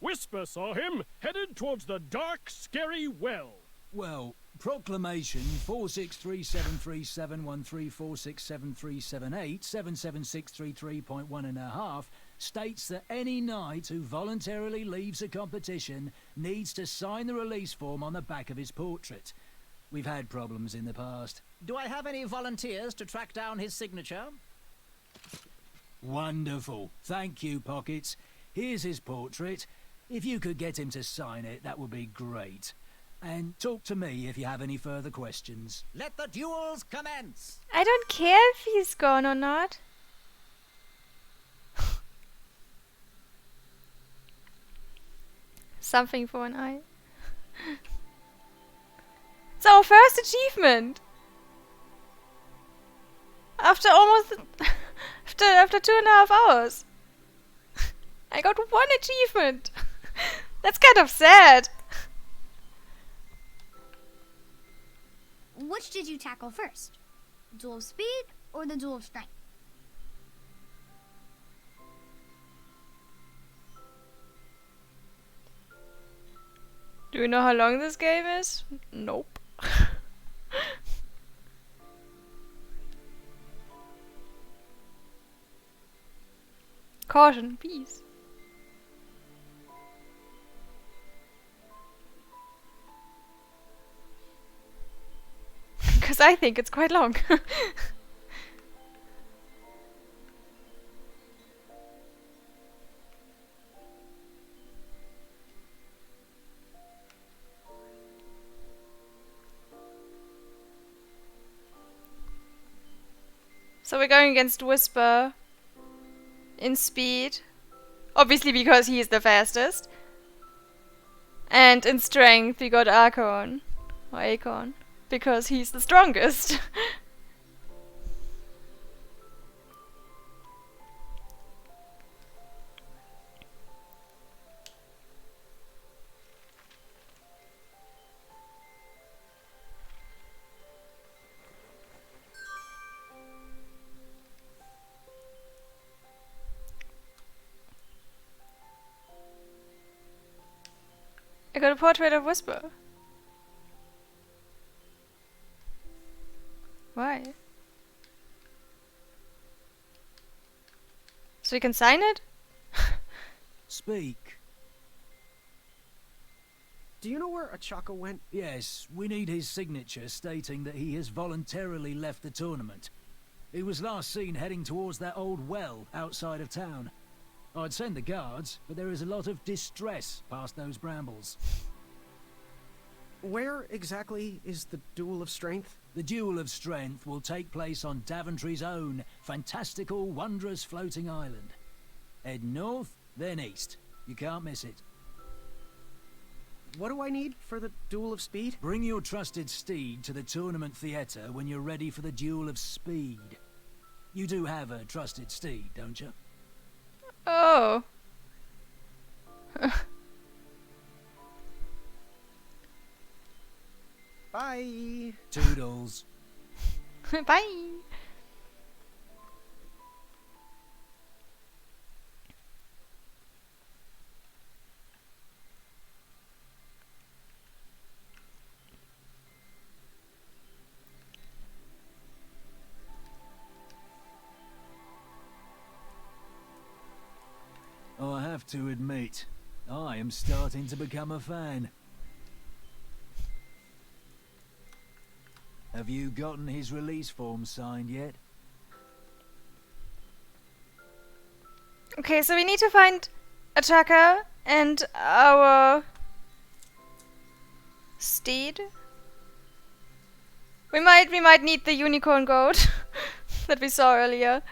Whisper saw him headed towards the dark, scary well. Well, Proclamation 4637371346737877633.1.5 states that any knight who voluntarily leaves a competition needs to sign the release form on the back of his portrait. We've had problems in the past. Do I have any volunteers to track down his signature? Wonderful. Thank you, Pockets. Here's his portrait. If you could get him to sign it, that would be great. And talk to me if you have any further questions. Let the duels commence! I don't care if he's gone or not. Something for an eye. It's our first achievement! After almost... after 2.5 hours. I got one achievement! That's kind of sad! Which did you tackle first? Duel of Speed or the Duel of Strength? Do you know how long this game is? Nope. Caution, please. Because I think it's quite long. So we're going against Whisper in speed. Obviously because he is the fastest. And in strength we got Acorn. Or Acorn. Because he's the strongest. I got a portrait of Whisper. Why? So we can sign it? Speak. Do you know where Achaka went? Yes, we need his signature stating that he has voluntarily left the tournament. He was last seen heading towards that old well outside of town. I'd send the guards, but there is a lot of distress past those brambles. Where exactly is the Duel of Strength? The Duel of Strength will take place on Daventry's own fantastical, wondrous floating island. Head north, then east. You can't miss it. What do I need for the Duel of Speed? Bring your trusted steed to the tournament theatre when you're ready for the Duel of Speed. You do have a trusted steed, don't you? Oh. Bye. Toodles. Bye. I have to admit, I am starting to become a fan. Have you gotten his release form signed yet? Okay, so we need to find Achaka and our steed. We might need the unicorn goat that we saw earlier.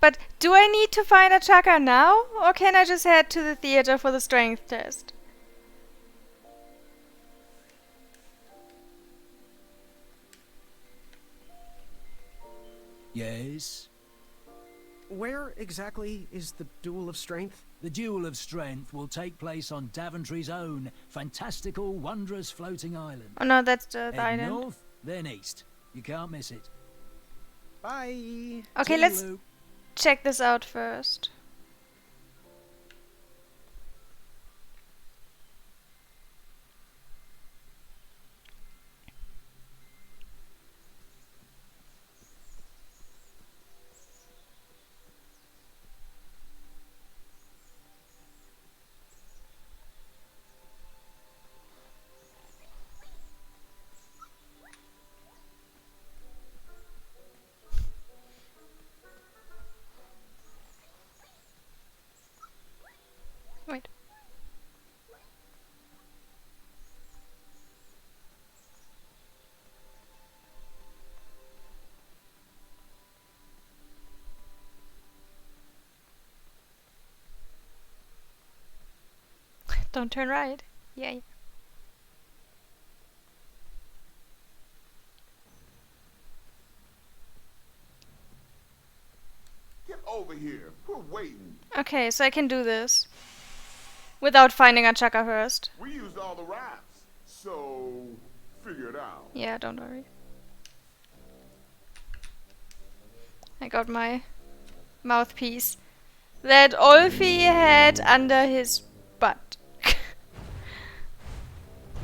But do I need to find Achaka now, or can I just head to the theater for the strength test? Yes? Where exactly is the Duel of Strength? The Duel of Strength will take place on Daventry's own fantastical, wondrous floating island. Oh no, that's the Head island. north, then east. You can't miss it. Bye. Okay, let's Toodaloo. check this out first. Wait. Don't turn right. Yay. Get over here. We're waiting. Okay, so I can do this without finding Achaka first. We used all the rafts, so figure it out. Yeah, don't worry. I got my mouthpiece that Olfi had under his butt.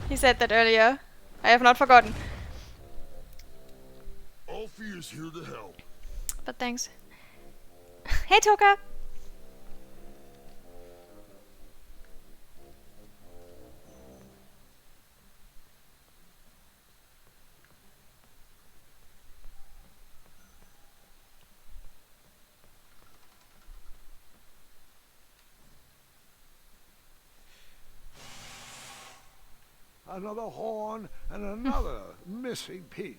He said that earlier. I have not forgotten. Alfie is here to help. But thanks. Hey, Toka! Another horn and another missing piece.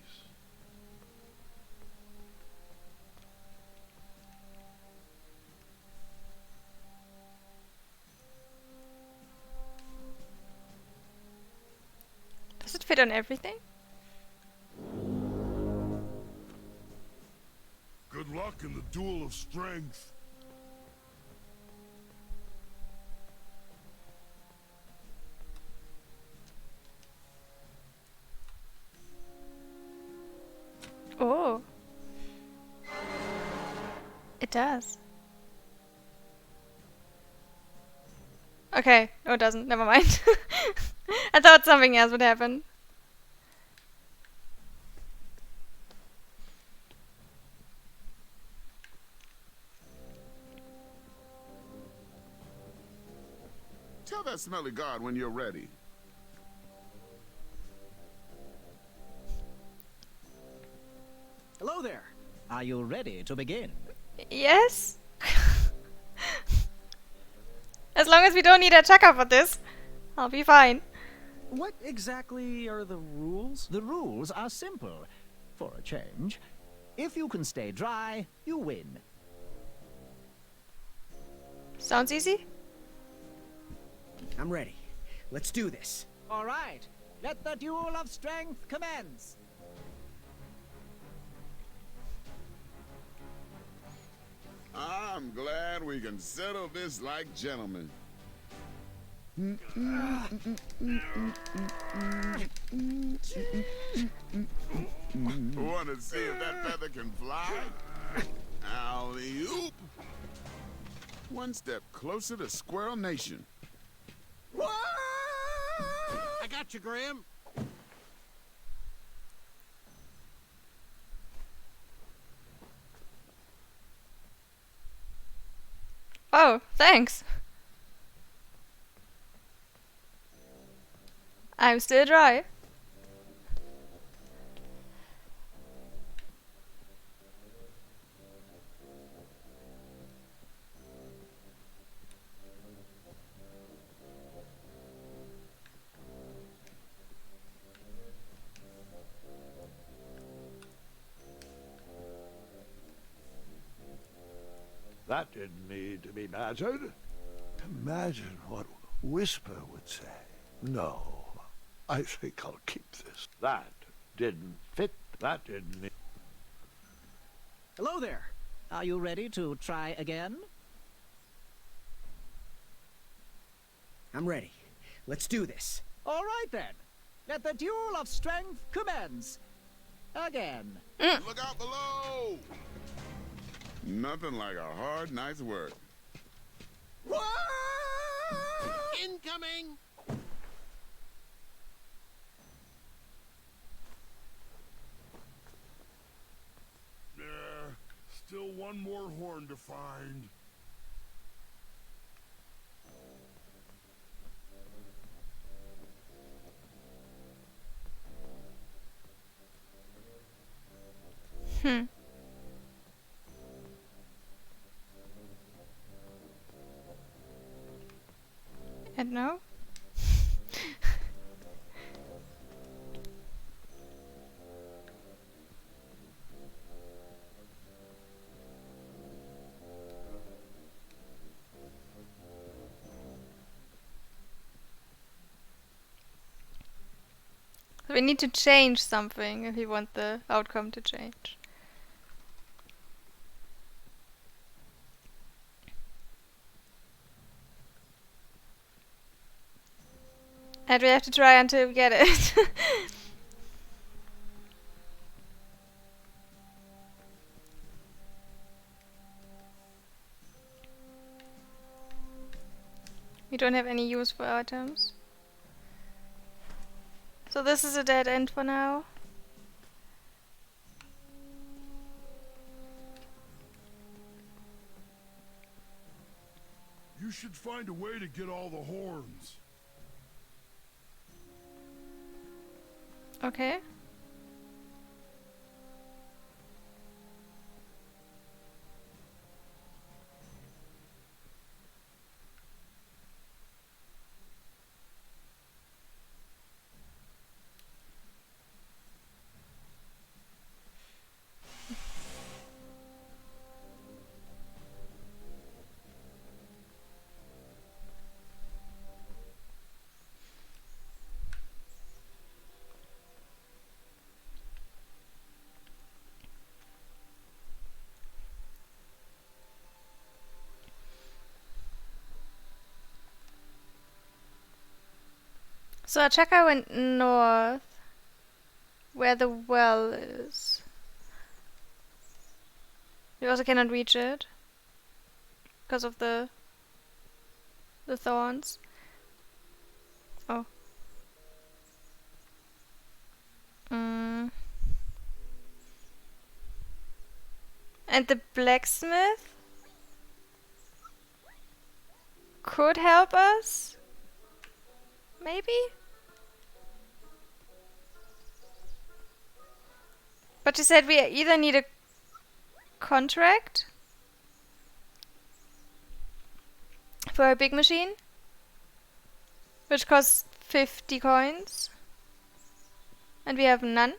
Does it fit on everything? Good luck in the Duel of Strength. It does. Okay, no it doesn't. Never mind. I thought something else would happen. Tell that smelly guard when you're ready. Hello there. Are you ready to begin? Yes? As long as we don't need a checker for this, I'll be fine. What exactly are the rules? The rules are simple, for a change. If you can stay dry, you win. Sounds easy? I'm ready. Let's do this. All right. Let the Duel of Strength commence. I'm glad we can settle this like gentlemen. Want to see if that feather can fly? Alley-oop! One step closer to Squirrel Nation. I got you, Graham. Oh, thanks. I'm still dry. That didn't need to be measured. Imagine what Whisper would say. No, I think I'll keep this. That didn't fit. That didn't need... Hello there. Are you ready to try again? I'm ready. Let's do this. All right then. Let the Duel of Strength commence. Again. Look out below! Nothing like a hard night's work. Incoming! Still one more horn to find. And no? So we need to change something if we want the outcome to change. And we have to try until we get it. We don't have any use for items. So this is a dead end for now. You should find a way to get all the horns. Okay. So our checker went north, where the well is. We also cannot reach it because of the thorns. Oh. And the blacksmith could help us? Maybe? But you said we either need a contract for a big machine, which costs 50 coins, and we have none.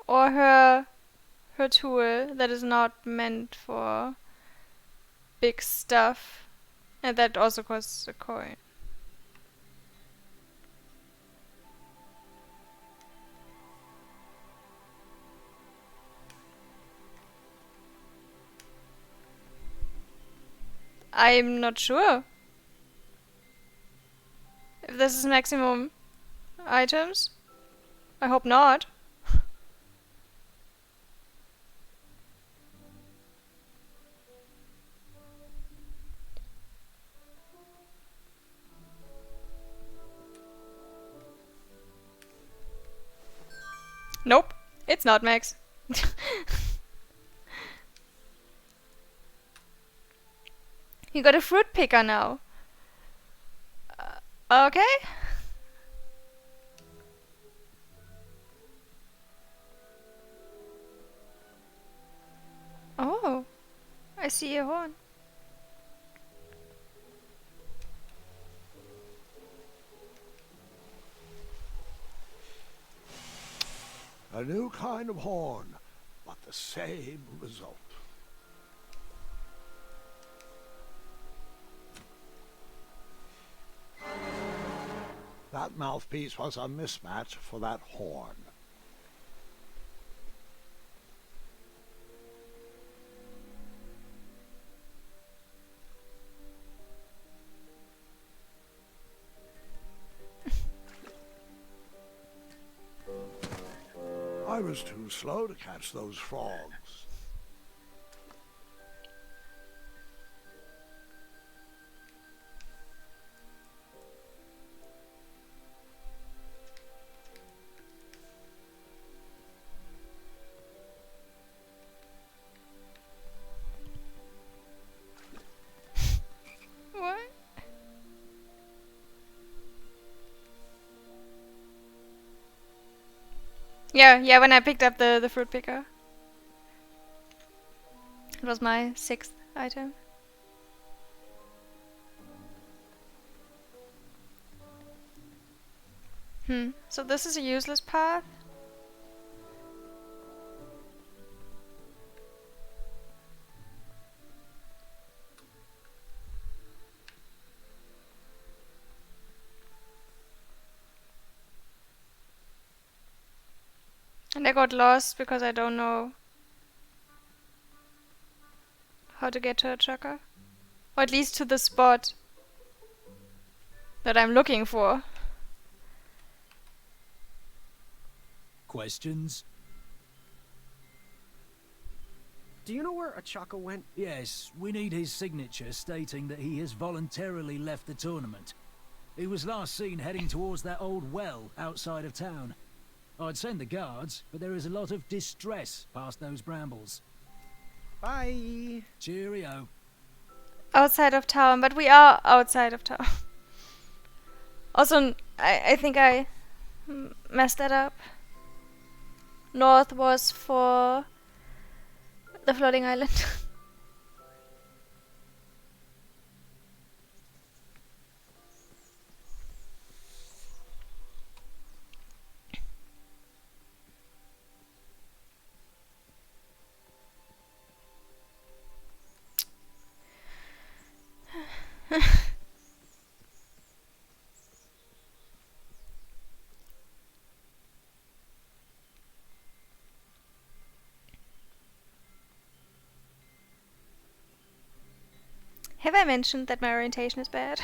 Or her tool that is not meant for big stuff, and that also costs a coin. I'm not sure if this is maximum items. I hope not. Nope, it's not max. You got a fruit picker now. Okay. Oh, I see a horn. A new kind of horn, but the same result. That mouthpiece was a mismatch for that horn. I was too slow to catch those frogs. What? Yeah, when I picked up the fruit picker. It was my 6th item. So this is a useless path? And I got lost because I don't know how to get to a chakra. Or at least to the spot that I'm looking for. Questions? Do you know where Achaka went? Yes, we need his signature stating that he has voluntarily left the tournament. He was last seen heading towards that old well outside of town. I'd send the guards, but there is a lot of distress past those brambles. Bye. Cheerio. Outside of town, but we are outside of town. Also, I think I messed that up. North was for the floating island. Have I mentioned that my orientation is bad?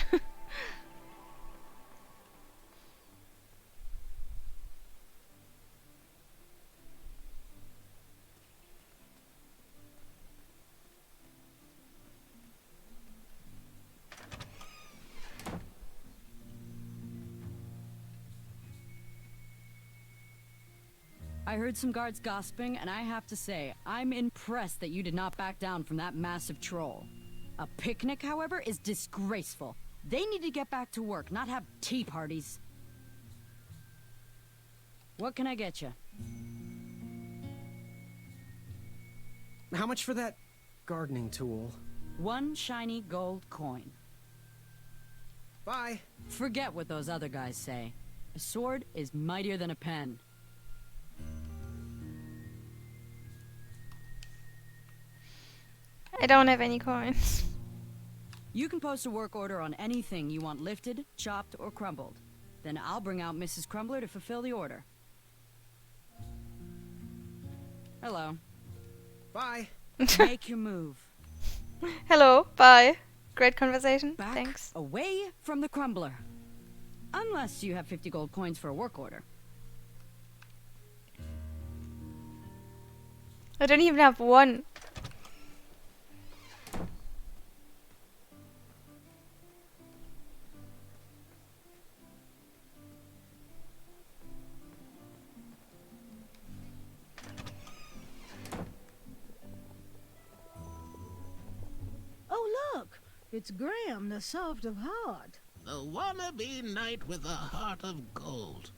I heard some guards gossiping, and I have to say, I'm impressed that you did not back down from that massive troll. A picnic, however, is disgraceful. They need to get back to work, not have tea parties. What can I get you? How much for that gardening tool? 1 shiny gold coin. Bye. Forget what those other guys say. A sword is mightier than a pen. I don't have any coins. You can post a work order on anything you want lifted, chopped, or crumbled. Then I'll bring out Mrs. Crumbler to fulfill the order. Hello. Bye. Make your move. Hello, bye. Great conversation. Back Thanks. away from the Crumbler. Unless you have 50 gold coins for a work order. I don't even have one. Oh, look! It's Graham, the soft of heart. The wannabe knight with a heart of gold.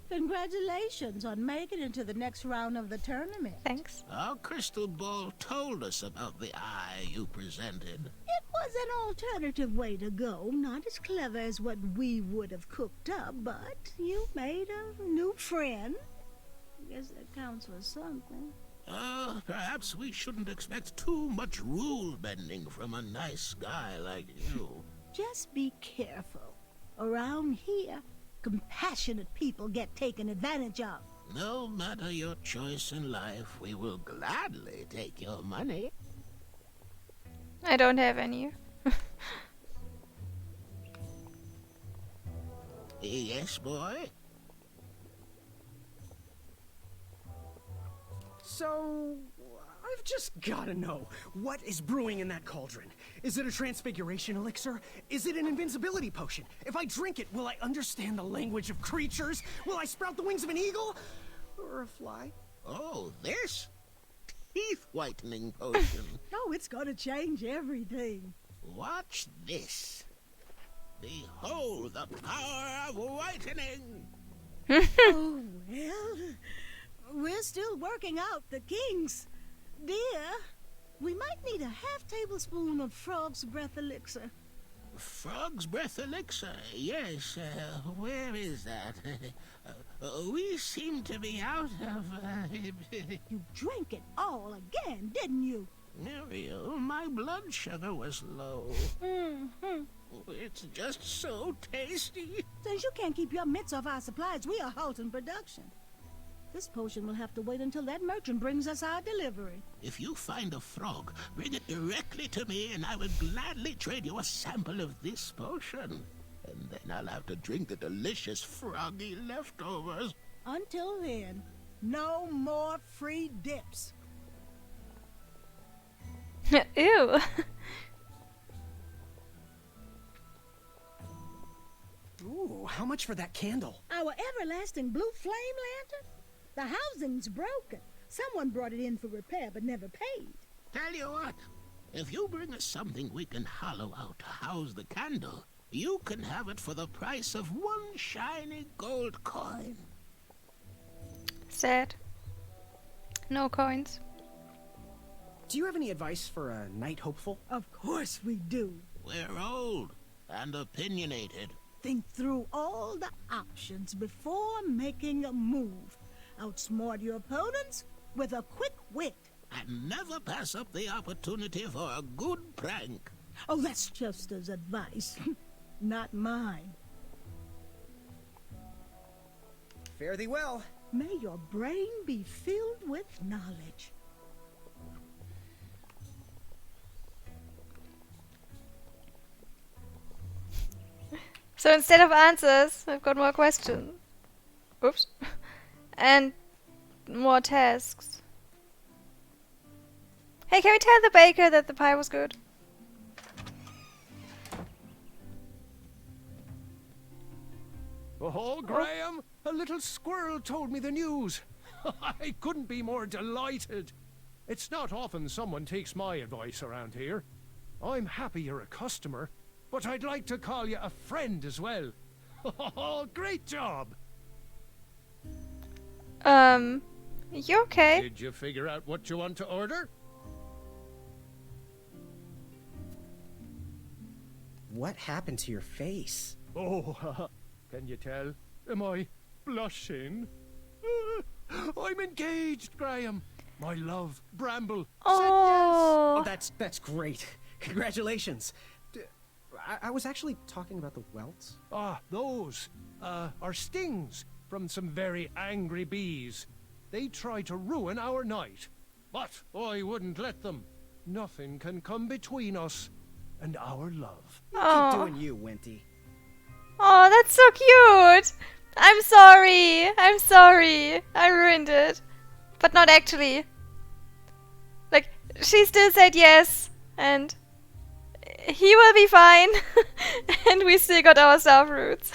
Congratulations on making it to the next round of the tournament. Thanks. Our crystal ball told us about the eye you presented. It was an alternative way to go. Not as clever as what we would have cooked up, but you made a new friend. Guess that counts for something. Perhaps we shouldn't expect too much rule bending from a nice guy like you. Just be careful. Around here, compassionate people get taken advantage of. No matter your choice in life, we will gladly take your money. I don't have any. Yes, boy? So, I've just gotta know, what is brewing in that cauldron? Is it a transfiguration elixir? Is it an invincibility potion? If I drink it, will I understand the language of creatures? Will I sprout the wings of an eagle? Or a fly? Oh, this? Teeth-whitening potion. Oh, it's gonna change everything. Watch this. Behold the power of whitening. Oh, well, we're still working out the kinks. Dear, we might need a half-tablespoon of frog's breath elixir. Frog's breath elixir? Yes, where is that? We seem to be out of... You drank it all again, didn't you? Muriel, my blood sugar was low. It's just so tasty. Since you can't keep your mitts off our supplies, we are halting production. This potion will have to wait until that merchant brings us our delivery. If you find a frog, bring it directly to me and I would gladly trade you a sample of this potion. And then I'll have to drink the delicious froggy leftovers. Until then, no more free dips. Ew. Ooh, how much for that candle? Our everlasting blue flame lantern? The housing's broken. Someone brought it in for repair but never paid. Tell you what, if you bring us something we can hollow out to house the candle, you can have it for the price of 1 shiny gold coin. Sad. No coins. Do you have any advice for a knight hopeful? Of course we do. We're old and opinionated. Think through all the options before making a move. Outsmart your opponents with a quick wit. And never pass up the opportunity for a good prank. Oh, that's Chester's advice, not mine. Fare thee well. May your brain be filled with knowledge. So instead of answers, I've got more questions. Oops. And more tasks. Hey, can we tell the baker that the pie was good? Oh, Graham, a little squirrel told me the news. I couldn't be more delighted. It's not often someone takes my advice around here. I'm happy you're a customer, but I'd like to call you a friend as well. Great job! You okay? Did you figure out what you want to order? What happened to your face? Oh, can you tell? Am I blushing? I'm engaged, Graham. My love, Bramble, Oh, Oh, that's great. Congratulations. I was actually talking about the welts. Ah, those are stings from some very angry bees. They try to ruin our night, but I wouldn't let them. Nothing can come between us and our love. You Oh. keep doing you, Winty. Oh, that's so cute. I'm sorry. I'm sorry. I ruined it. But not actually. Like, she still said yes, and he will be fine. And we still got our star fruits.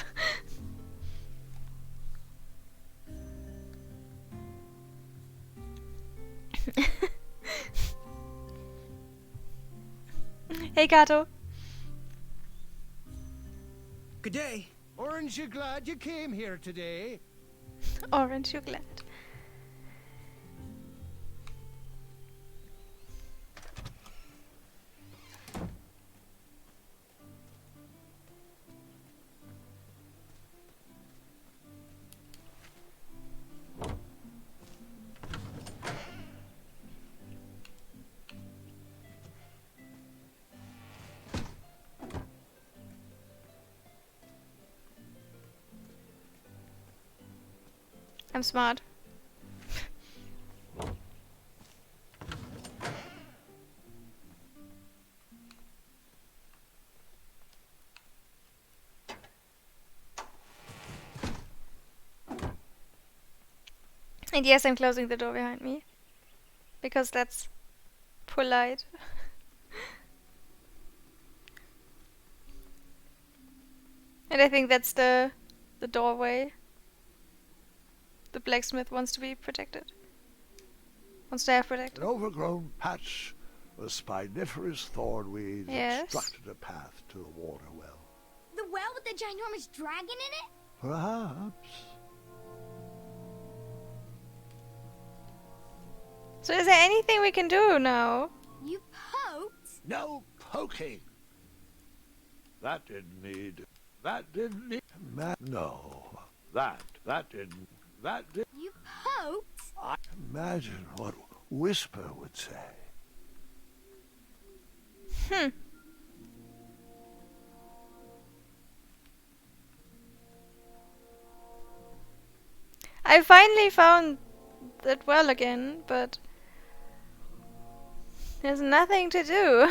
Hey, Kato. Good day. Aren't you glad you came here today? Aren't you glad? I'm smart. And yes, I'm closing the door behind me. Because that's polite. And I think that's the doorway. The blacksmith wants to be protected. Wants to have protected. An overgrown patch of spiniferous thornweed Yes. obstructed a path to the water well. The well with the ginormous dragon in it? Perhaps. So is there anything we can do now? You poked? No poking. That didn't need. No. That didn't. You poked? Imagine what Whisper would say. I finally found that well again, but there's nothing to do.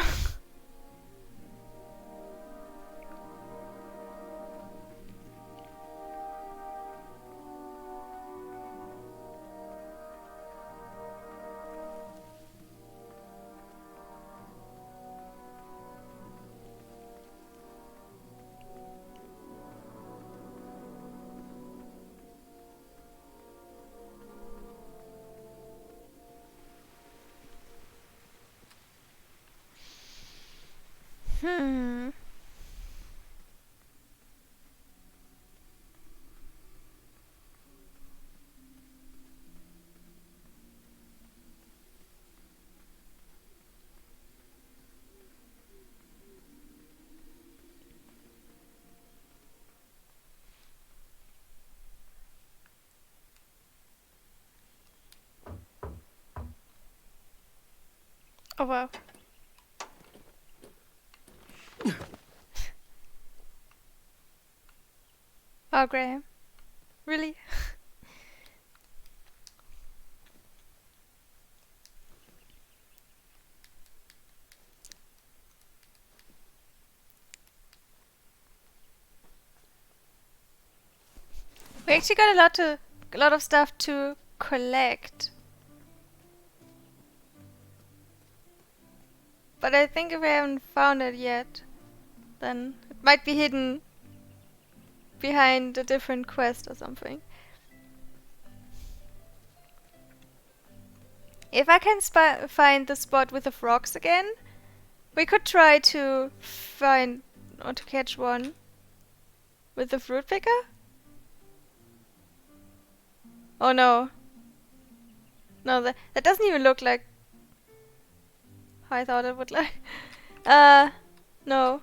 Oh wow. Wow, Graham. Really? We actually got a lot of stuff to collect. But I think if we haven't found it yet, then it might be hidden behind a different quest or something. If I can find the spot with the frogs again, we could try to find or to catch one with the fruit picker. Oh no. No, that doesn't even look like how I thought it would look. No.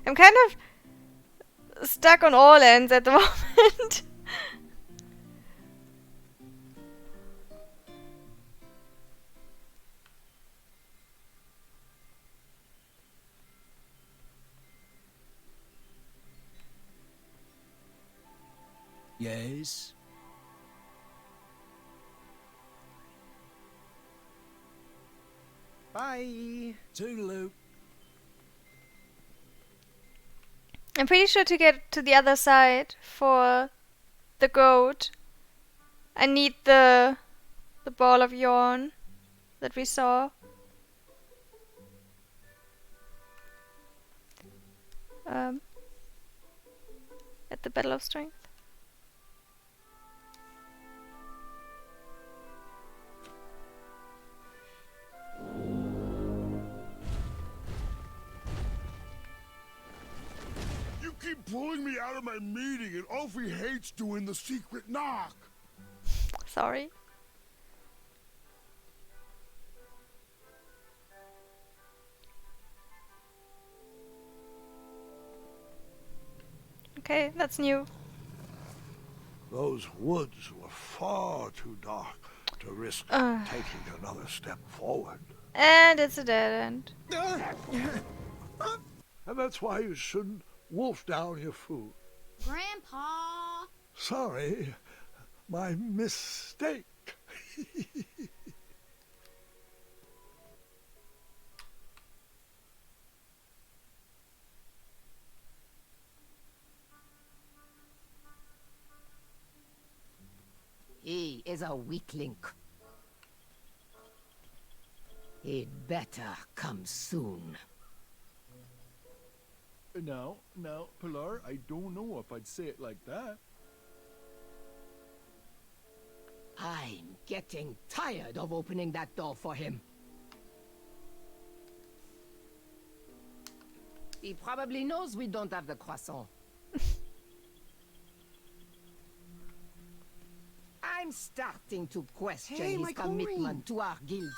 I'm kind of stuck on all ends at the moment. Yes? Bye. Toodaloo. I'm pretty sure to get to the other side for the goat, I need the ball of yarn that we saw. At the Battle of Strength. You keep pulling me out of my meeting, and Alfie hates doing the secret knock. Sorry. Okay, that's new. Those woods were far too dark to risk taking another step forward. And it's a dead end. And that's why you shouldn't wolf down your food. Grandpa! Sorry, my mistake. He is a weakling. He'd better come soon. Now, Pilar, I don't know if I'd say it like that. I'm getting tired of opening that door for him. He probably knows we don't have the croissant. I'm starting to question his commitment to our guild.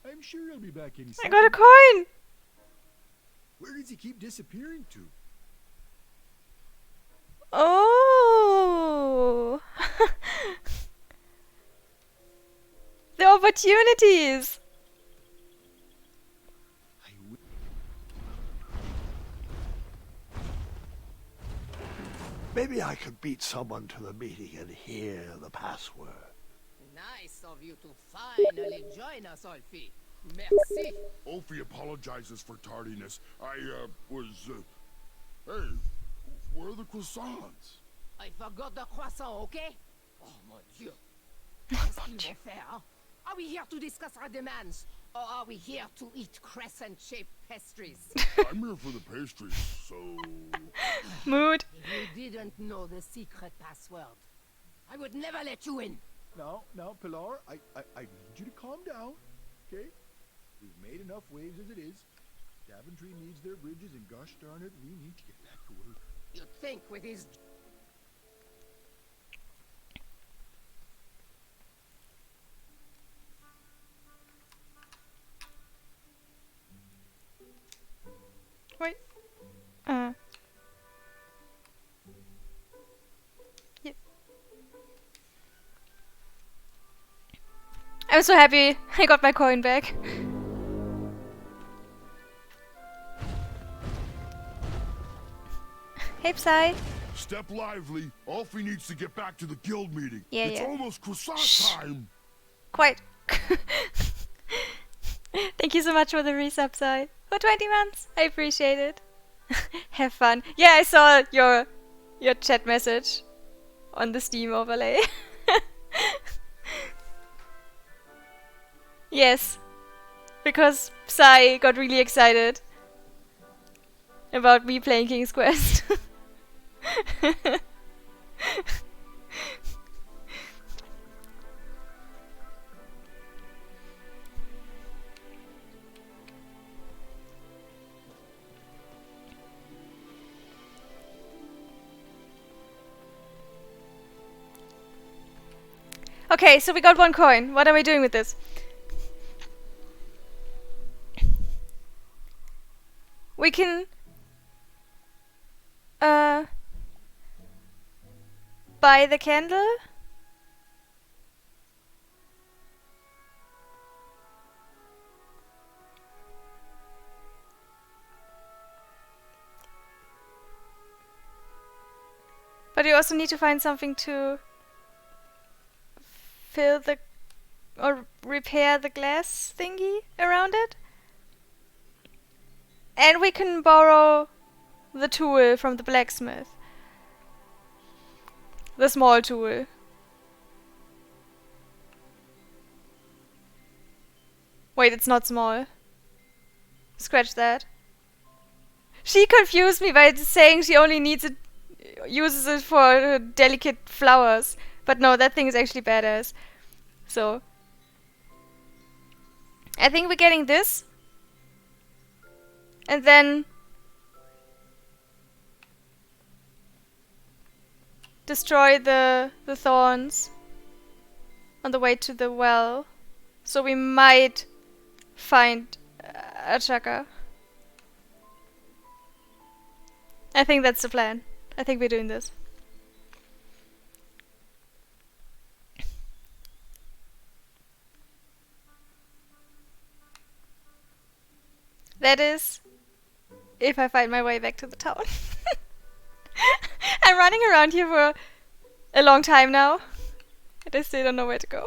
I'm sure he'll be back any I second. got a coin! Where does he keep disappearing to? Oh! The opportunities! Maybe I could beat someone to the meeting and hear the password. Nice of you to finally join us, Alfie. Merci. Alfie apologizes for tardiness. Hey, where are the croissants? I forgot the croissant, okay? Oh, mon Dieu. Qu'est-ce qu'ils vont faire? Are we here to discuss our demands? Or are we here to eat crescent-shaped pastries? I'm here for the pastries, so... Mood. If you didn't know the secret password, I would never let you in. Now, Pilar, I need you to calm down, okay? We've made enough waves as it is. Daventry needs their bridges, and gosh darn it, we need to get back to work. You'd think with his... Wait. Yeah. I'm so happy I got my coin back. Hey, Psy. Step lively. Alfie needs to get back to the guild meeting. Yeah, it's yeah. almost croissant time. Quite. Thank you so much for the resub, Psy. For 20 months. I appreciate it. Have fun. Yeah, I saw your chat message on the Steam overlay. Yes. Because Psy got really excited about me playing King's Quest. Okay, so we got 1 coin. What are we doing with this? We can buy the candle. But you also need to find something to fill the or repair the glass thingy around it. And we can borrow the tool from the blacksmith. The small tool. Wait, it's not small. Scratch that. She confused me by saying she only needs it, uses it for delicate flowers. But no, that thing is actually badass. So, I think we're getting this. And then destroy the thorns on the way to the well. So we might find a chakra. I think that's the plan. I think we're doing this. That is if I find my way back to the town. I'm running around here for a long time now. And I still don't know where to go.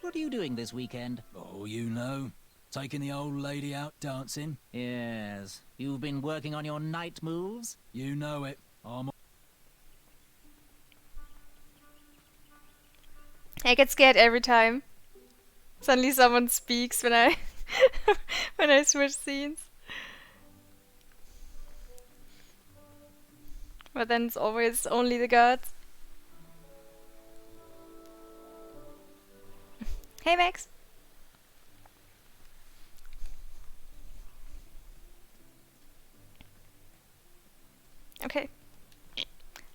What are you doing this weekend? Oh, you know. Taking the old lady out dancing. Yes. You've been working on your night moves? You know it. I get scared every time. Suddenly someone speaks when I when I switch scenes. But then it's always only the gods. Hey Max. Okay.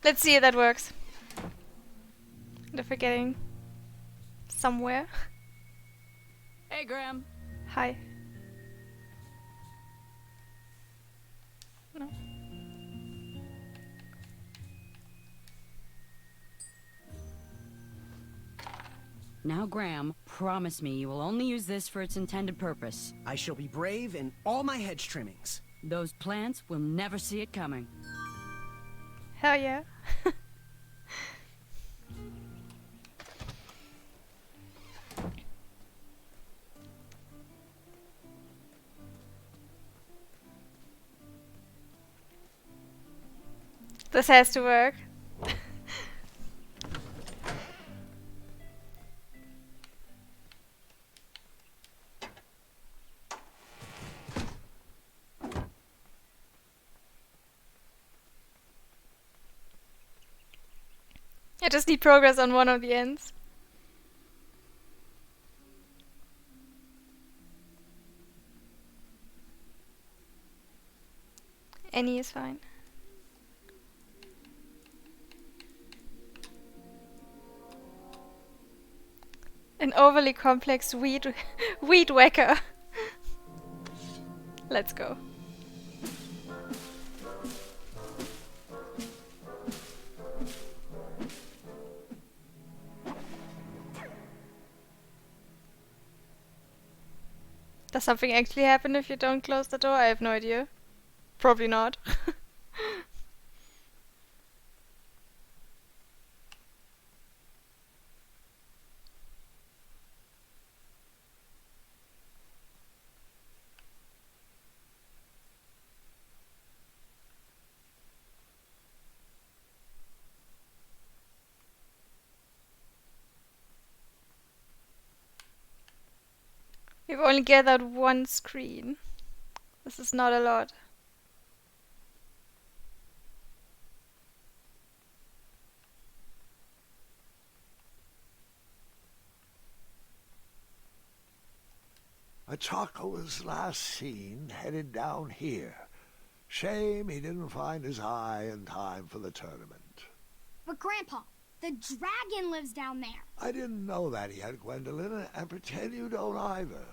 Let's see if that works. And if we're getting somewhere. Hey, Graham. Hi. No. Now, Graham, promise me you will only use this for its intended purpose. I shall be brave in all my hedge trimmings. Those plants will never see it coming. Hell yeah. This has to work. I just need progress on one of the ends. Any is fine. An overly complex weed whacker. Let's go. Does something actually happen if you don't close the door? I have no idea. Probably not. We've only gathered one screen. This is not a lot. Achaka was last seen headed down here. Shame he didn't find his eye in time for the tournament. But Grandpa, the dragon lives down there. I didn't know that yet, Gwendolyn, and pretend you don't either.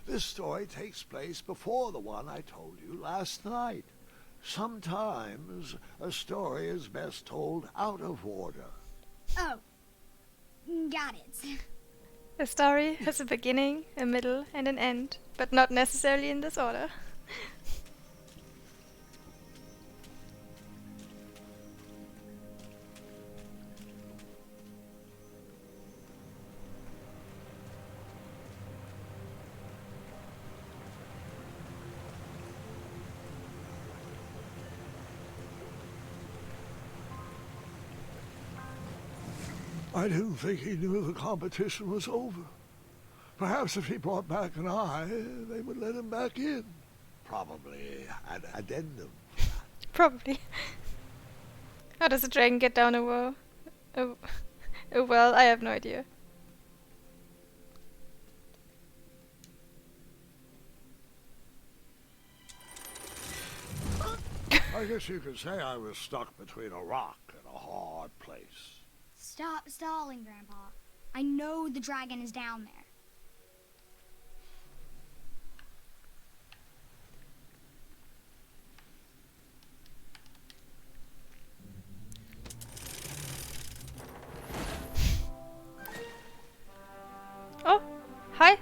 This story takes place before the one I told you last night. Sometimes a story is best told out of order. Oh, got it. A story has a beginning, a middle, and an end, but not necessarily in this order. I didn't think he knew the competition was over. Perhaps if he brought back an eye, they would let him back in. Probably an addendum. Probably. How does a dragon get down a well? A well? I have no idea. I guess you could say I was stuck between a rock and a hard place. Stop stalling, Grandpa. I know the dragon is down there. Oh, hi.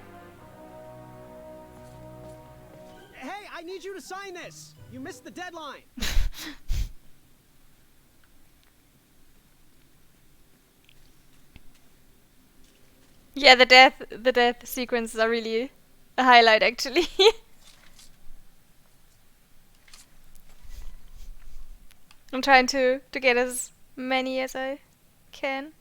Hey, I need you to sign this. You missed the deadline. Yeah, the death sequences are really a highlight, actually. I'm trying to get as many as I can.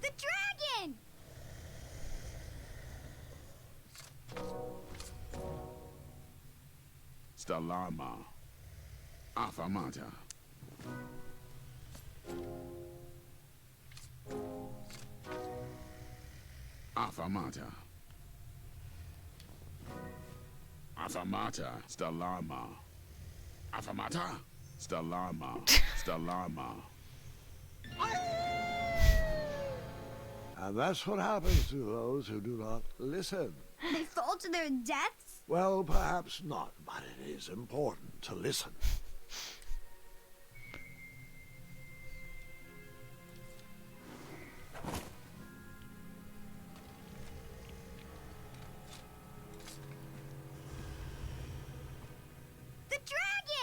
The dragon! Stalama. Afamata. Afamata. Afamata. Stalama. Afamata. Stalama. Stalama. And that's what happens to those who do not listen. They fall to their deaths? Well, perhaps not, but it is important to listen. The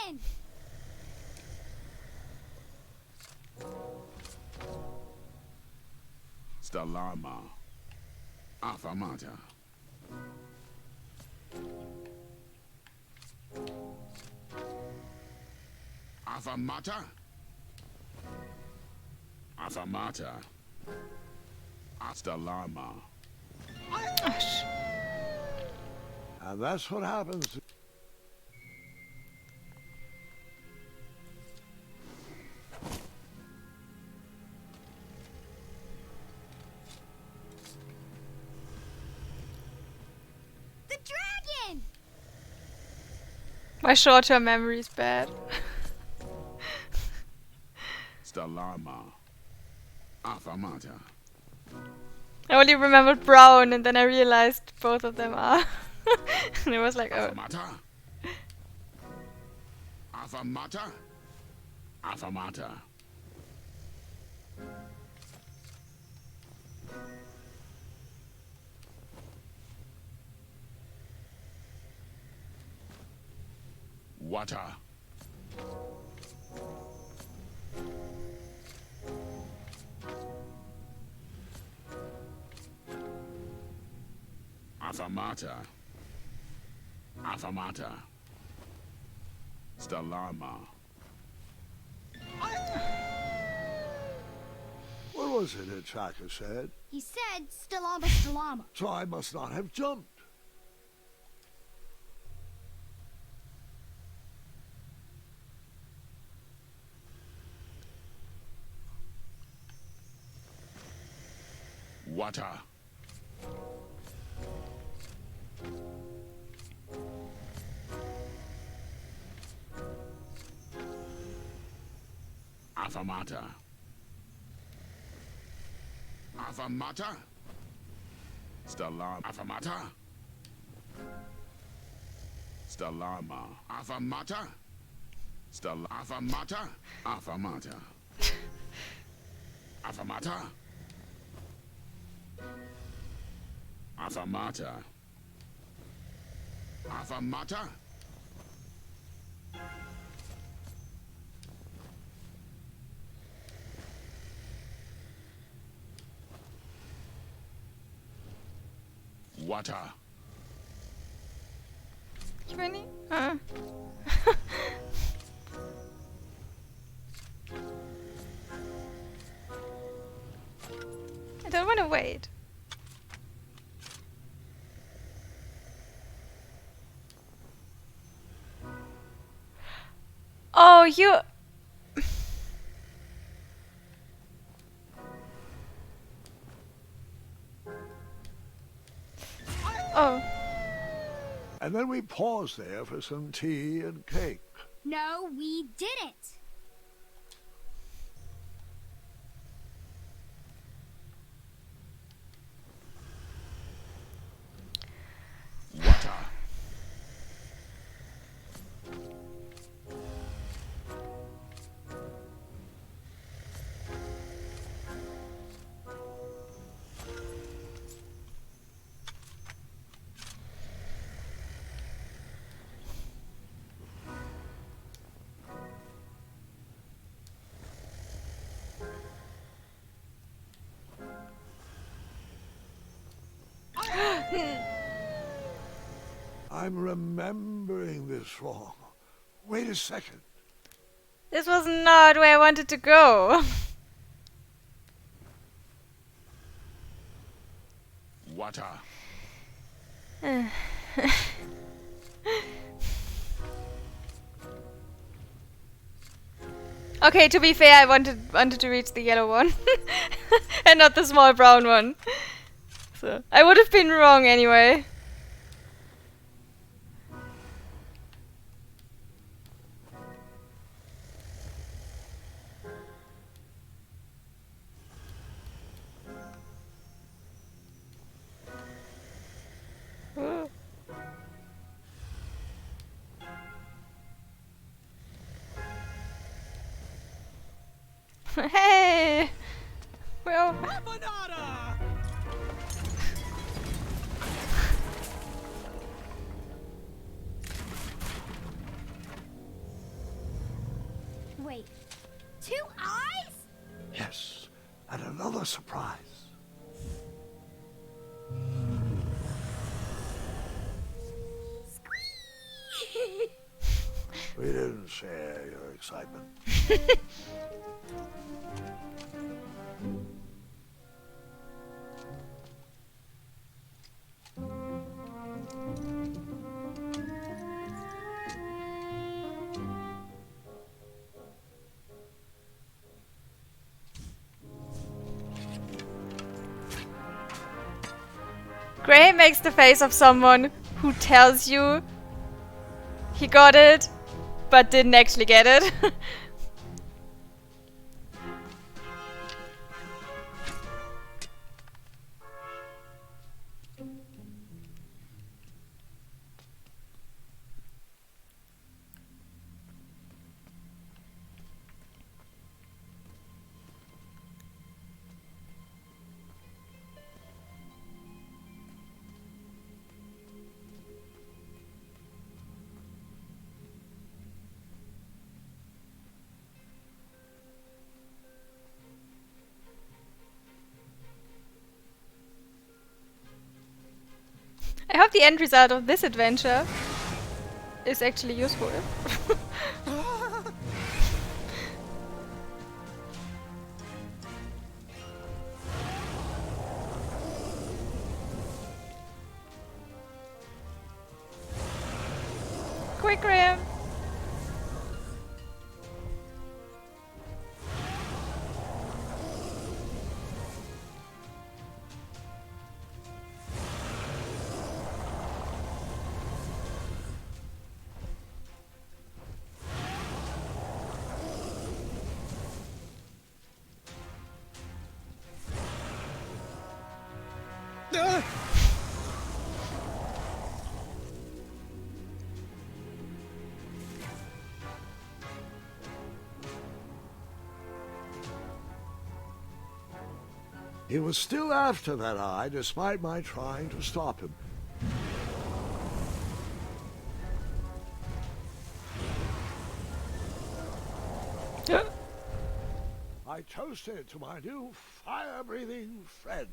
dragon! Stalama. Afamata. Afamata. Afamata. Stalama. And that's what happens to... The dragon! My short-term memory is bad. Stalama. Afamata. I only remembered brown, and then I realized both of them are. And it was like, oh. Afamata. Afamata. Afamata. Water. Affamata. Affamata. Stalama. What was it the tracker said? He said Stalama Stalama. So I must not have jumped. Water. Affamata. Affamata. Stalama. Affamata. Stalama. Affamata. Affamata. Affamata. Affamata. Affamata. Affamata. Water. Ich bin nie. Ah. I don't want to wait. Oh, you. Oh. And then we paused there for some tea and cake. No, we didn't. Water. I'm remembering this wrong. Wait a second. This was not where I wanted to go. Water. Okay, to be fair, I wanted to reach the yellow one and not the small brown one. So I would have been wrong anyway. Ooh. Hey! Well. Wait, 2 eyes? Yes, and another surprise. We didn't share your excitement. Gray makes the face of someone who tells you he got it, but didn't actually get it. the end result of this adventure is actually useful. Quick ram! He was still after that eye, despite my trying to stop him. I toasted it to my new fire-breathing friend.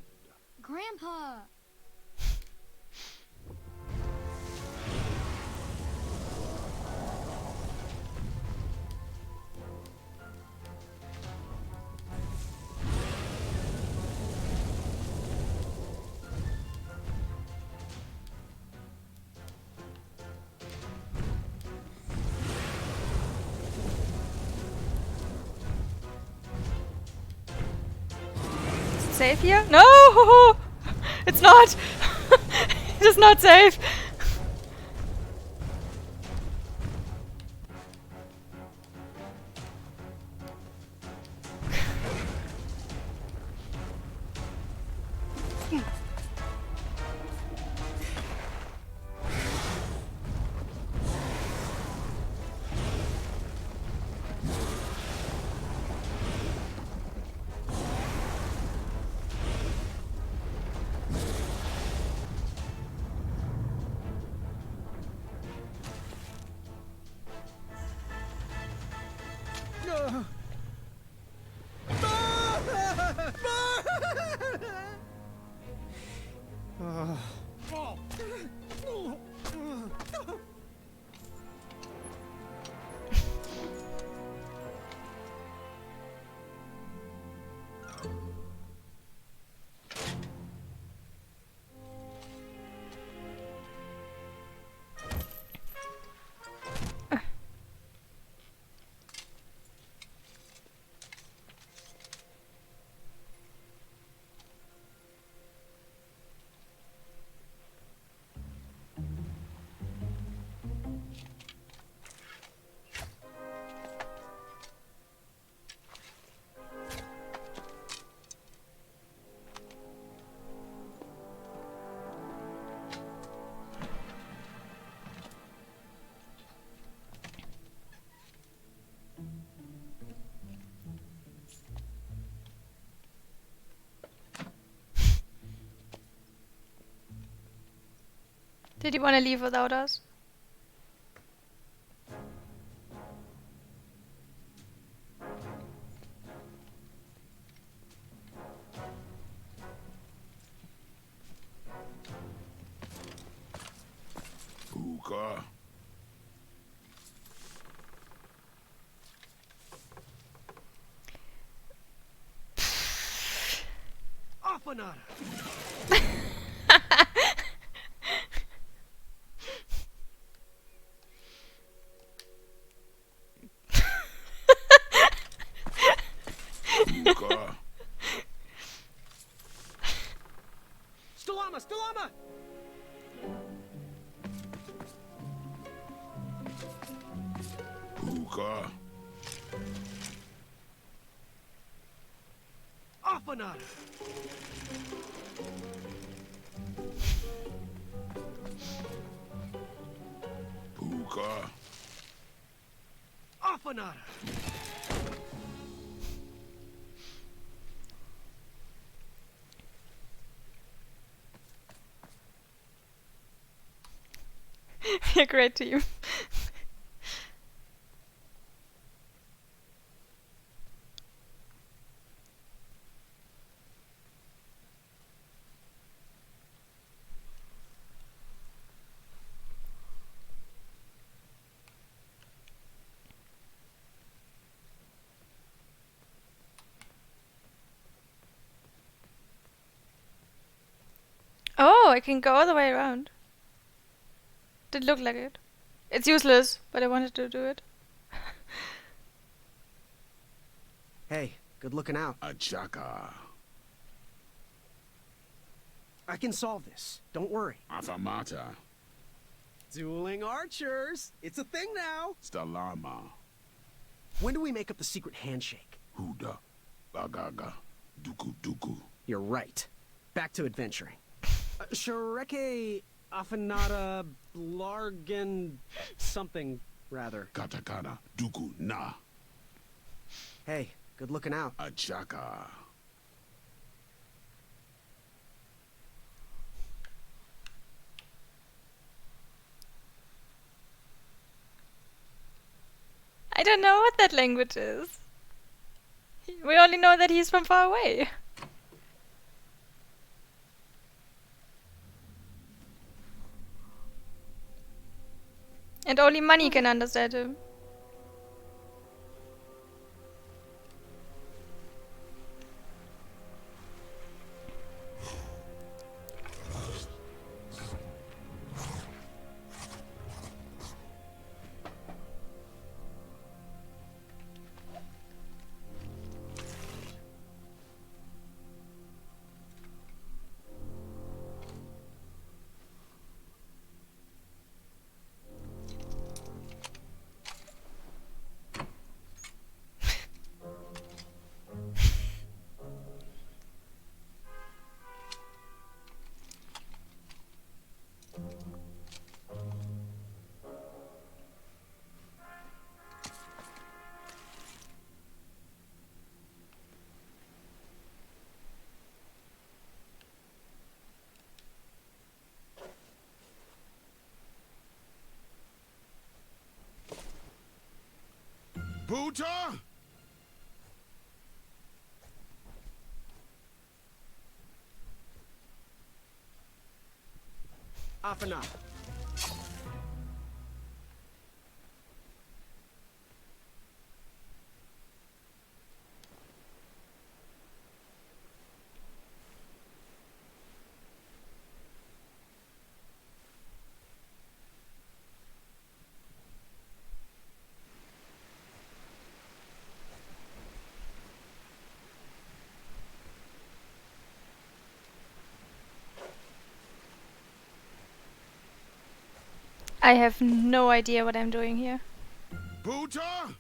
Grandpa! Safe here? No! It's not! It is not safe! Did you want to leave without us? Hookah. Afanada! Hookah. Stalama! Stalama! Hookah. Afanada! Hookah. Afanada! You're great team. I can go all the way around. Did look like it. It's useless, but I wanted to do it. Hey, good looking out. A chaka. I can solve this. Don't worry. Afamata. Dueling archers. It's a thing now. Stalama. When do we make up the secret handshake? Huda. Bagaga. Duku duku. You're right. Back to adventuring. Shareke Afanada Blargen something, rather. Katakana. Duku na. Hey, good looking out. A chaka. I don't know what that language is. We only know that he's from far away. And only money can understand him. Buta? Afana. I have no idea what I'm doing here. Buta?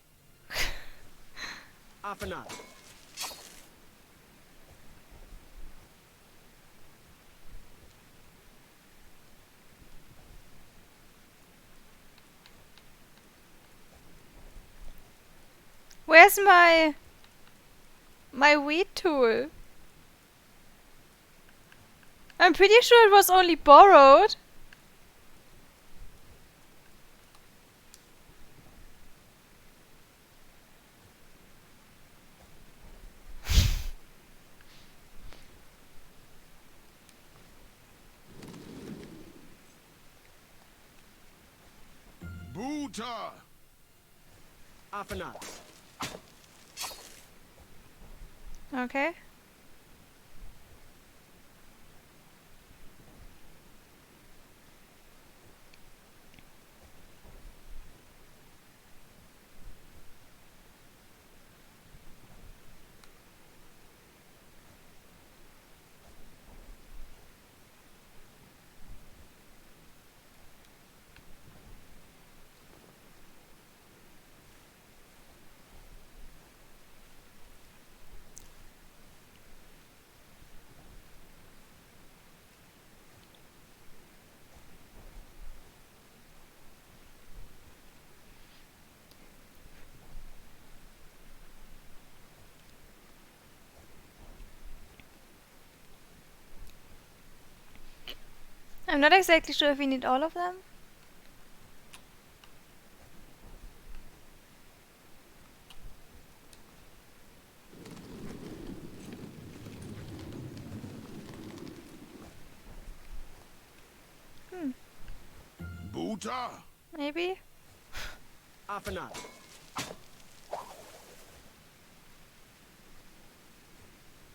Afana. Where's my weed tool? I'm pretty sure it was only borrowed. Buta! Afana. Okay. I'm not exactly sure if we need all of them. Buta? Maybe? Afana.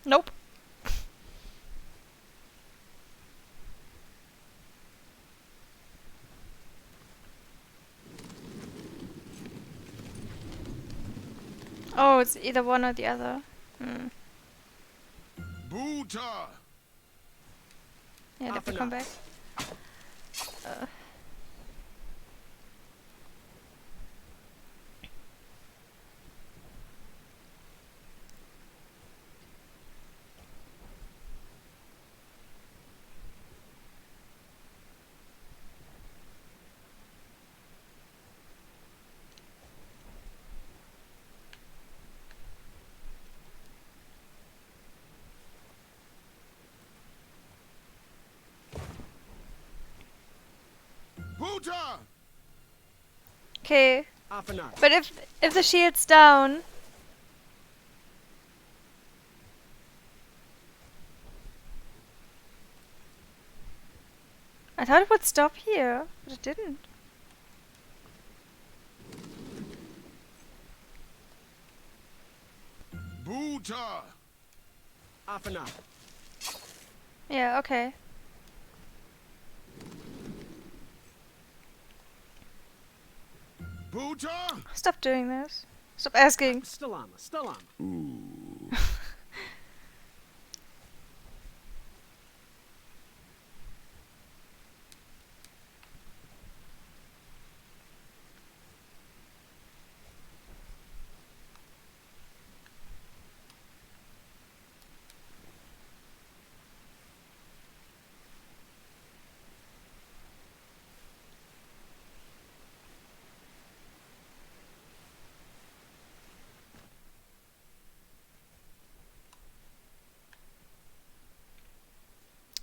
Nope. Oh, it's either one or the other. Hmm. Buta! Yeah, let me come back. Buta! Okay. Afanar. But if the shield's down, I thought it would stop here, but it didn't. Buta! Afanar. Yeah, okay. Buta! Stop doing this. Stop asking. Stalama. Stalama. Ooh.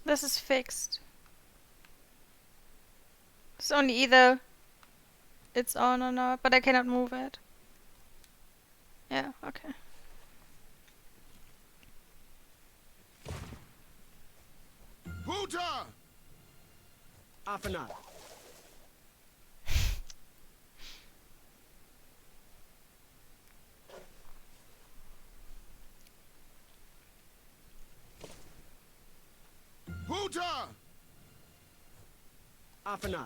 This is fixed. It's only either it's on or not, but I cannot move it. Yeah, okay. Buta! Afanar. Buta! Afanar.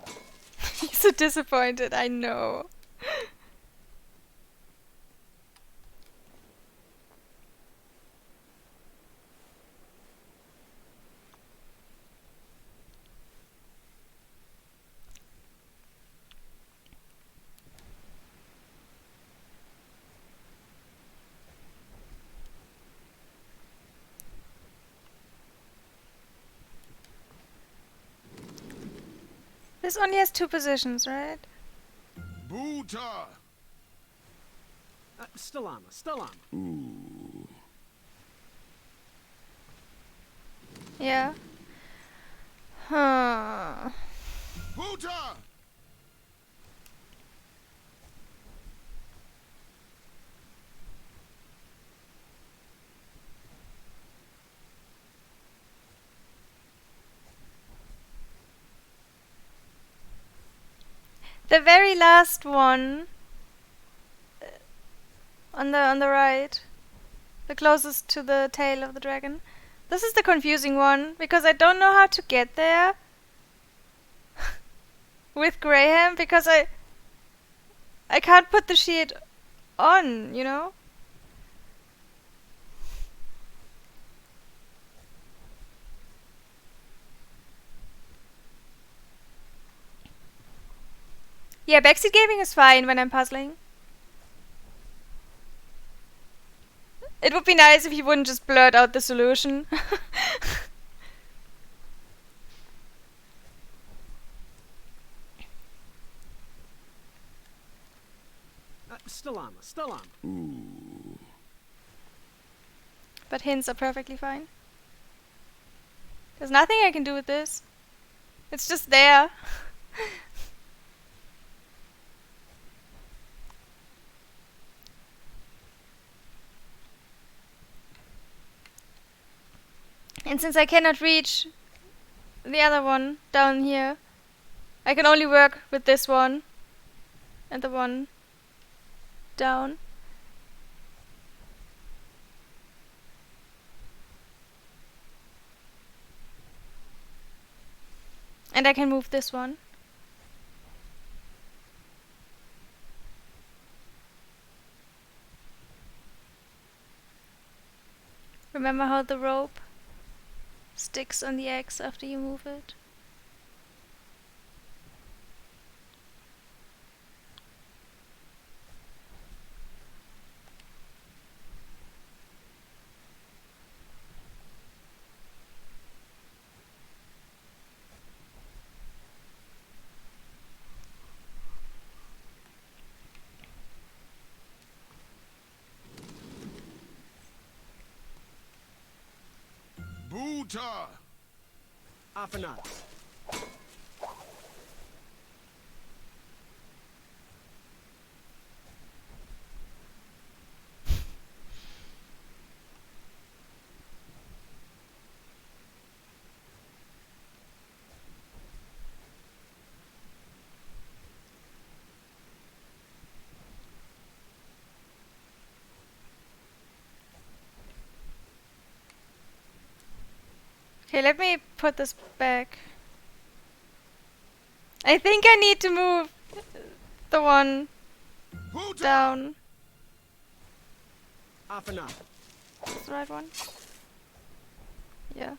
He's so disappointed, I know. This only has 2 positions, right? Buta! Stalama. Stalama. Ooh. Yeah. Huh. Buta! The very last one on the right, the closest to the tail of the dragon. This is the confusing one because I don't know how to get there with Graham because I can't put the shield on, you know? Yeah, backseat gaming is fine when I'm puzzling. It would be nice if he wouldn't just blurt out the solution. Stalama. Stalama. Ooh. But hints are perfectly fine. There's nothing I can do with this. It's just there. And since I cannot reach the other one down here, I can only work with this one and the one down. And I can move this one. Remember how the rope sticks on the X after you move it? Buta! Afanat. Okay, let me put this back. I think I need to move the one down. Afanat. That's the right one? Yeah.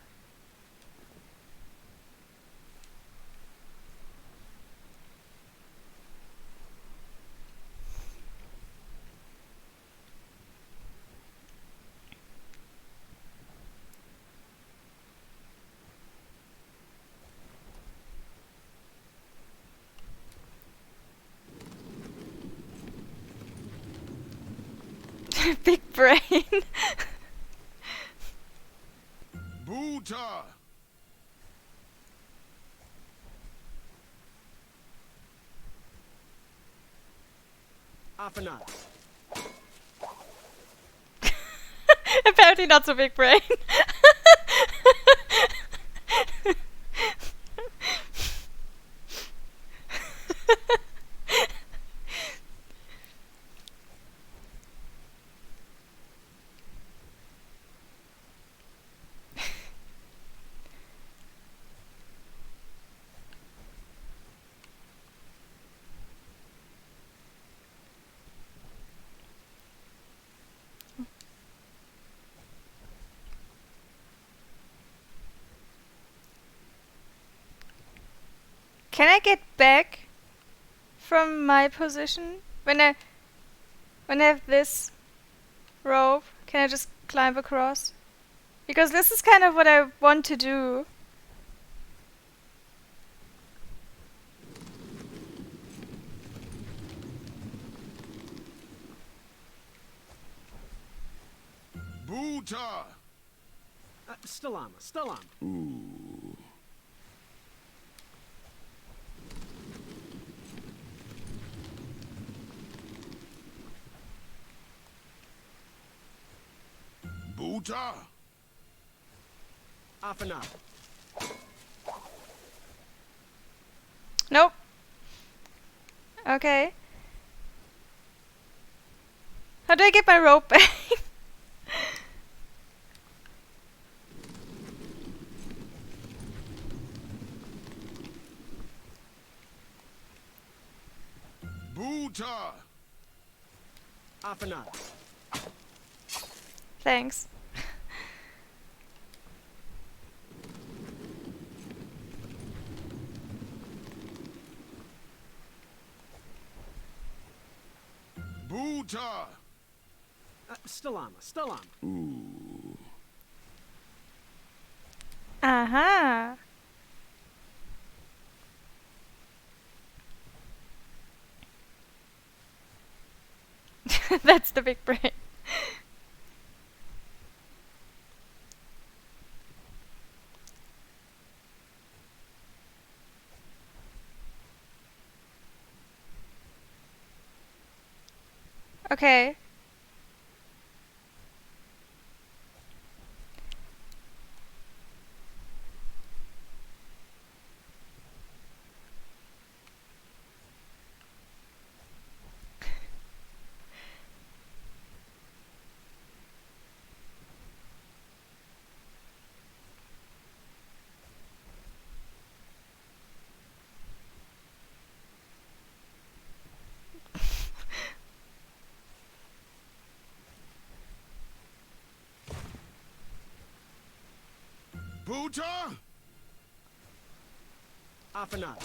Big brain. Buta! Afanat. Apparently not so big brain. Can I get back from my position when I have this rope? Can I just climb across? Because this is kind of what I want to do. Buta! Stalama. Stalama. Ooh. Buta! Afanat. Nope. Okay. How do I get my rope back? Buta! Afanat. Thanks. Buta! Stalama. Stalama. Ooh. Aha. That's the big brain. Okay. Buta? Afanat.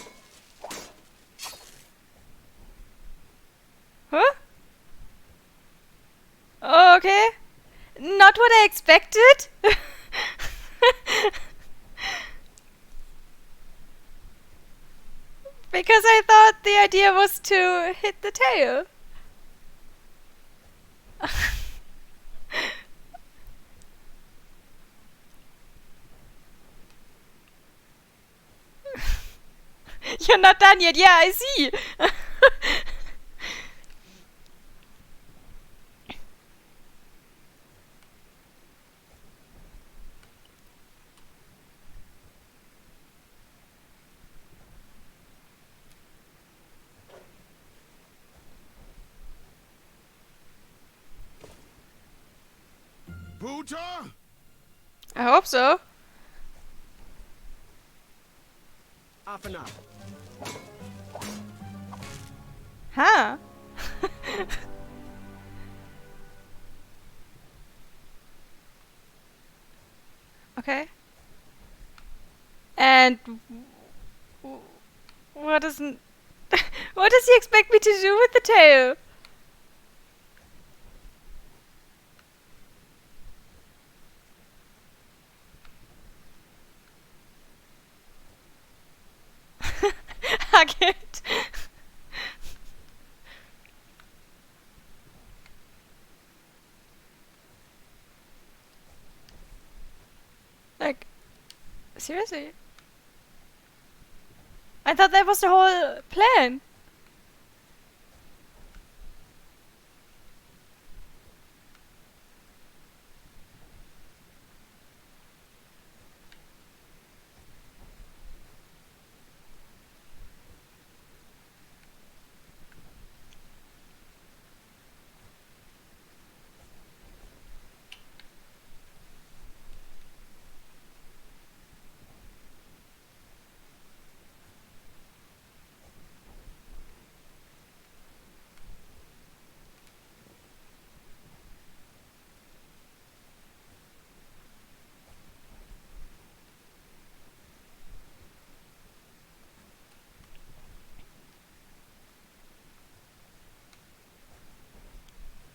Huh? Oh, okay. Not what I expected. Because I thought the idea was to hit the tail. You're not done yet. Yeah, I see. Buta? I hope so. Afanat. Huh? Okay. And what doesn't what does he expect me to do with the tail? Hug it. Like, seriously? I thought that was the whole plan.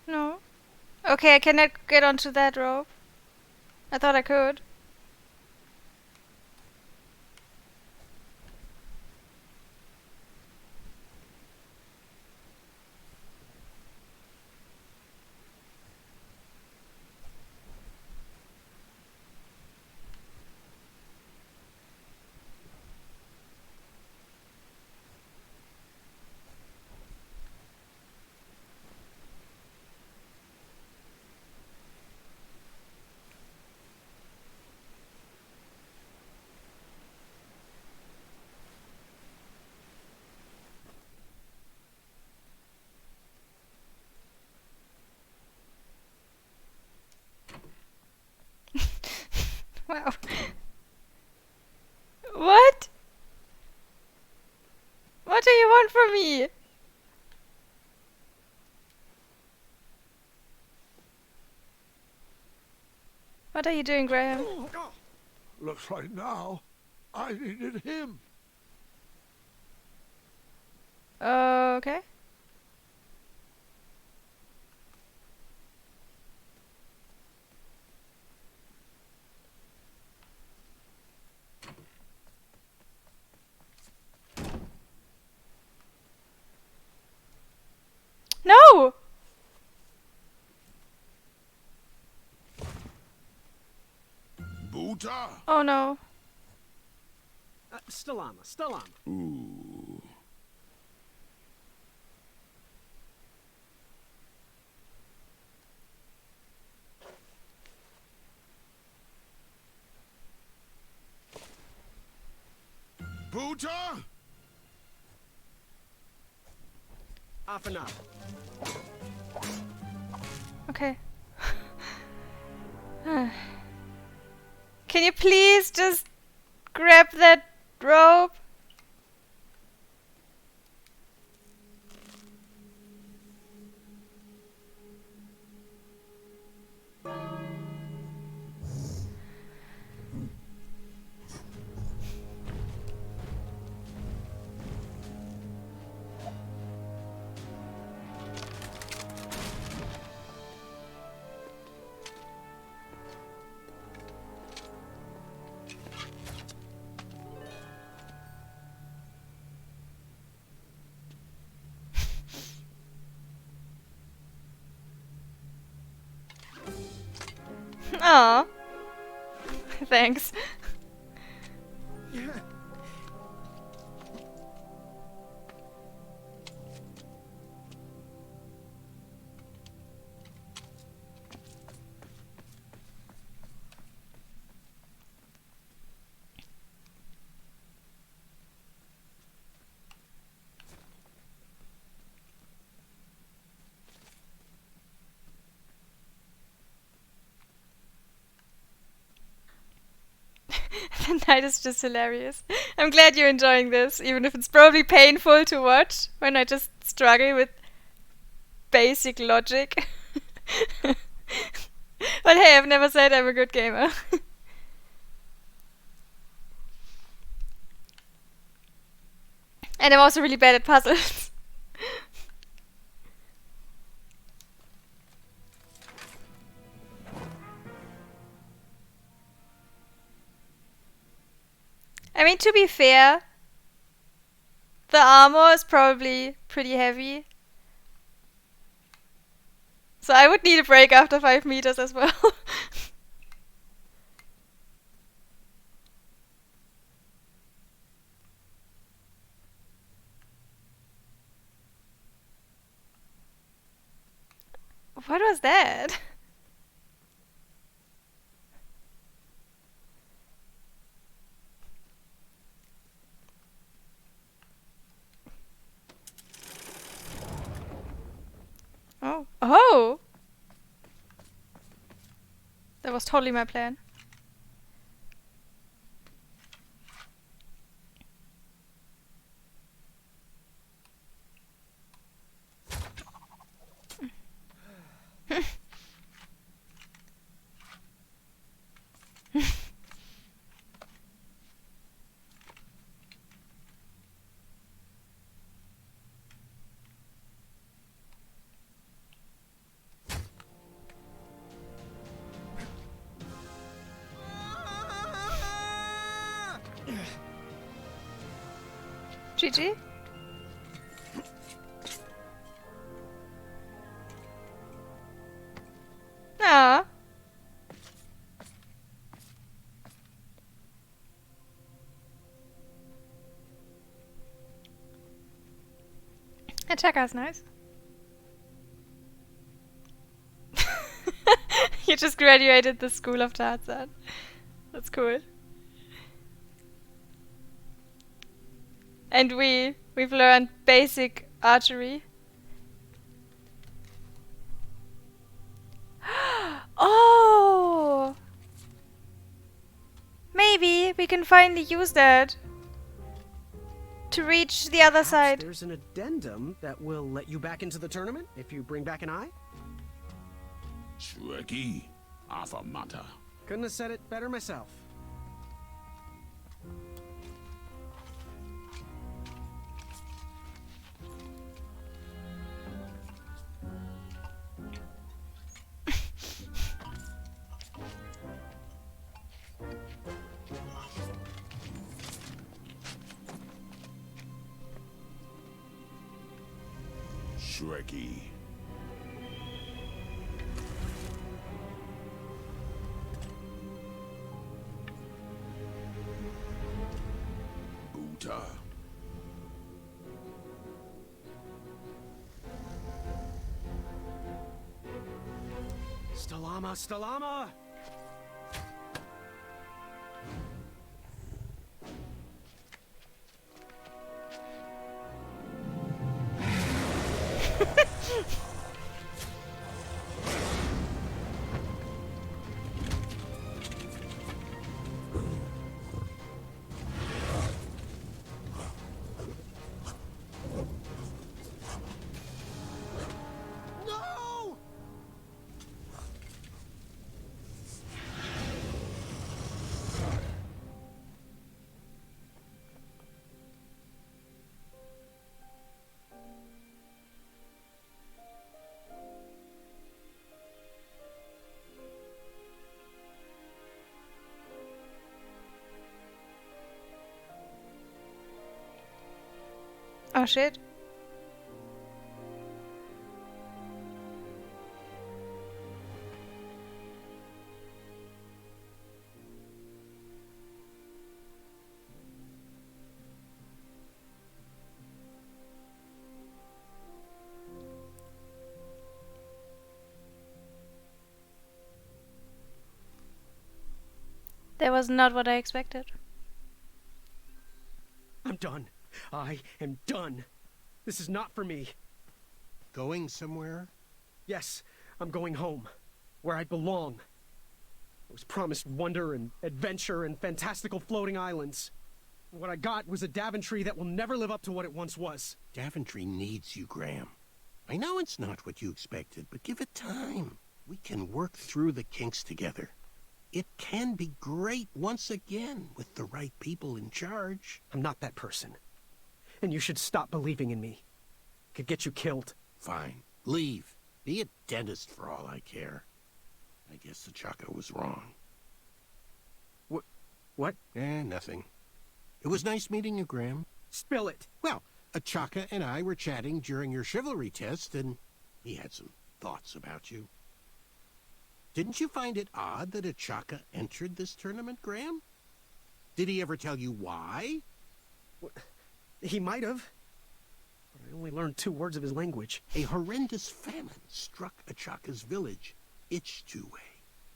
No. Okay, I cannot get onto that rope. I thought I could. Wow. What? What do you want from me? What are you doing, Graham? Looks like now I needed him. Okay. No! Buta? Oh no. Stalama. Ooh. Buta? Afanat. Okay. Can you please just grab that rope? Aw. Thanks. The night is just hilarious. I'm glad you're enjoying this, even if it's probably painful to watch when I just struggle with basic logic. But hey, I've never said I'm a good gamer. And I'm also really bad at puzzles. I mean, to be fair, the armor is probably pretty heavy. So I would need a break after 5 meters as well. What was that? Oh. Oh! That was totally my plan. GG? Ah. Attacker's nice. You just graduated the School of Tarzan. That's cool. And we've learned basic archery. Oh! Maybe we can finally use that to reach the other side. There's an addendum that will let you back into the tournament if you bring back an eye. Shrekky, Afamata. Couldn't have said it better myself. Shrekky. Buta. Stalama, Stalama! No! Oh shit. That was not what I expected. I'm done. I am done. This is not for me. Going somewhere? Yes, I'm going home, where I belong. I was promised wonder and adventure and fantastical floating islands. What I got was a Daventry that will never live up to what it once was. Daventry needs you, Graham. I know it's not what you expected, but give it time. We can work through the kinks together. It can be great once again with the right people in charge. I'm not that person. And you should stop believing in me. Could get you killed. Fine. Leave. Be a dentist for all I care. I guess the Chaka was wrong. What? Nothing. It was nice meeting you, Graham. Spill it. Well, Achaka and I were chatting during your chivalry test, and he had some thoughts about you. Didn't you find it odd that Achaka entered this tournament, Graham? Did he ever tell you why? He might have. But I only learned 2 words of his language. A horrendous famine struck Achaka's village, Ichtuwe.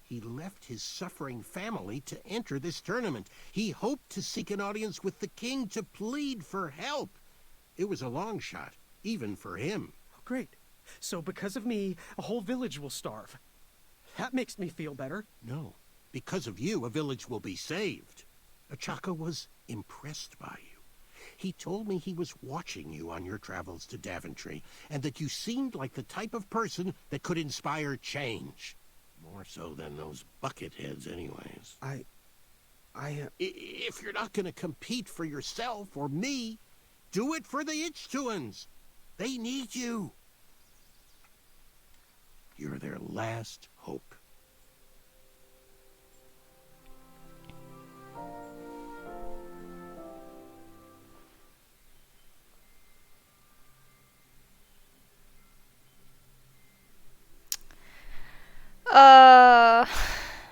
He left his suffering family to enter this tournament. He hoped to seek an audience with the king to plead for help. It was a long shot, even for him. Oh, great. So because of me, a whole village will starve. That makes me feel better. No. Because of you, a village will be saved. Achaka was impressed by you. He told me he was watching you on your travels to Daventry, and that you seemed like the type of person that could inspire change. More so than those bucket heads, anyways. If you're not going to compete for yourself or me, do it for the Ichtuans. They need you. You're their last hope.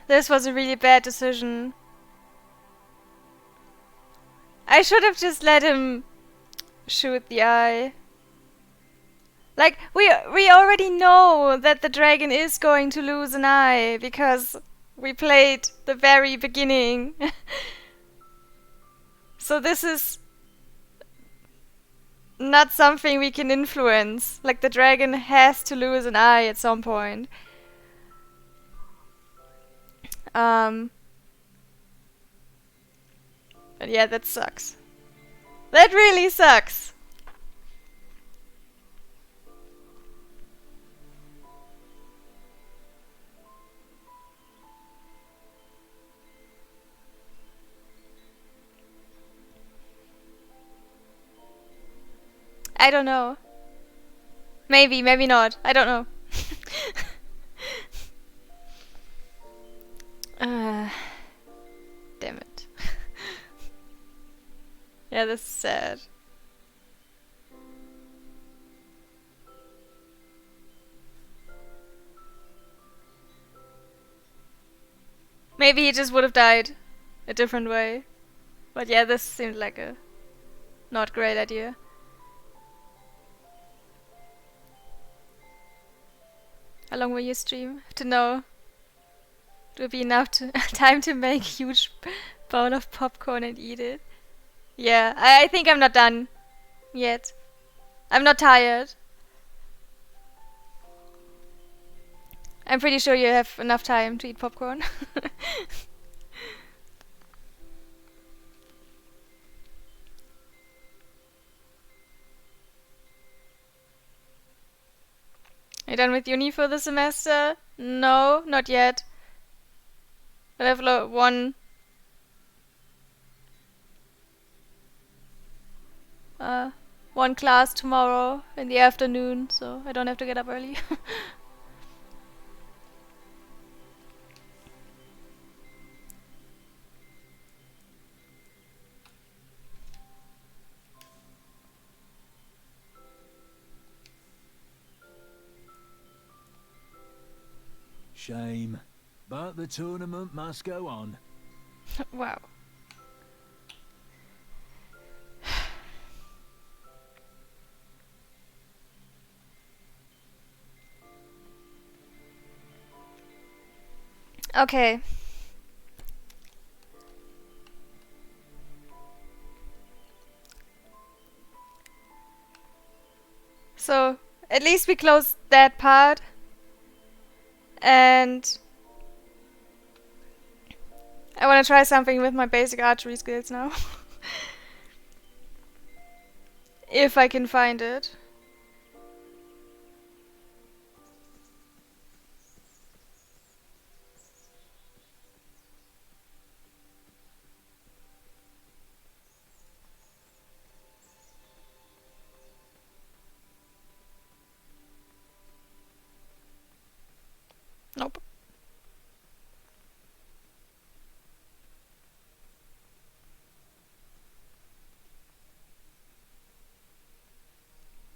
This was a really bad decision. I should have just let him shoot the eye. Like, we already know that the dragon is going to lose an eye, because we played the very beginning. So this is not something we can influence. Like, the dragon has to lose an eye at some point. But yeah, that sucks. That really sucks. I don't know. Maybe, maybe not. I don't know. Damn it. Yeah, this is sad. Maybe he just would have died a different way. But yeah, this seemed like a not great idea. How long will you stream? To know. It will be enough time to make a huge bowl of popcorn and eat it. Yeah, I think I'm not done yet. I'm not tired. I'm pretty sure you have enough time to eat popcorn. You done with uni for the semester? No, not yet. I have one class tomorrow in the afternoon, so I don't have to get up early. Shame. But the tournament must go on. Wow. Okay. So at least we closed that part. And I want to try something with my basic archery skills now. If I can find it. Nope.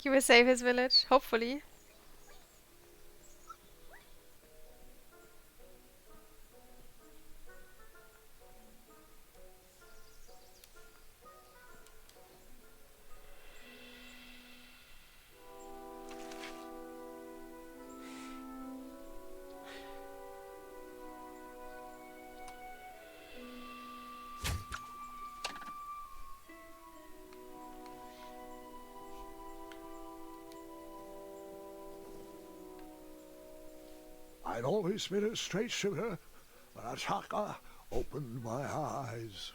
He will save his village, hopefully. I'd always been a straight shooter, but Ataka opened my eyes.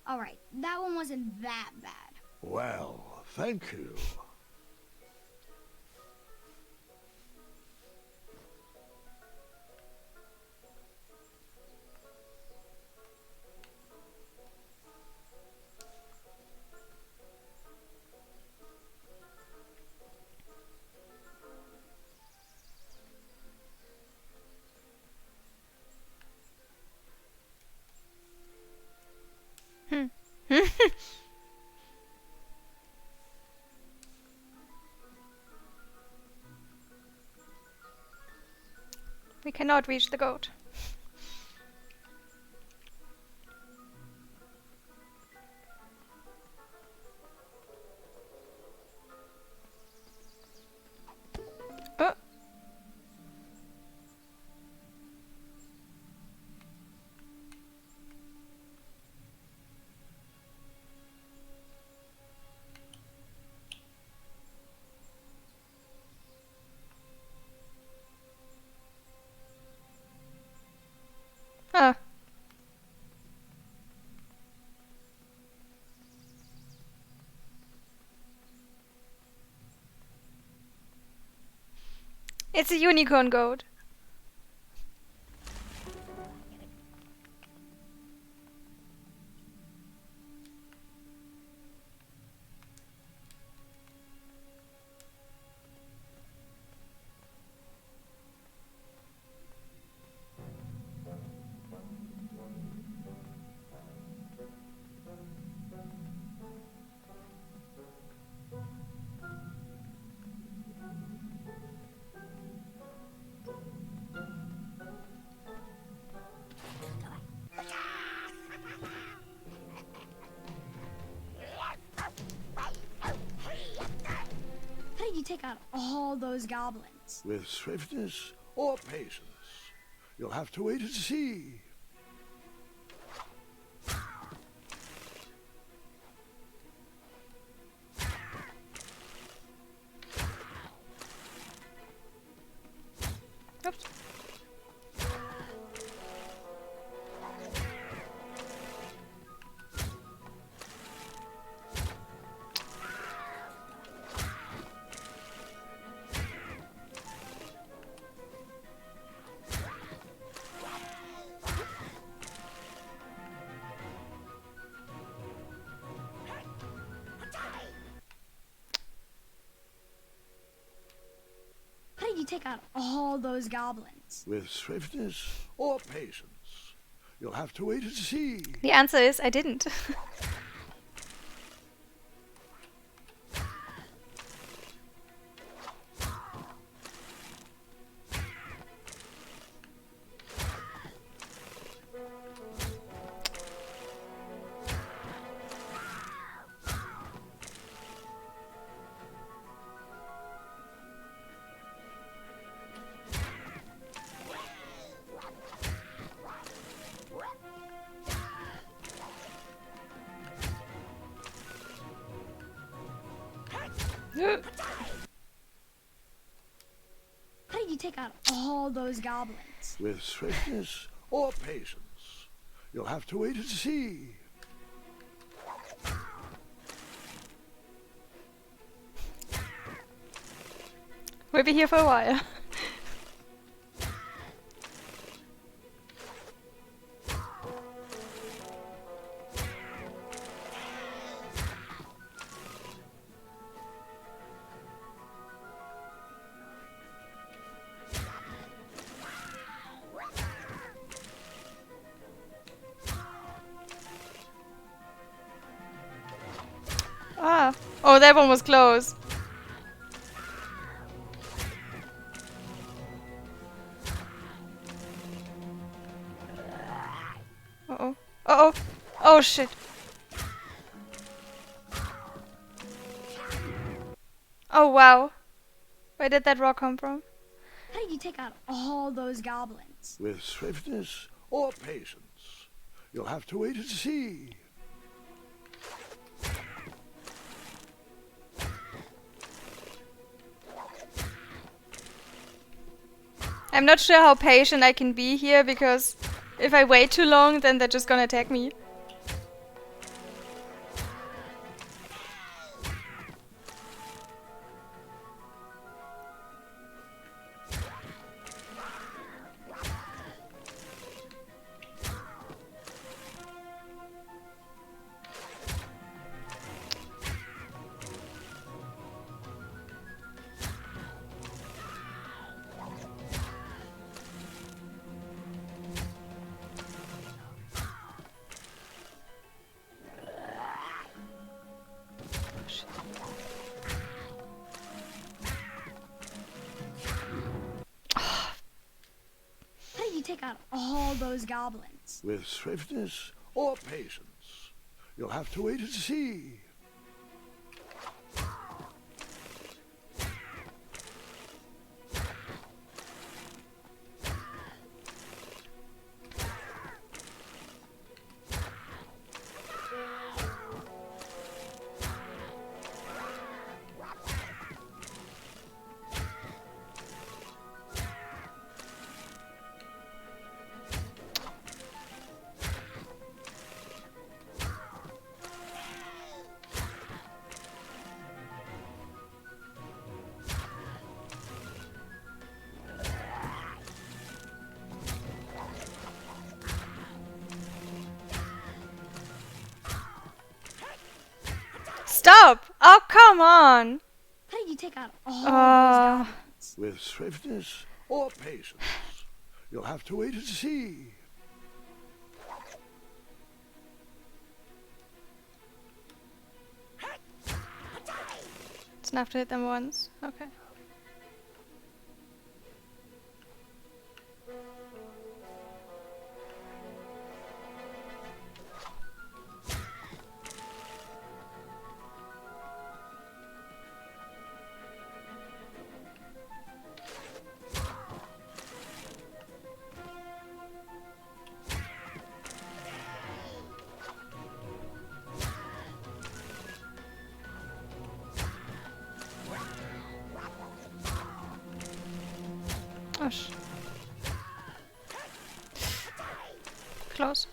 Alright, that one wasn't that bad. Well, thank you. We cannot reach the goat. Oh. Ah. It's a unicorn goat. How did you take out all those goblins? With swiftness or patience, you'll have to wait and see. Oops. How did you take out all those goblins? With swiftness or patience, you'll have to wait and see. The answer is I didn't. did you take out all those goblins? With swiftness or patience? You'll have to wait and see. We'll be here for a while. Ah. Oh, that one was close. Uh-oh. Uh-oh. Oh, shit. Oh, wow. Where did that rock come from? How did you take out all those goblins? With swiftness or patience? You'll have to wait and see. I'm not sure how patient I can be here, because if I wait too long, then they're just gonna attack me. How did you take out all those goblins? With swiftness or patience? You'll have to wait and see. Stop! Oh, come on! How did you take out all those goblins? With swiftness or patience? You'll have to wait and see. It's enough to hit them once. Okay. Oh, close.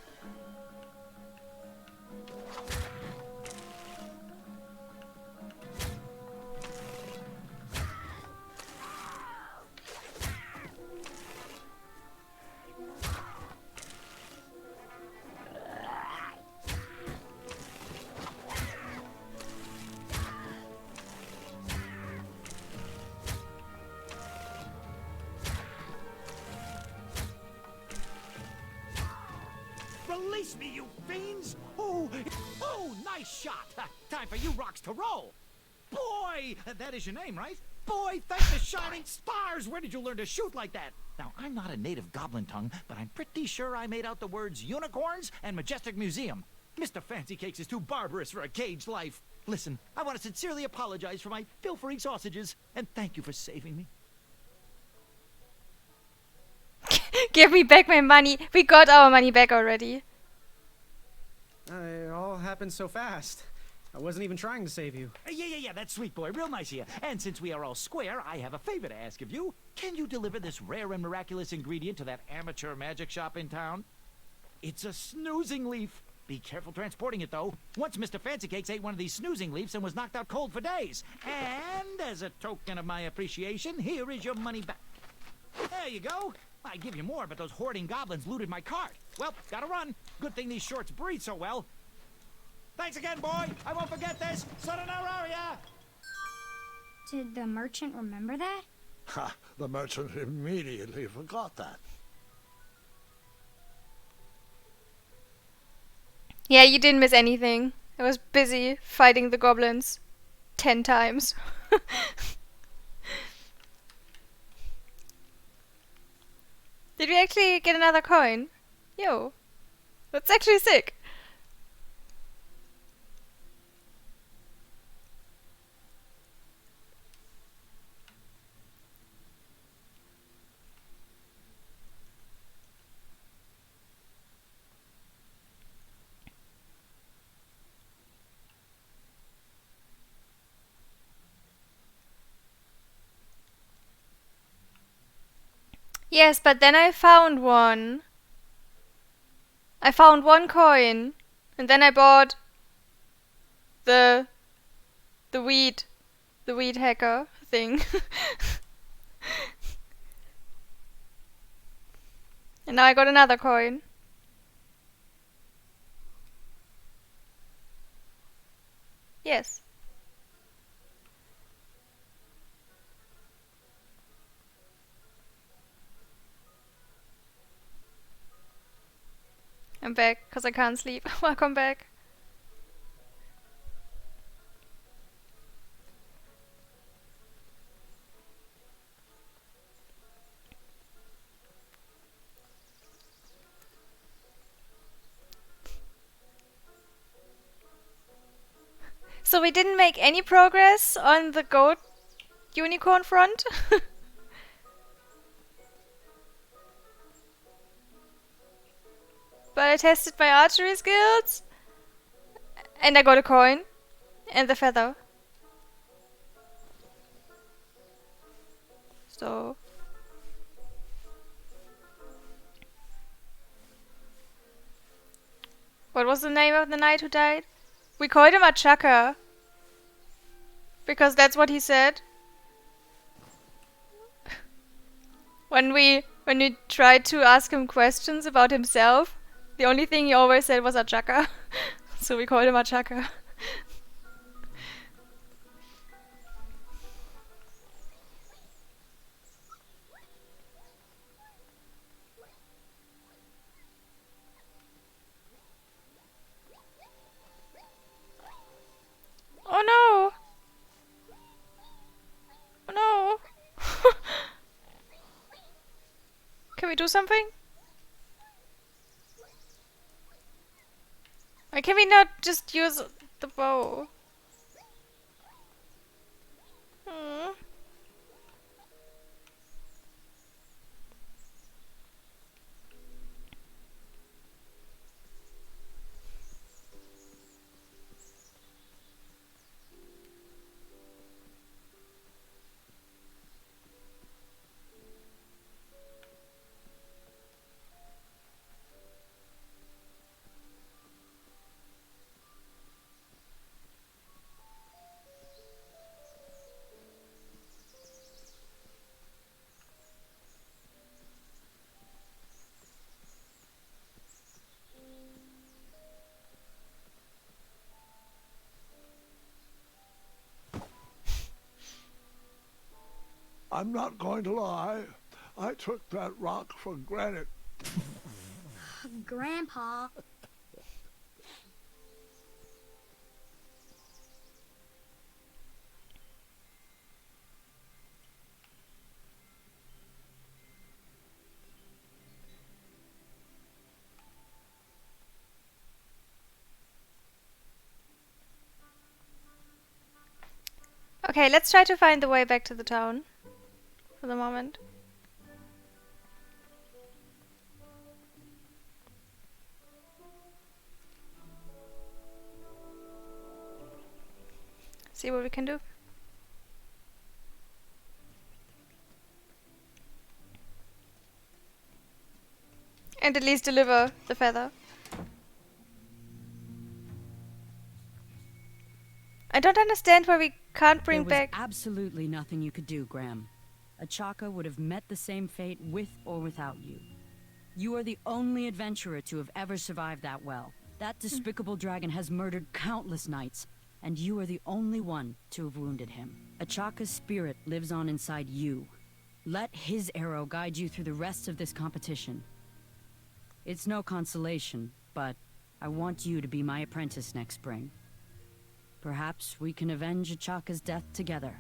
Release me, you fiends! Oh, nice shot! Time for you rocks to roll! Boy, that is your name, right? Boy, thank the shining stars! Where did you learn to shoot like that? Now, I'm not a native goblin tongue, but I'm pretty sure I made out the words unicorns and majestic museum. Mr. Fancy Cakes is too barbarous for a caged life. Listen, I want to sincerely apologize for my pilfering sausages, and thank you for saving me. Give me back my money. We got our money back already. It all happened so fast. I wasn't even trying to save you. Yeah, that's sweet, boy. Real nice of you. And since we are all square, I have a favor to ask of you. Can you deliver this rare and miraculous ingredient to that amateur magic shop in town? It's a snoozing leaf. Be careful transporting it, though. Once Mr. Fancy Cakes ate one of these snoozing leaves and was knocked out cold for days. And as a token of my appreciation, here is your money back. There you go. I'd give you more, but those hoarding goblins looted my cart. Well, gotta run. Good thing these shorts breathe so well. Thanks again, boy. I won't forget this. Sayonara. Did the merchant remember that? Ha! The merchant immediately forgot that. Yeah, you didn't miss anything. I was busy fighting the goblins 10 times. Did we actually get another coin? Yo. That's actually sick. Yes, but then I found one. I found one coin, and then I bought the weed hacker thing. And now I got another coin. Yes. I'm back, because I can't sleep. Welcome back. So we didn't make any progress on the goat unicorn front? But I tested my archery skills. And I got a coin. And the feather. So... What was the name of the knight who died? We called him a chucker. Because that's what he said. When we tried to ask him questions about himself, the only thing he always said was a chucker. So we called him a chucker. Oh no! Oh no! Can we do something? Why can we not just use the bow? Hmm. I'm not going to lie. I took that rock for granted. Grandpa. Okay, let's try to find the way back to the town. For the moment. see what we can do. And at least deliver the feather. I don't understand why we can't bring back... There was absolutely nothing you could do, Graham. Achaka would have met the same fate with or without you. You are the only adventurer to have ever survived that well. That despicable dragon has murdered countless knights, and you are the only one to have wounded him. Achaka's spirit lives on inside you. Let his arrow guide you through the rest of this competition. It's no consolation, but I want you to be my apprentice next spring. Perhaps we can avenge Achaka's death together.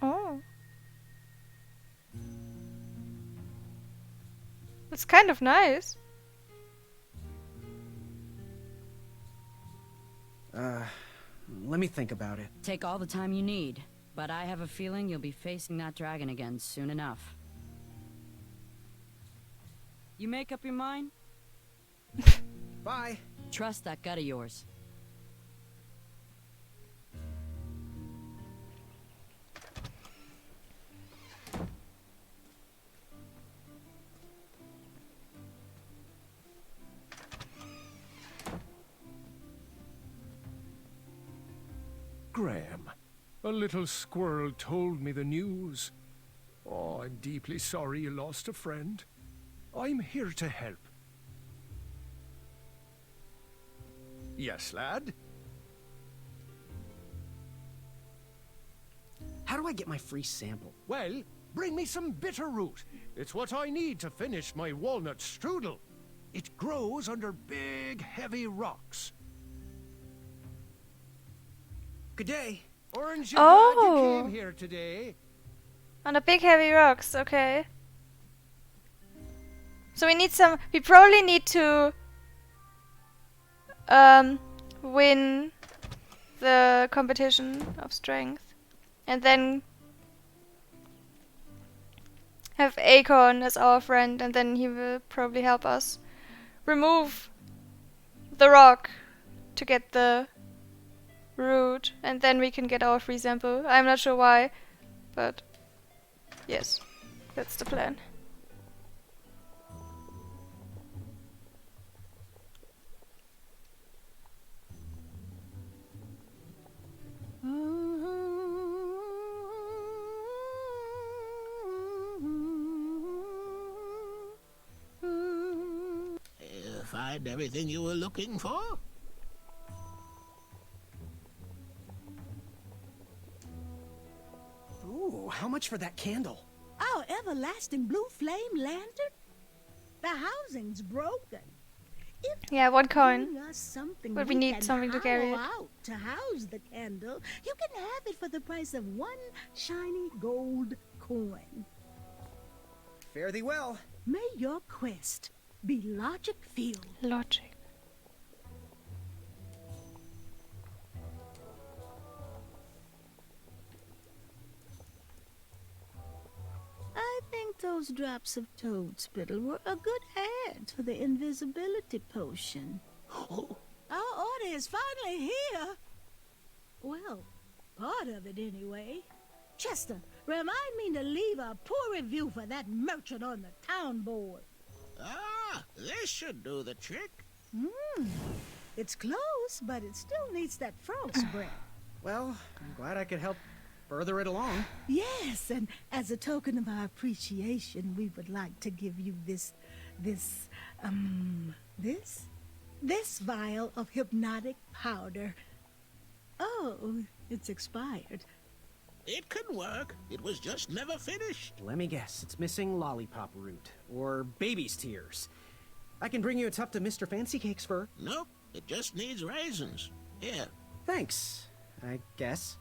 Oh. It's kind of nice. Let me think about it. Take all the time you need, but I have a feeling you'll be facing that dragon again soon enough. You make up your mind? Bye. Trust that gut of yours. Graham, a little squirrel told me the news. Oh, I'm deeply sorry you lost a friend. I'm here to help. Yes, lad? How do I get my free sample? Well, bring me some bitter root. It's what I need to finish my walnut strudel. It grows under big, heavy rocks. Good day. Orange, you're glad you came here today. On the big heavy rocks, okay. So we need some... We probably need to... win the competition of strength. And then... have Acorn as our friend, and then he will probably help us remove the rock to get the root, and then we can get our free sample. I'm not sure why, but yes, that's the plan. Find everything you were looking for? Ooh, how much for that candle? Our everlasting blue flame lantern? The housing's broken. Yeah, 1 coin. Bring us something But we need can something to carry hollow it. out to house the candle. You can have it for the price of 1 shiny gold coin. Fare thee well. May your quest be logic-filled. Logic. I think those drops of toad spittle were a good add to the invisibility potion. Our order is finally here. Well, part of it anyway. Chester, remind me to leave a poor review for that merchant on the town board. Ah, this should do the trick. It's close, but it still needs that frost breath. Well, I'm glad I could help further it along. Yes, and as a token of our appreciation, we would like to give you this vial of hypnotic powder. Oh, it's expired. It can work. It was just never finished. Let me guess, it's missing lollipop root, or baby's tears. I can bring you a tuft of Mr. Fancy Cake's fur. Nope, it just needs raisins. Here. Thanks, I guess.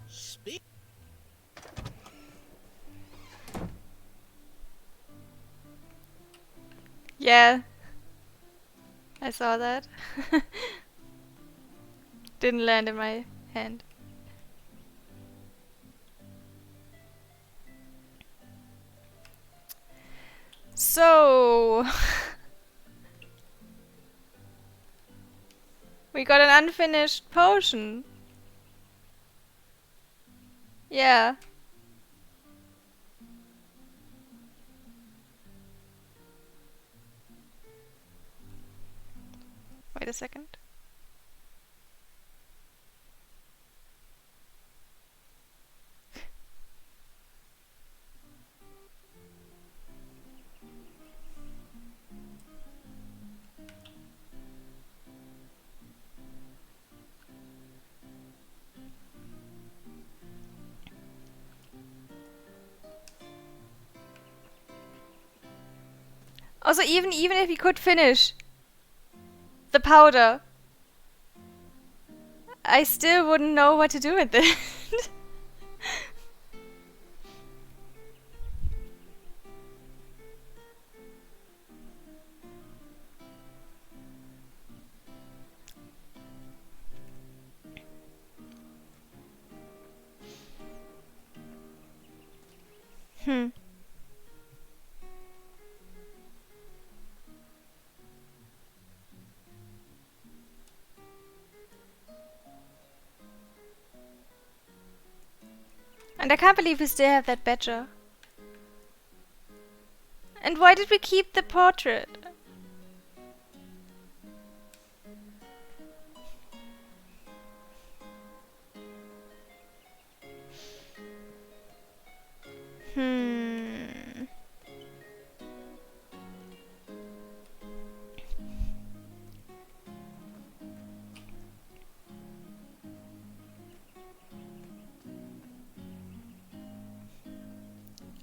Speak. Yeah. I saw that. Didn't land in my hand. So we got an unfinished potion. Yeah. Wait a second. Also, even if he could finish the powder, I still wouldn't know what to do with it. Hmm. And I can't believe we still have that badger. And why did we keep the portrait? Hmm.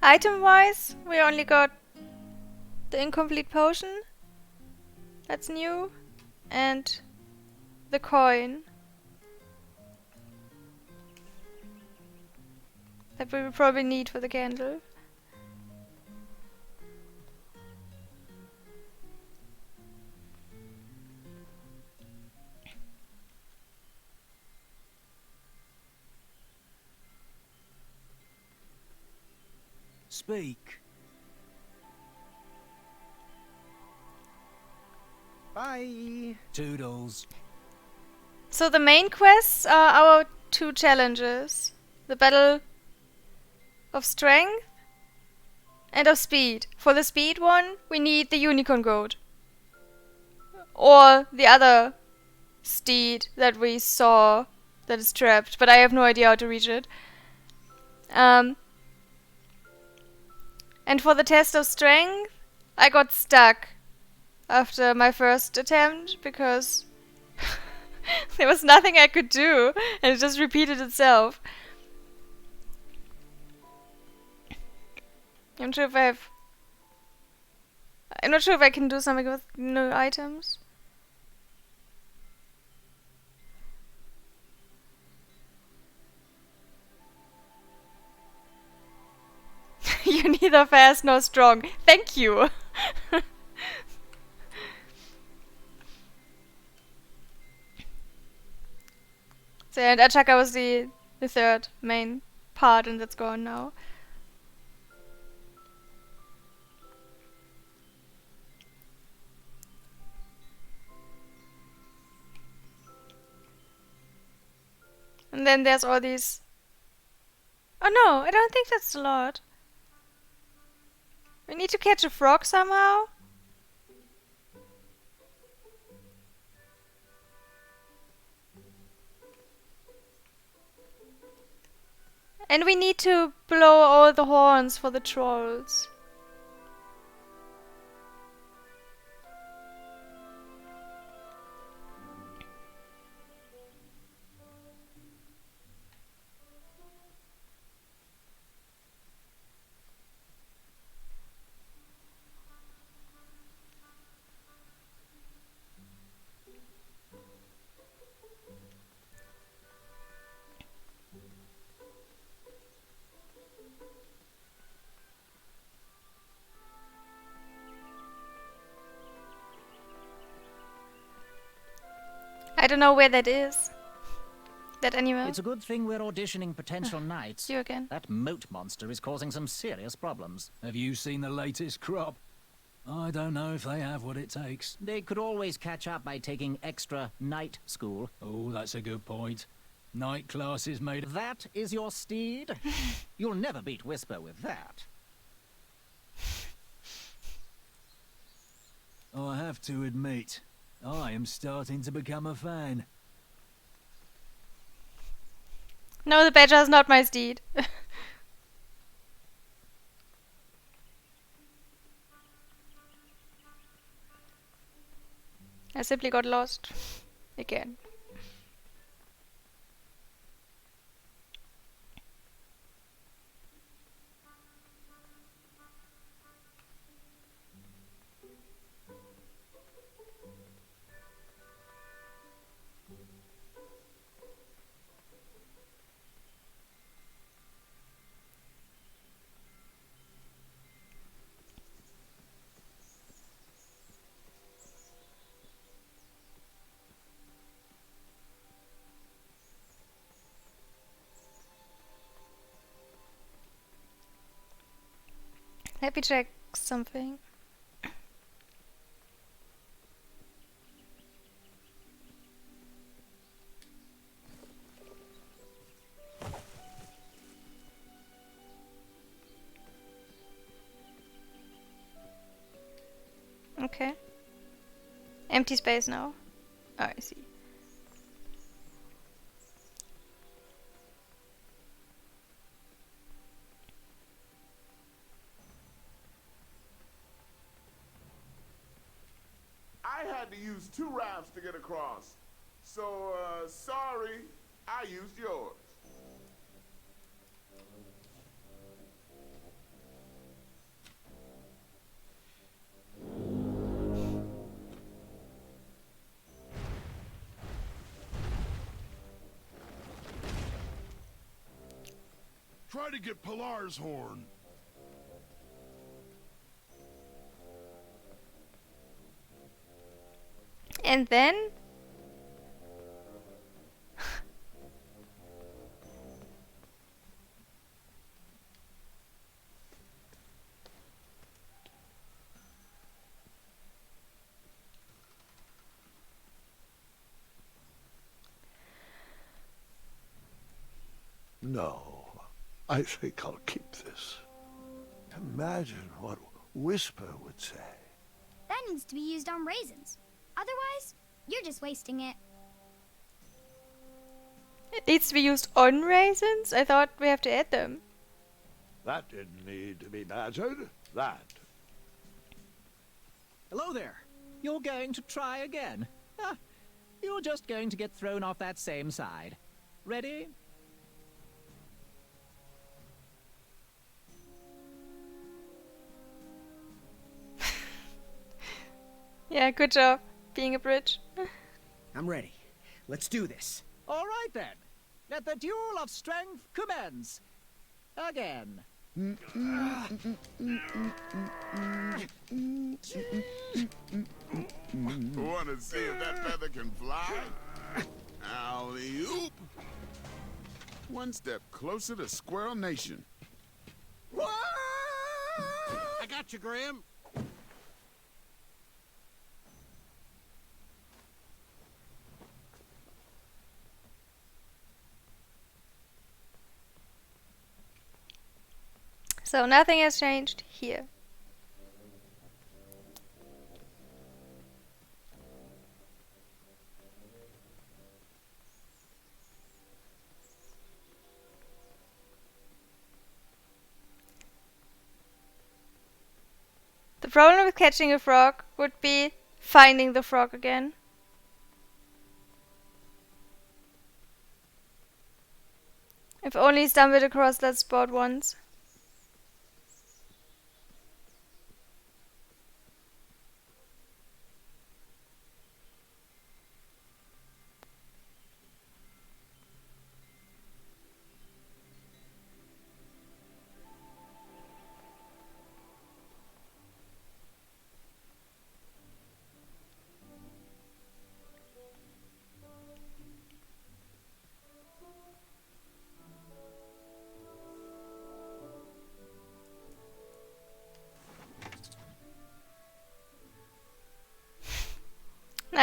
Item-wise, we only got the incomplete potion. That's new. And the coin. That we will probably need for the candle. Speak. Bye. Toodles. So the main quests are our two challenges. The Battle of Strength and of Speed. For the Speed one, we need the Unicorn Goat. Or the other steed that we saw that is trapped, but I have no idea how to reach it. And for the test of strength, I got stuck after my first attempt because there was nothing I could do and it just repeated itself. I'm not sure if I can do something with new items. You're neither fast nor strong. Thank you. So and Achaka was the third main part and that's gone now. And then there's all these... Oh no, I don't think that's a lot. We need to catch a frog somehow. And we need to blow all the horns for the trolls. I don't know where that is. That animal. It's a good thing we're auditioning potential knights. You again. That moat monster is causing some serious problems. Have you seen the latest crop? I don't know if they have what it takes. They could always catch up by taking extra night school. Oh, that's a good point. Night classes made... That is your steed? You'll never beat Whisper with that. I have to admit, I am starting to become a fan. No, the badger is not my steed. I simply got lost. Again. Let me check something. Okay. Empty space now. Oh, I see. I had to use 2 rafts to get across. So, sorry, I used yours. Try to get Pilar's horn. And then? No, I think I'll keep this. Imagine what Whisper would say. That needs to be used on raisins. Otherwise, you're just wasting it. It needs to be used on raisins? I thought we have to add them. That didn't need to be measured. That. Hello there. You're going to try again. Ah, you're just going to get thrown off that same side. Ready? Yeah, good job being a bridge. I'm ready. Let's do this. All right then. Let the Duel of Strength commence. Again. Want to see if that feather can fly? Alley-oop. One step closer to Squirrel Nation. I got you, Graham. So nothing has changed here. The problem with catching a frog would be finding the frog again. I've only stumbled across that spot once.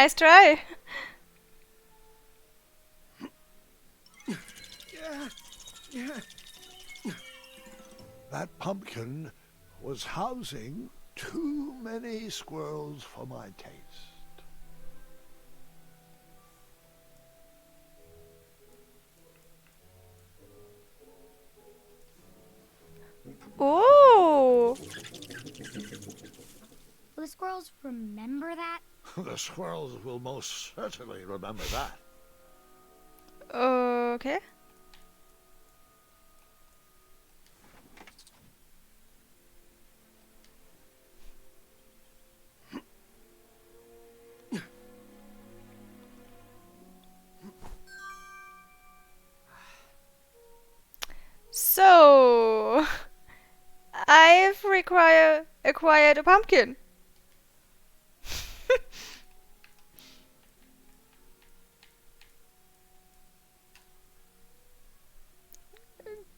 Nice try. That pumpkin was housing too many squirrels for my taste. Ooh. Will the squirrels remember that? The squirrels will most certainly remember that. Okay. So, I've acquired a pumpkin.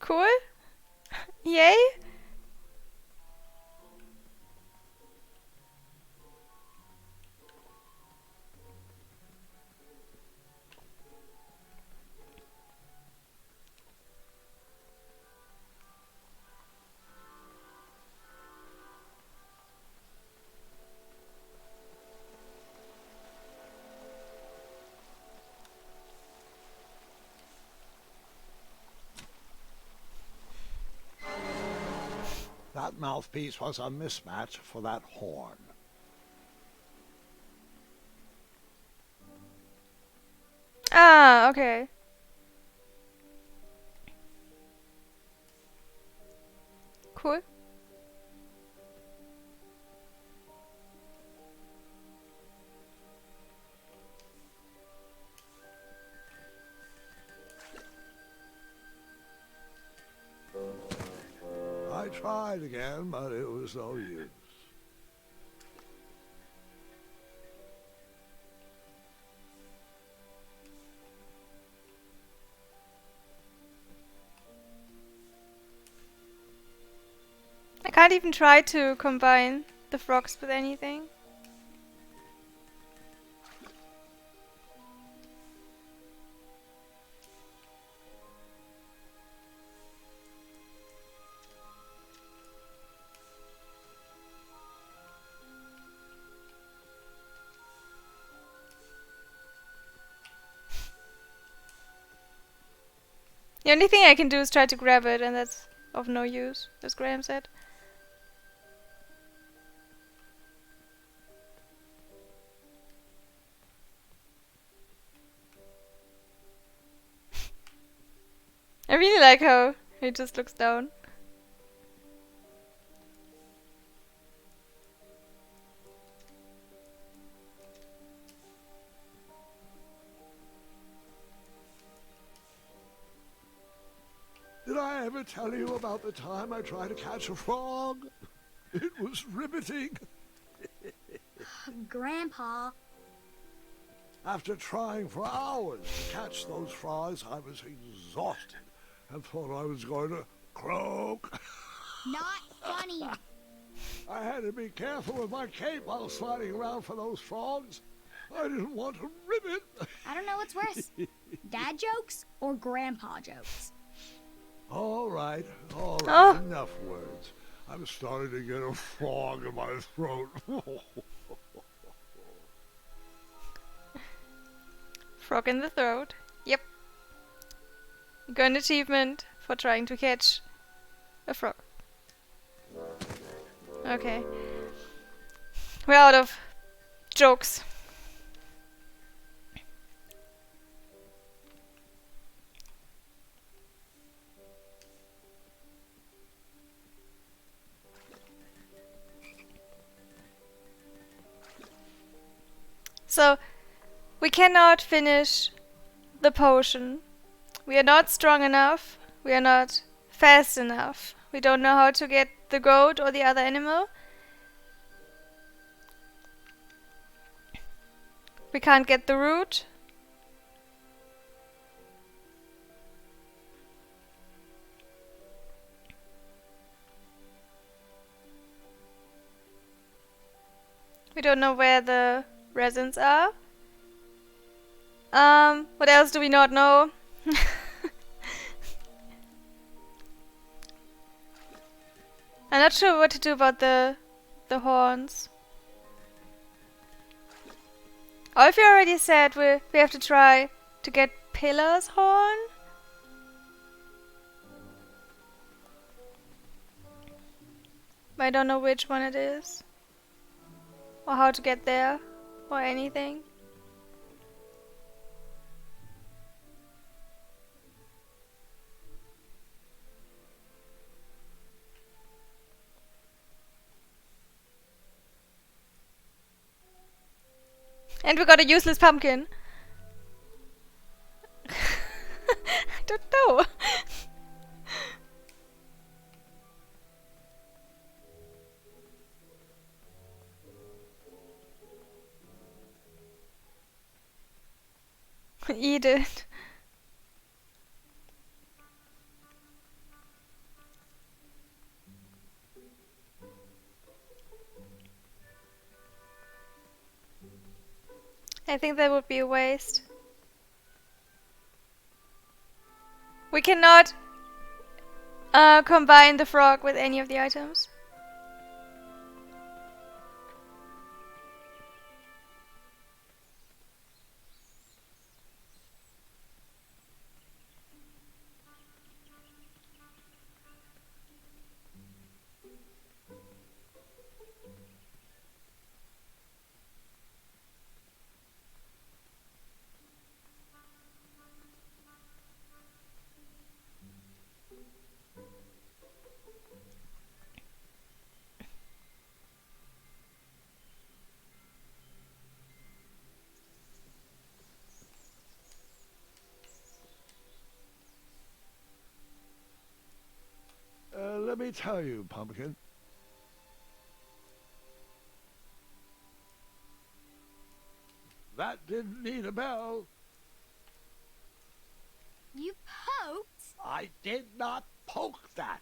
Cool. Yay. That mouthpiece was a mismatch for that horn. Ah, okay. Cool. I tried again, but it was no use. I can't even try to combine the frogs with anything. The only thing I can do is try to grab it, and that's of no use, as Graham said. I really like how he just looks down. Did I ever tell you about the time I tried to catch a frog? It was riveting. Grandpa. After trying for hours to catch those frogs, I was exhausted and thought I was going to croak. Not funny. I had to be careful with my cape while sliding around for those frogs. I didn't want to rip it. I don't know what's worse. Dad jokes or grandpa jokes? All right, enough words. I'm starting to get a frog in my throat. Frog in the throat. Yep. You got an achievement for trying to catch a frog. Okay. We're out of jokes. So, we cannot finish the potion. We are not strong enough. We are not fast enough. We don't know how to get the goat or the other animal. We can't get the root. We don't know where the resins are. What else do we not know? I'm not sure what to do about the horns. Or if you already said we have to try to get Pillar's horn? I don't know which one it is. Or how to get there. Or anything. And we got a useless pumpkin. I don't know. Eat it. I think that would be a waste. We cannot combine the frog with any of the items. Let me tell you, Pumpkin. That didn't need a bell. You poked? I did not poke that.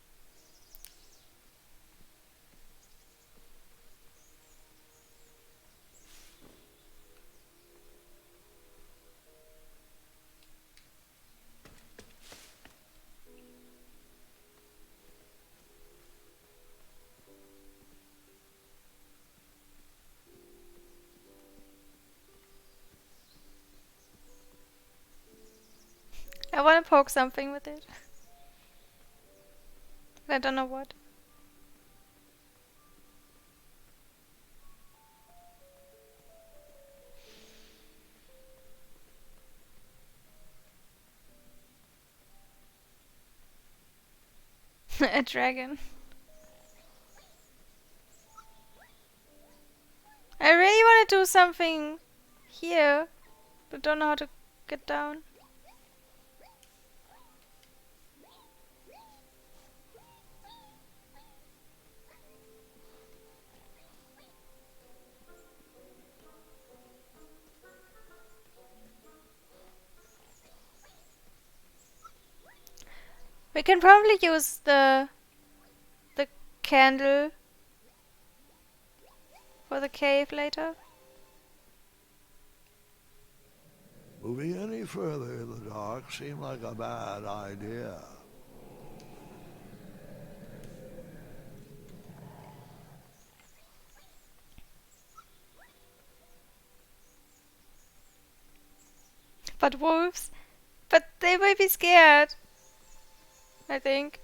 I want to poke something with it. But I don't know what. A dragon. I really want to do something here, but don't know how to get down. We can probably use the candle for the cave later. Moving any further in the dark seemed like a bad idea. But wolves? But they might be scared. I think.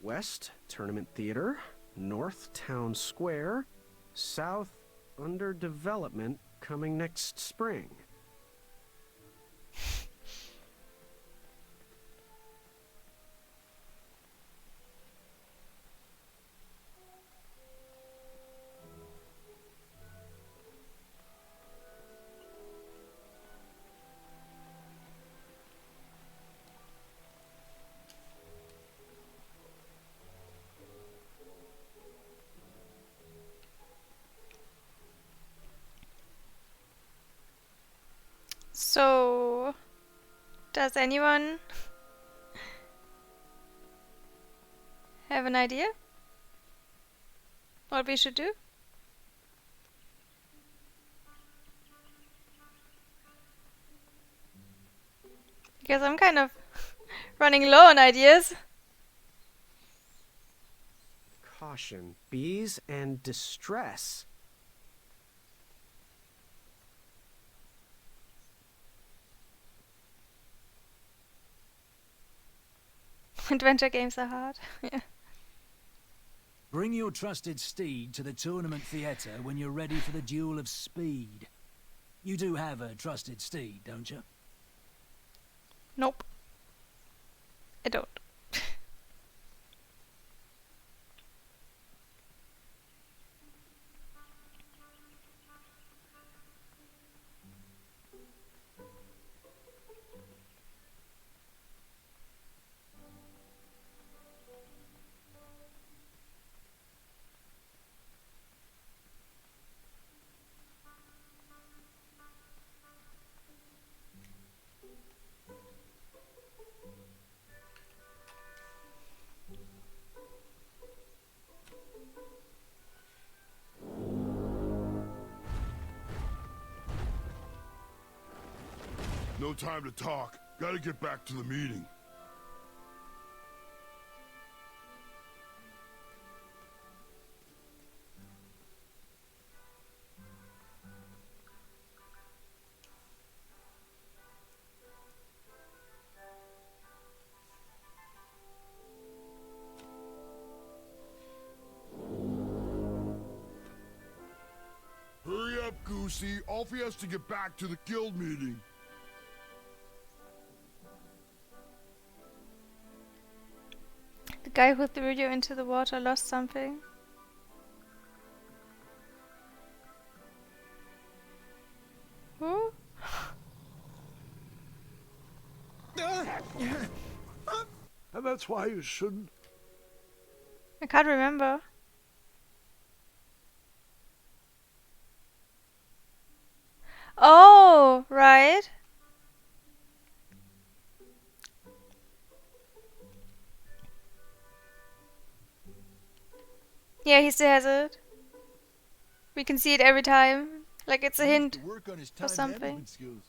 West, Tournament Theater. North, Town Square. South, under development, coming next spring. So, does anyone have an idea what we should do? Because I'm kind of running low on ideas. Caution, bees and distress. Adventure games are hard. Yeah. Bring your trusted steed to the tournament theatre when you're ready for the Duel of Speed. You do have a trusted steed, don't you? Nope. I don't. No time to talk. Gotta get back to the meeting. Hurry up, Goosey. Alfie has to get back to the guild meeting. The guy who threw you into the water lost something. Who? And that's why you shouldn't. I can't remember. Oh, right. Yeah, he still has it. We can see it every time. Like it's a hint Work on his or time something. management skills.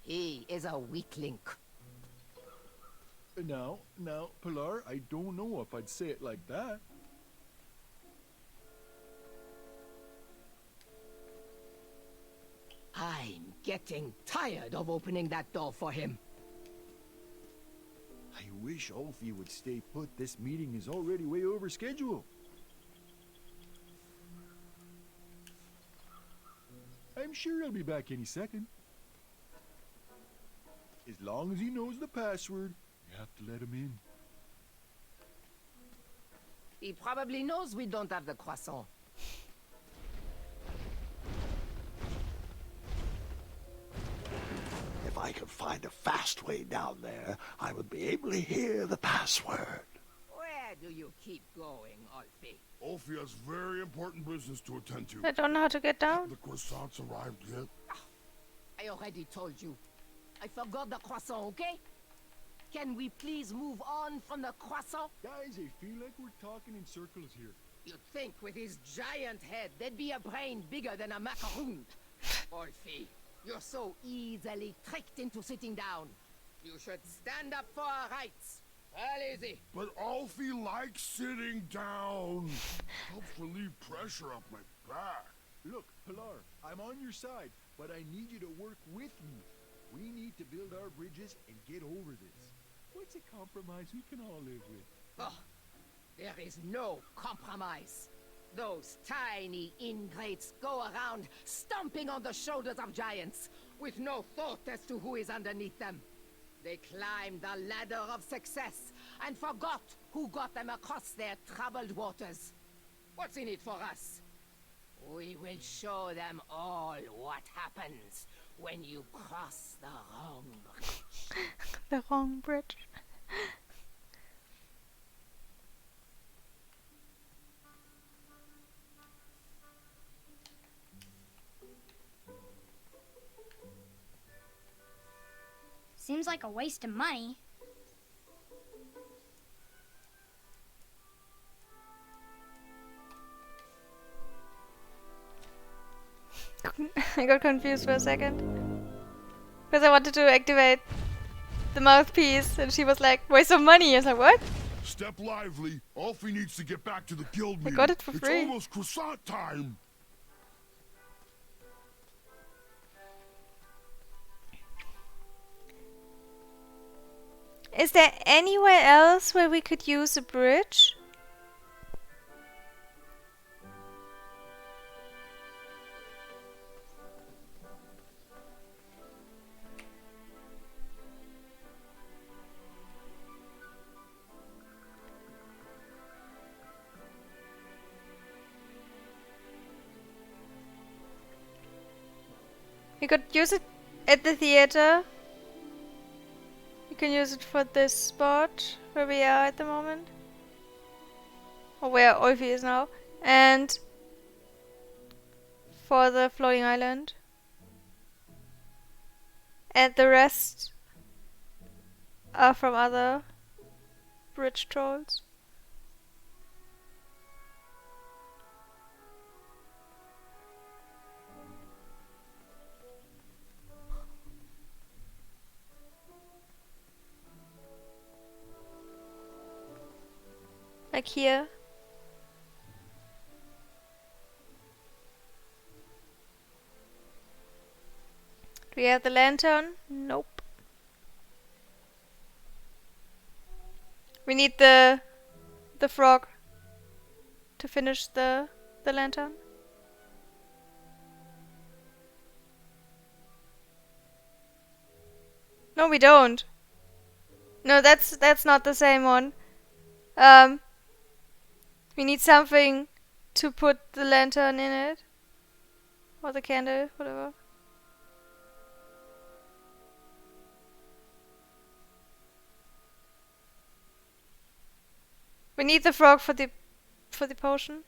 He is a weak link. Now, Pilar, I don't know if I'd say it like that. I'm getting tired of opening that door for him. I wish Alfie would stay put. This meeting is already way over schedule. I'm sure he'll be back any second. As long as he knows the password, you have to let him in. He probably knows we don't have the croissant. If I could find a fast way down there, I would be able to hear the password. Where do you keep going, Alfie? Alfie has very important business to attend to. I don't know how to get down. The croissants arrived yet? I already told you. I forgot the croissant, okay? Can we please move on from the croissant? Guys, I feel like we're talking in circles here. You'd think with his giant head, there'd be a brain bigger than a macaroon. Alfie, you're so easily tricked into sitting down. You should stand up for our rights. Well, easy. But Alfie likes sitting down. Helps relieve pressure off my back. Look, Pilar, I'm on your side, but I need you to work with me. We need to build our bridges and get over this. What's a compromise we can all live with? Oh, there is no compromise. Those tiny ingrates go around stomping on the shoulders of giants with no thought as to who is underneath them. They climbed the ladder of success and forgot who got them across their troubled waters. What's in it for us? We will show them all what happens when you cross the wrong bridge. The wrong bridge. seems like a waste of money. I got confused for a second. Because I wanted to activate the mouthpiece, and she was like, waste of money. I was like, what? Step lively. Alfie needs to get back to the guild I meeting. got it for It's free. almost croissant time. Is there anywhere else where we could use a bridge? We could use it at the theater. You can use it for this spot where we are at the moment. Or where Olfi is now. And for the floating island. And the rest are from other bridge trolls. Like here. Do we have the lantern? Nope. We need the frog to finish the lantern. No, we don't. No, that's not the same one. We need something to put the lantern in it. Or the candle, whatever. We need the frog for the potion.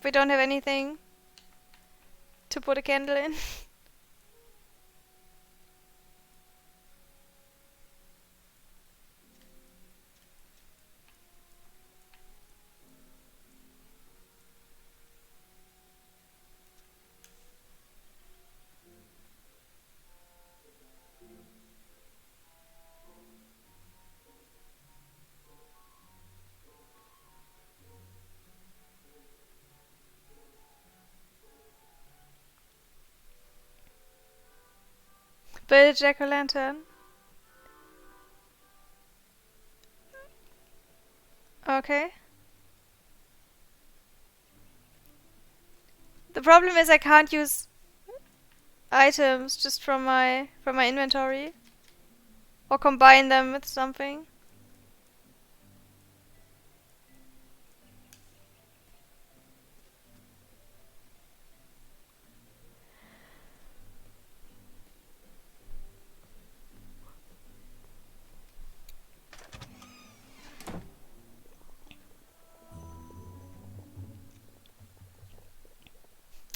We don't have anything to put a candle in. Build a jack-o'-lantern. Okay. The problem is I can't use items just from my inventory. Or combine them with something.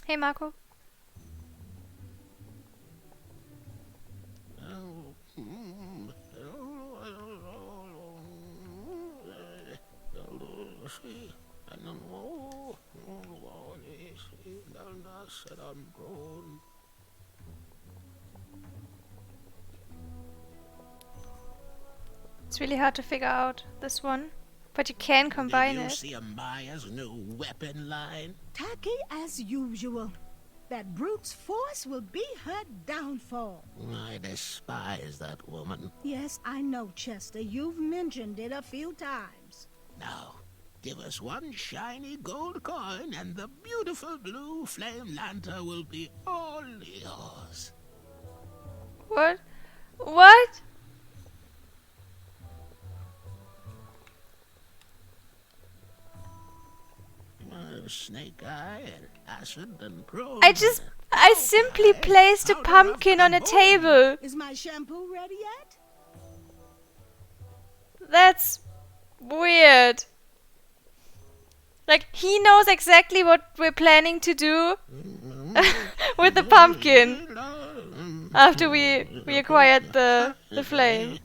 Hey Marco. It's really hard to figure out this one, but you can combine Did you it. see Amaya's new weapon line? Tacky as usual. That brute's force will be her downfall. I despise that woman. Yes, I know, Chester. You've mentioned it a few times. Now, give us one shiny gold coin and the beautiful blue flame lantern will be all yours. What? What? Snake Eye and Acid and Crow. I simply placed a pumpkin on a table. Is my shampoo ready yet? That's weird. Like, he knows exactly what we're planning to do, with the pumpkin after we acquired the flame.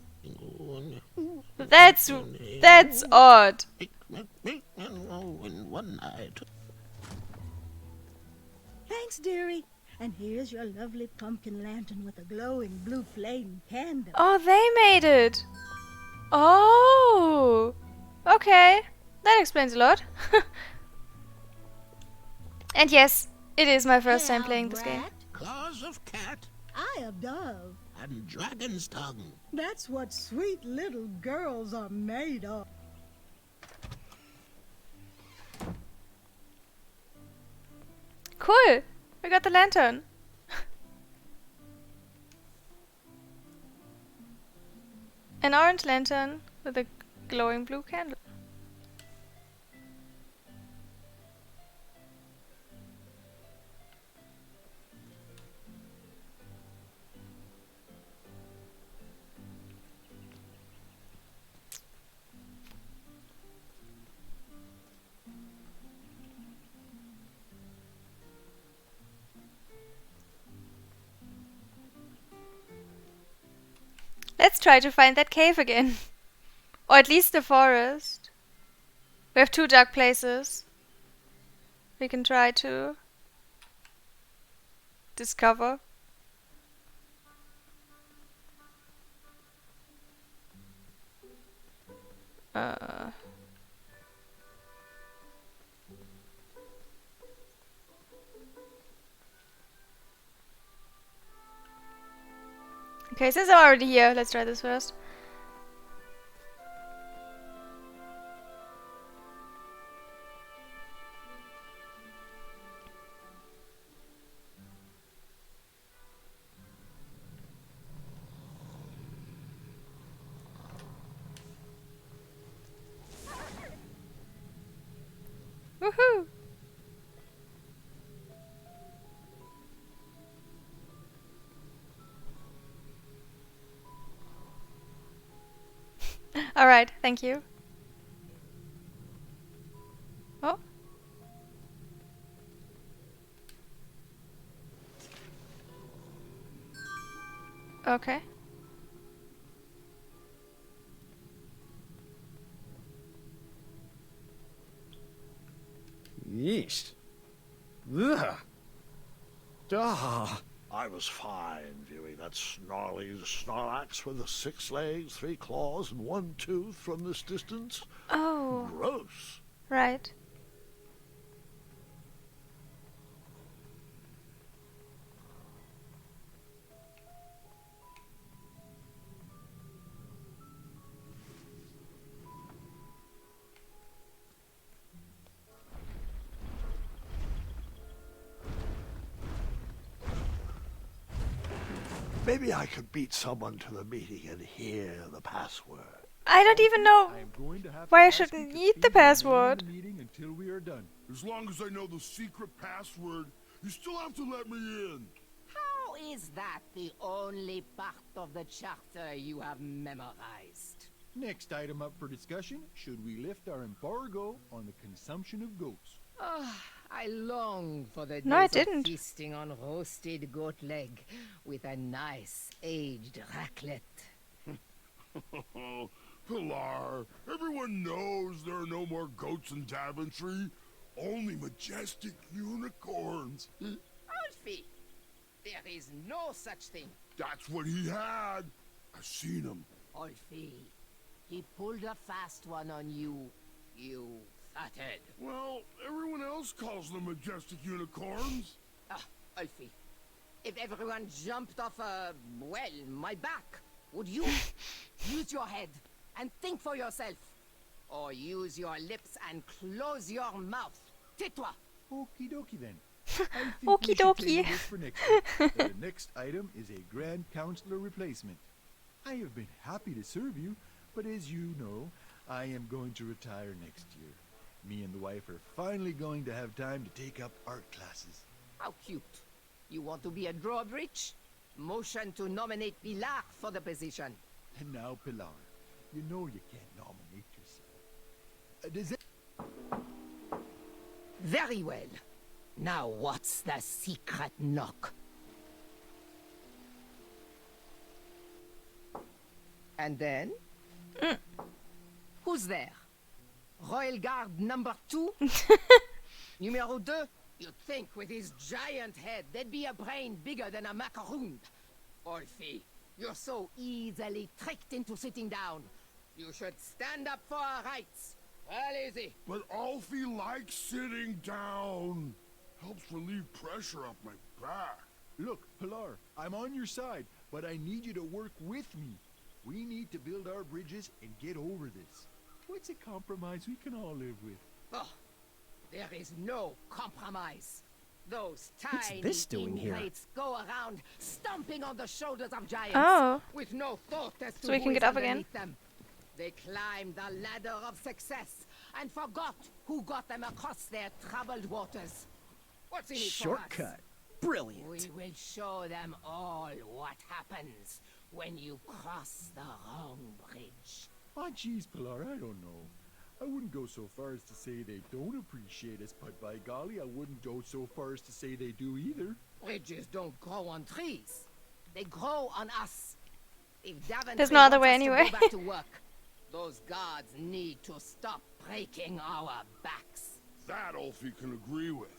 That's odd. Thanks, dearie. And here's your lovely pumpkin lantern with a glowing blue flame candle. Oh, they made it. Oh, okay. That explains a lot. And yes, it is my first time playing this game. Claws of cat. Eye of dove. And dragon's tongue. That's what sweet little girls are made of. Cool. We got the lantern. An orange lantern with a glowing blue candle. Let's try to find that cave again. Or at least the forest. We have 2 dark places we can try to discover. Okay, since I'm already here, let's try this first. Woohoo! Alright, thank you. Oh. Okay. Yeesh. Ugh. Duh. I was fine viewing that snarly Snorlax with 6 legs, 3 claws, and 1 tooth from this distance. Oh. Gross. Right. Maybe I could beat someone to the meeting and hear the password. I don't even know why I should need the password. Until we are done. As long as I know the secret password, you still have to let me in. How is that the only part of the charter you have memorized? Next item up for discussion, should we lift our embargo on the consumption of goats? I long for the No, I days of didn't. feasting on roasted goat leg with a nice aged raclette. Pilar, everyone knows there are no more goats in Daventry. Only majestic unicorns. Alfie, there is no such thing. That's what he had. I've seen him. Alfie, he pulled a fast one on you, you fathead. Well, everyone else calls them majestic unicorns. Alfie, if everyone jumped off my back, would you use your head and think for yourself? Or use your lips and close your mouth? Tais-toi! Okie dokie then. Okie dokie. For next week. The next item is a Grand Counselor replacement. I have been happy to serve you, but as you know, I am going to retire next year. Me and the wife are finally going to have time to take up art classes. How cute. You want to be a drawbridge? Motion to nominate Pilar for the position. And now, Pilar, you know you can't nominate yourself. Does it... Very well. Now what's the secret knock? And then? Who's there? Royal Guard number 2? Numero 2? You'd think with his giant head, there'd be a brain bigger than a macaroon. Olfie, you're so easily tricked into sitting down. You should stand up for our rights. Well, easy. But Alfie likes sitting down. Helps relieve pressure off my back. Look, Pilar, I'm on your side, but I need you to work with me. We need to build our bridges and get over this. What's a compromise we can all live with? Oh, there is no compromise. Those What's tiny this doing here? ingrates go around stomping on the shoulders of giants Oh. with no thought as to So we who can is get up again? underneath them. They climbed the ladder of success and forgot who got them across their troubled waters. What's in it for us? Shortcut. Brilliant. We will show them all what happens when you cross the wrong bridge. Oh, jeez, Pilar, I don't know. I wouldn't go so far as to say they don't appreciate us, but by golly, I wouldn't go so far as to say they do either. Bridges don't grow on trees. They grow on us. If Daventry There's no other way wants us to anyway. go back to work, those guards need to stop breaking our backs. That Alfie can agree with.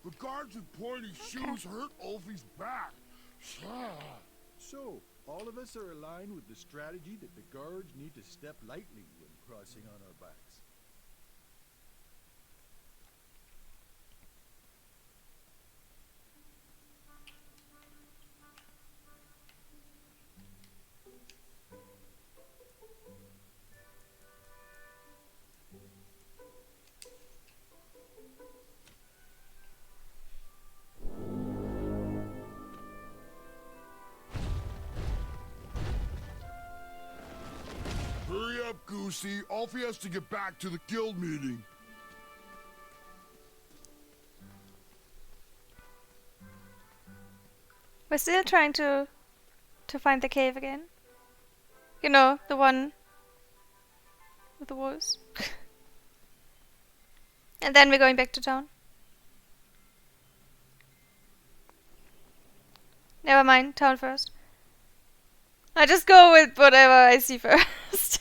The guards with pointy shoes hurt Alfie's back. So, all of us are aligned with the strategy that the guards need to step lightly when crossing on our backs. Hurry up, Goosey. Alfie has to get back to the guild meeting. We're still trying to find the cave again. You know, the one with the wolves. And then we're going back to town. Never mind, town first. I just go with whatever I see first.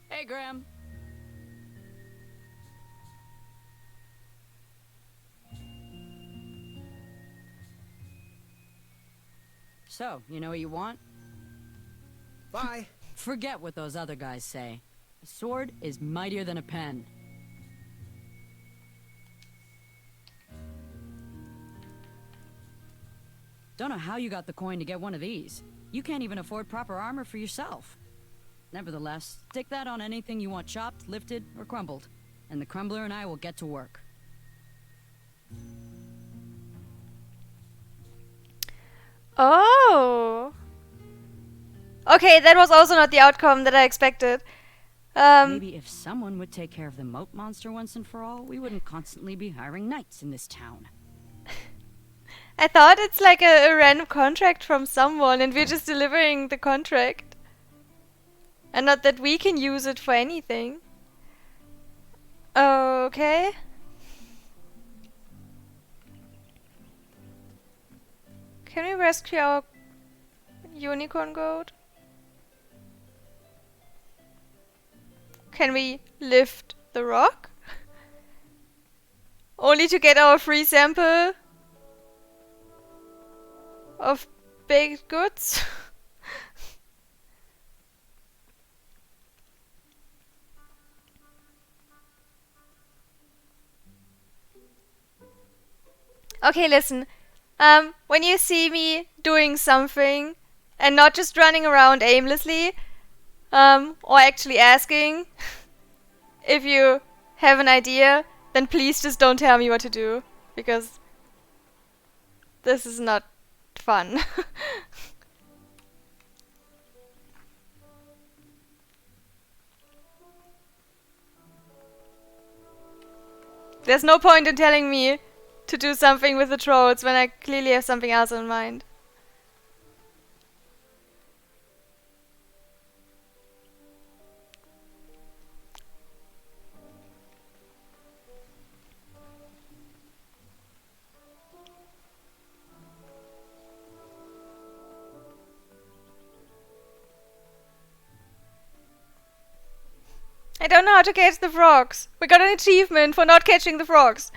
Hey, Graham. So, you know what you want? Bye. Forget what those other guys say. A sword is mightier than a pen. Don't know how you got the coin to get one of these. You can't even afford proper armor for yourself. Nevertheless, stick that on anything you want chopped, lifted, or crumbled, and the crumbler and I will get to work. Oh. Okay, that was also not the outcome that I expected. Maybe if someone would take care of the moat monster once and for all, we wouldn't constantly be hiring knights in this town. I thought it's like a random contract from someone and we're just delivering the contract. And not that we can use it for anything. Okay. Can we rescue our unicorn goat? Can we lift the rock? Only to get our free sample of baked goods? Okay, listen. When you see me doing something and not just running around aimlessly, or actually asking if you have an idea, then please just don't tell me what to do, because this is not fun. There's no point in telling me to do something with the trolls when I clearly have something else in mind. I don't know how to catch the frogs. We got an achievement for not catching the frogs.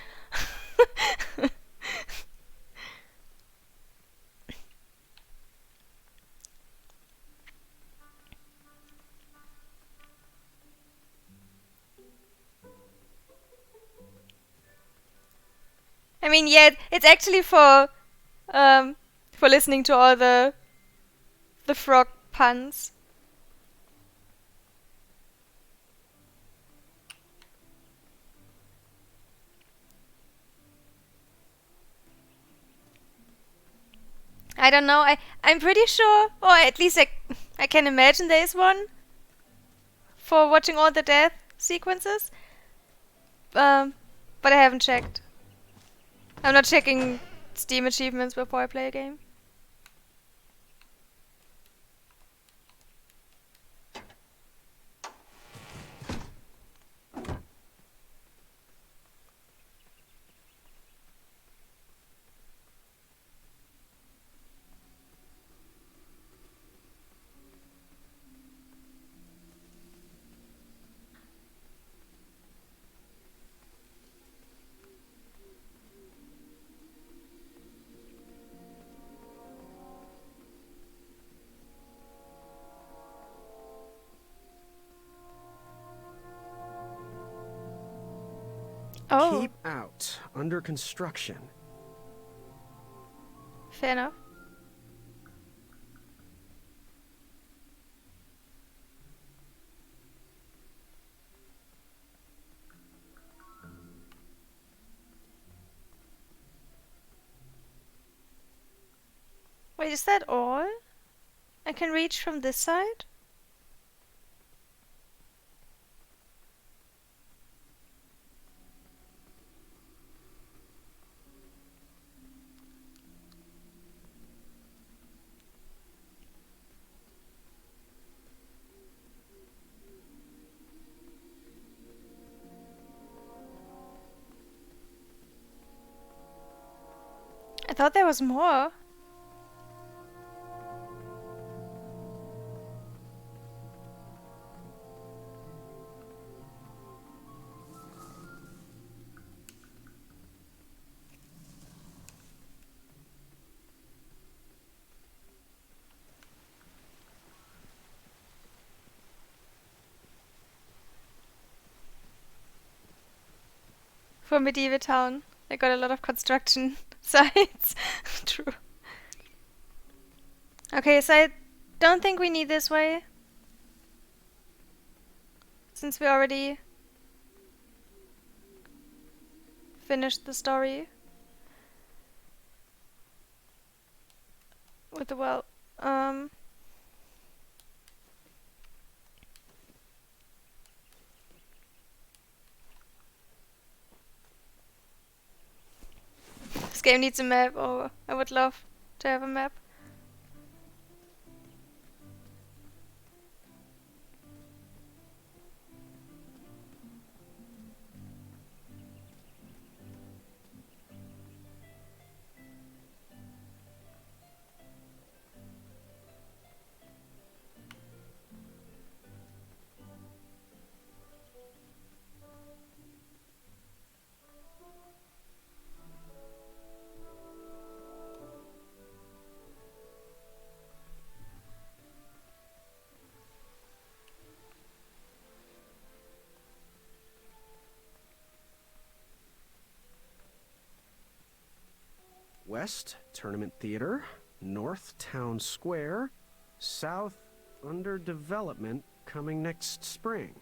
I mean, yeah, it's actually for listening to all the frog puns. I don't know. I'm pretty sure, or at least I can imagine there is one for watching all the death sequences. But I haven't checked. I'm not checking Steam achievements before I play a game. Oh. Keep out. Under construction. Fair enough. Wait, is that all? I can reach from this side? I thought there was more. For medieval town, they got a lot of construction sites. True. Okay, so I don't think we need this way. Since we already finished the story. With the well. This game needs a map. Oh, I would love to have a map. West, Tournament Theater. North, Town Square. South, under development, coming next spring.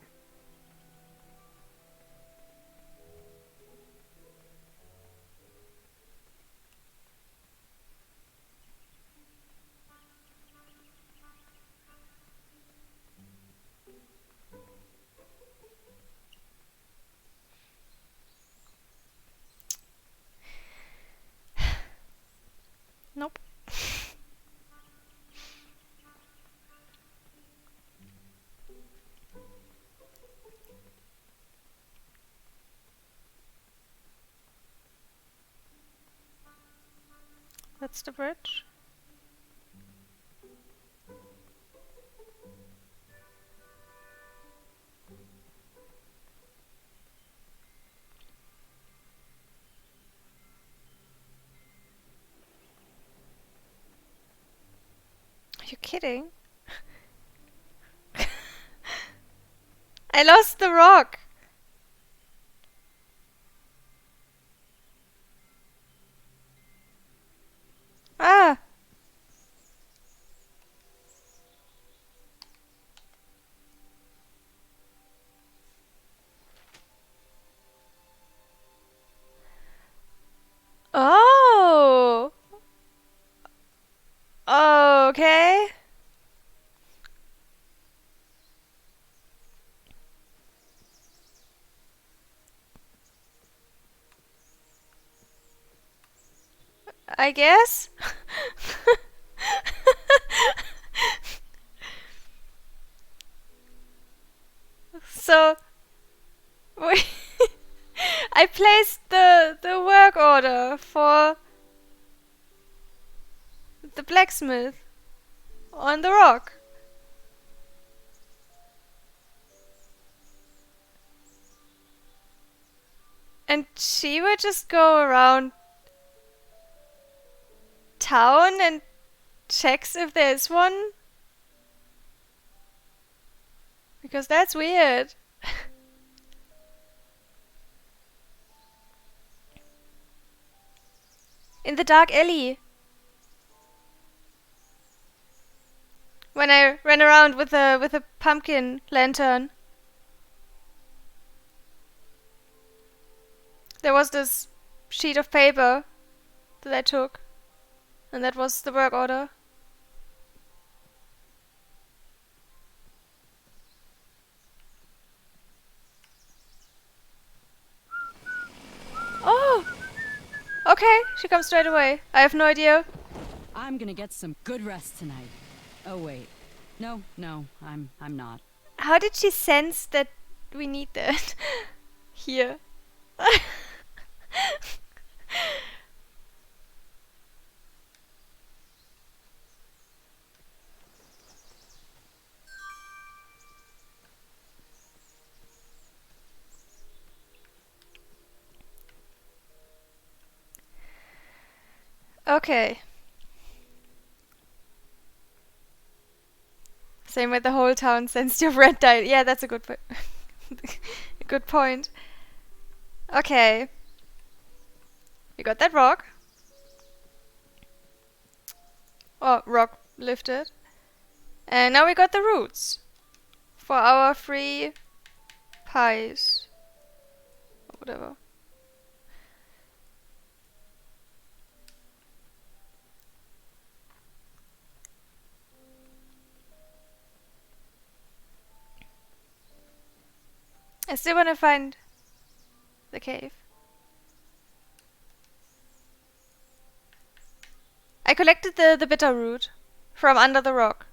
That's the bridge. Are you kidding? I lost the rock. Ah. Oh. Okay. I guess. So I placed the work order for the blacksmith on the rock. And she would just go around town and checks if there's one. Because that's weird. In the dark alley. When I ran around with a pumpkin lantern. There was this sheet of paper that I took. And that was the work order. Oh! Okay, she comes straight away. I have no idea. I'm gonna get some good rest tonight. Oh wait. No, I'm not. How did she sense that we need that here? Okay. Same with the whole town sensed your red dye. Yeah, that's a good a good point. Okay. We got that rock. Oh, rock lifted. And now we got the roots for our 3 pies. Or whatever. I still want to find the cave. I collected the bitter root from under the rock.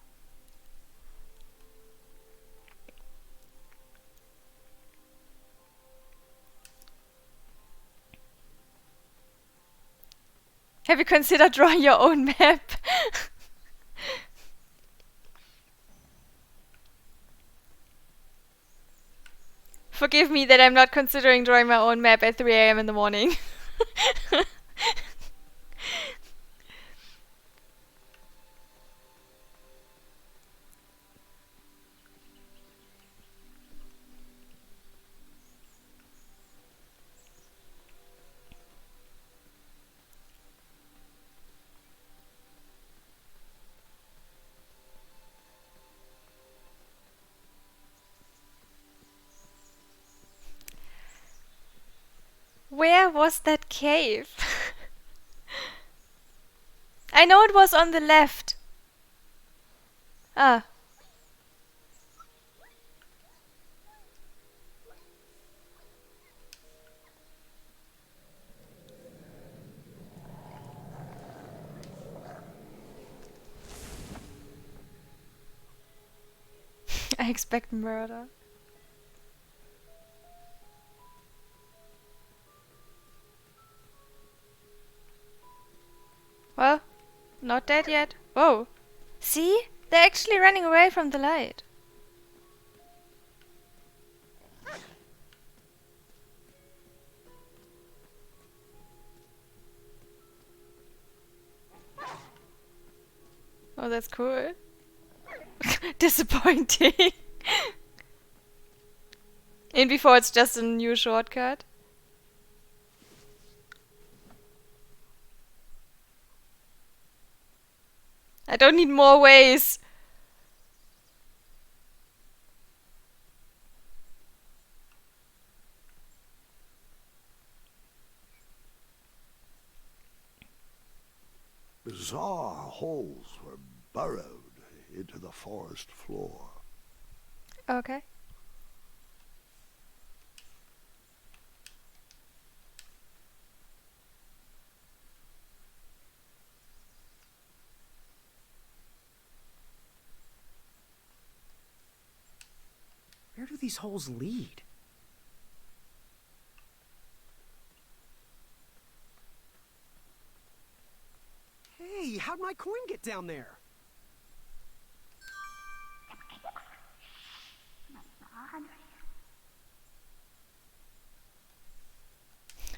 Have you considered drawing your own map? Forgive me that I'm not considering drawing my own map at 3 AM in the morning. Where was that cave? I know it was on the left. Ah. I expect murder. Well, Not dead yet. Whoa. See? They're actually running away from the light. Oh, that's cool. Disappointing. And before it's just a new shortcut. I don't need more ways. Bizarre holes were burrowed into the forest floor. Okay. Where do these holes lead? Hey, how'd my coin get down there?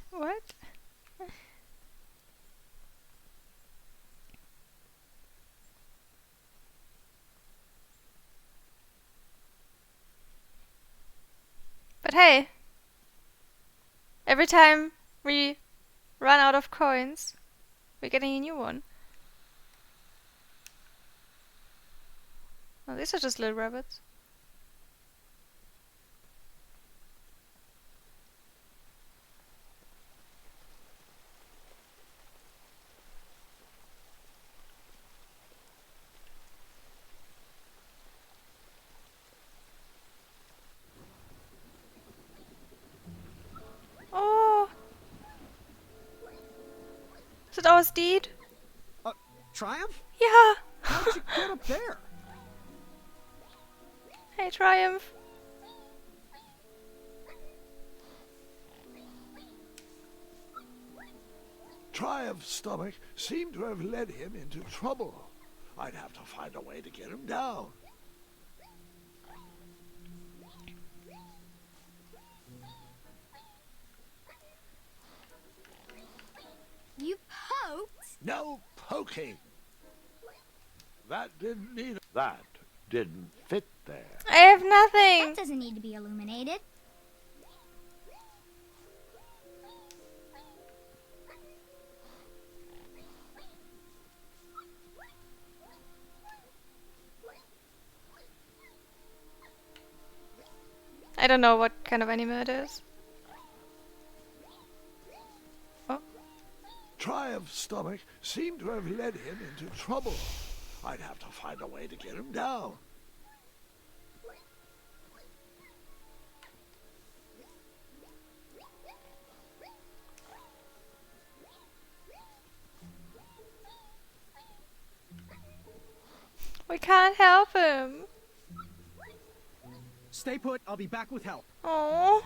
What? But hey, every time we run out of coins, we're getting a new one. Oh, these are just little rabbits. Oh! Is it our steed? Triumph? Yeah! How'd you get up there? Hey, Triumph! Triumph's stomach seemed to have led him into trouble. I'd have to find a way to get him down. You poked? No poking. That didn't fit there. I have nothing! That doesn't need to be illuminated. I don't know what kind of animal it is. Oh. Triumph's stomach seemed to have led him into trouble. I'd have to find a way to get him down. We can't help him. Stay put, I'll be back with help. Oh.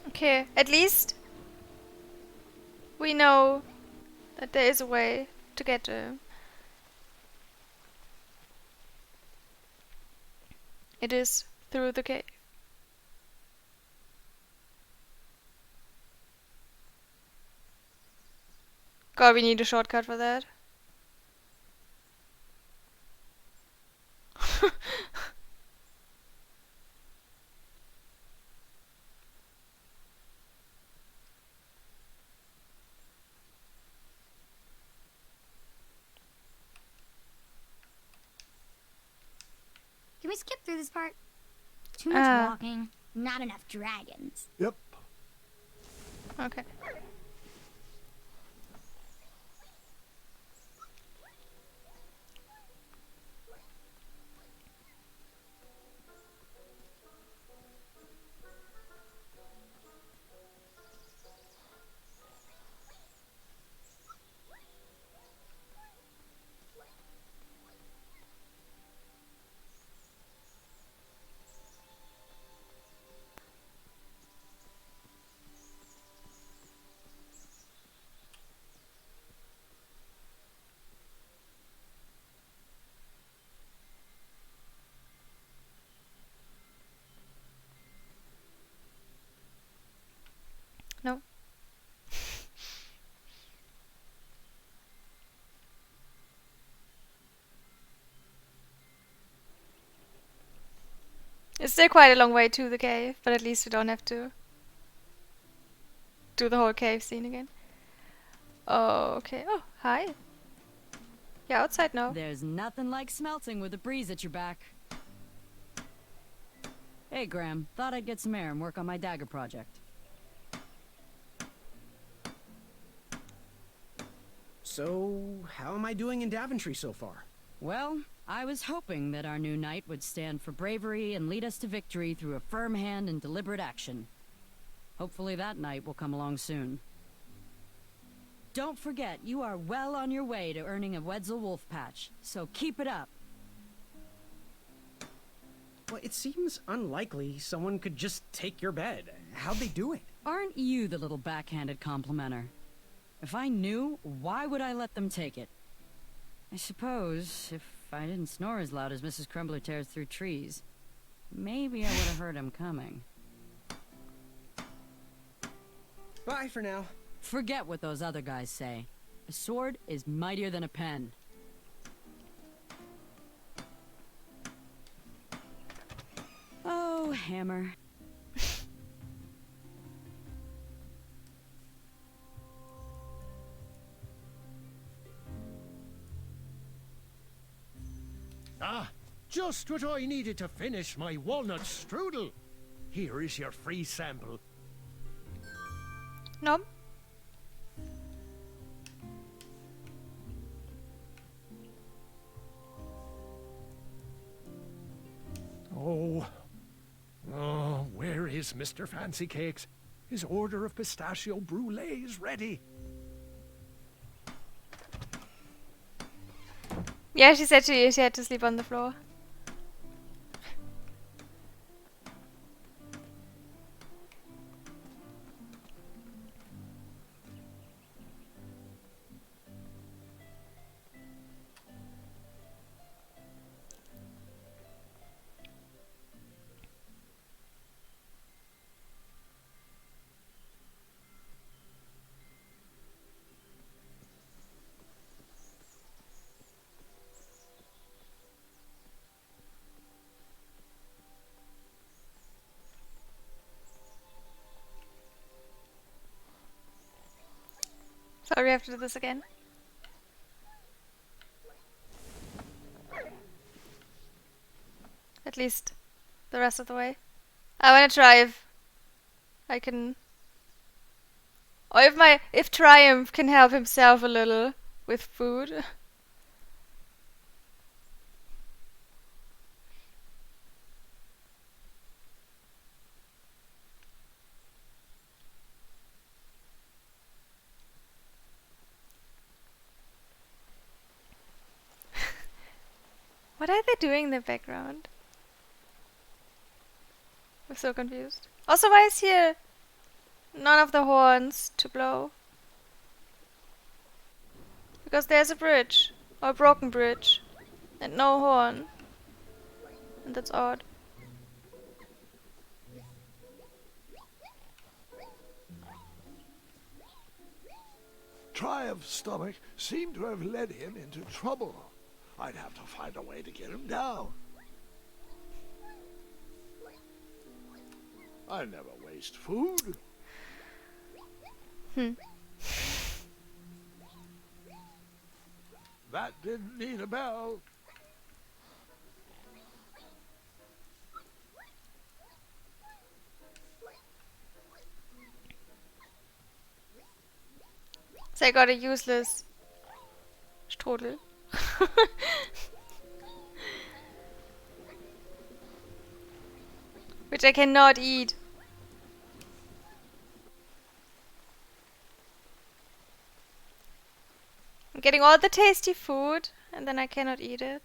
Okay, at least we know that there is a way to get to him. It is through the cave. God, we need a shortcut for that. Can we skip through this part? Too much walking, not enough dragons. Yep. Okay. It's still quite a long way to the cave, but at least we don't have to do the whole cave scene again. Oh, okay. Oh, hi. You're outside now. There's nothing like smelting with a breeze at your back. Hey, Graham. Thought I'd get some air and work on my dagger project. So, how am I doing in Daventry so far? Well, I was hoping that our new knight would stand for bravery and lead us to victory through a firm hand and deliberate action. Hopefully that night will come along soon. Don't forget, you are well on your way to earning a Wetzel Wolf patch, so keep it up. Well, it seems unlikely someone could just take your bed. How'd they do it? Aren't you the little backhanded complimenter? If I knew, why would I let them take it? I suppose, if I didn't snore as loud as Mrs. Crumbler tears through trees, maybe I would have heard him coming. Bye for now. Forget what those other guys say. A sword is mightier than a pen. Oh, hammer. Ah, just what I needed to finish my walnut strudel. Here is your free sample. No. Oh, where is Mr. Fancy Cakes? His order of pistachio brulee is ready. Yeah, she said she had to sleep on the floor. Sorry, we have to do this again. At least the rest of the way. I wanna try if I can, or if Triumph can help himself a little with food. What are they doing in the background? I'm so confused. Also, why is here none of the horns to blow? Because there's a bridge, or a broken bridge, and no horn. And that's odd. Triumph's stomach seemed to have led him into trouble. I'd have to find a way to get him down. I never waste food. That didn't need a bell. So I got a useless strudel. Which I cannot eat. I'm getting all the tasty food, and then I cannot eat it.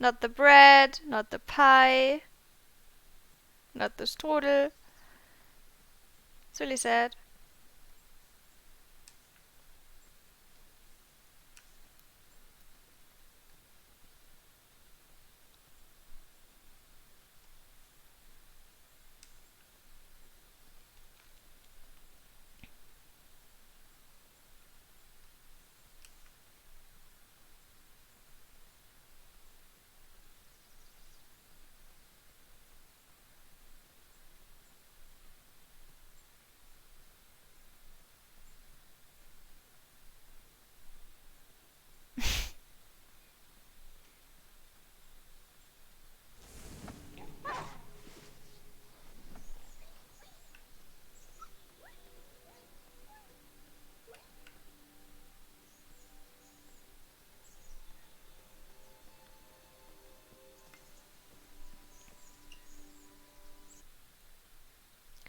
Not the bread, not the pie, not the strudel. It's really sad.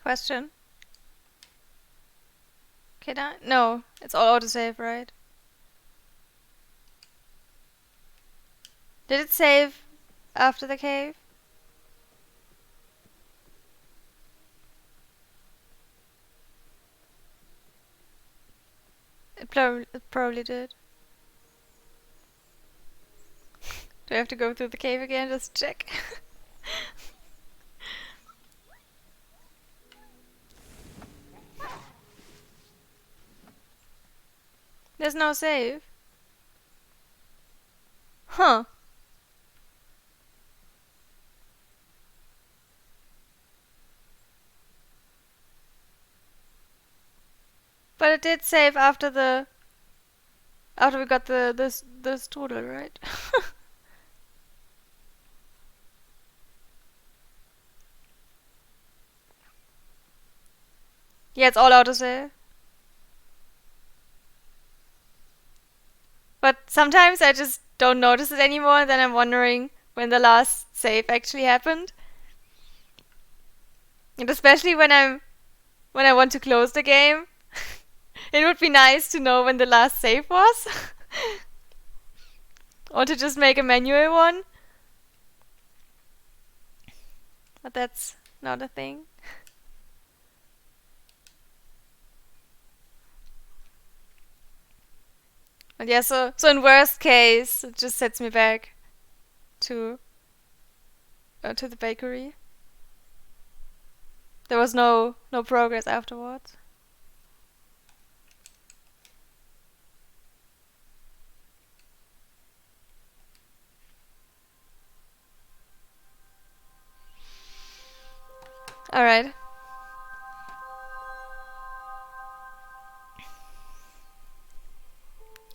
Question. Can I? No, it's all autosave, right? Did it save after the cave? It probably did. Do I have to go through the cave again? Just check. There's no save. Huh. But it did save after we got the strudel, right? Yeah, it's all autosave. But sometimes I just don't notice it anymore, and then I'm wondering when the last save actually happened. And especially when I want to close the game, it would be nice to know when the last save was. Or to just make a manual one. But that's not a thing. But yeah, so in worst case, it just sets me back to the bakery. There was no progress afterwards. Alright.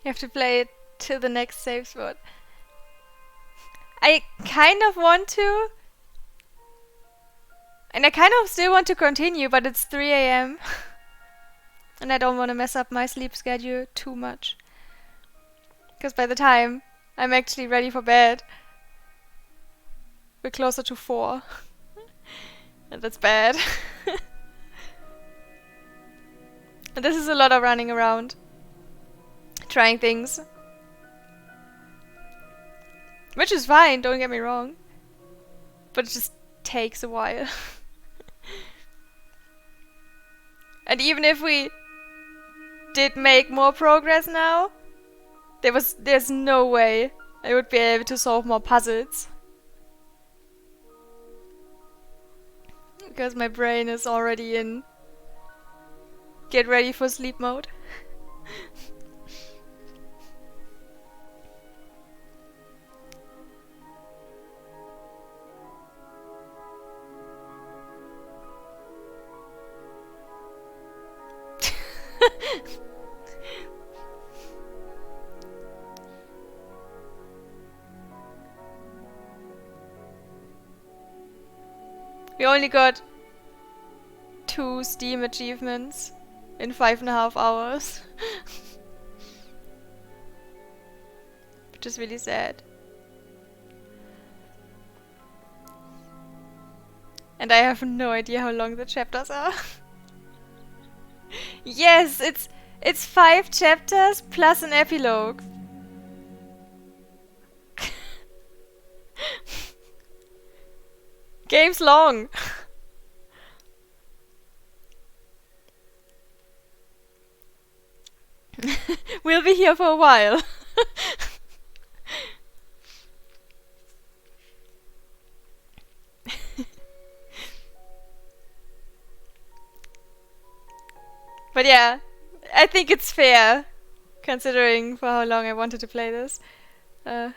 You have to play it till the next save spot. I kind of want to. And I kind of still want to continue, but it's 3 AM. And I don't want to mess up my sleep schedule too much. Because by the time I'm actually ready for bed, we're closer to 4. And that's bad. And this is a lot of running around. Trying things. Which is fine, don't get me wrong. But it just takes a while. And even if we did make more progress now, there's no way I would be able to solve more puzzles. Because my brain is already in get ready for sleep mode. We only got 2 Steam achievements in 5.5 hours. Which is really sad. And I have no idea how long the chapters are. Yes, it's 5 chapters plus an epilogue. Game's long. We'll be here for a while. But yeah, I think it's fair, considering for how long I wanted to play this. It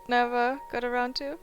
never got around to.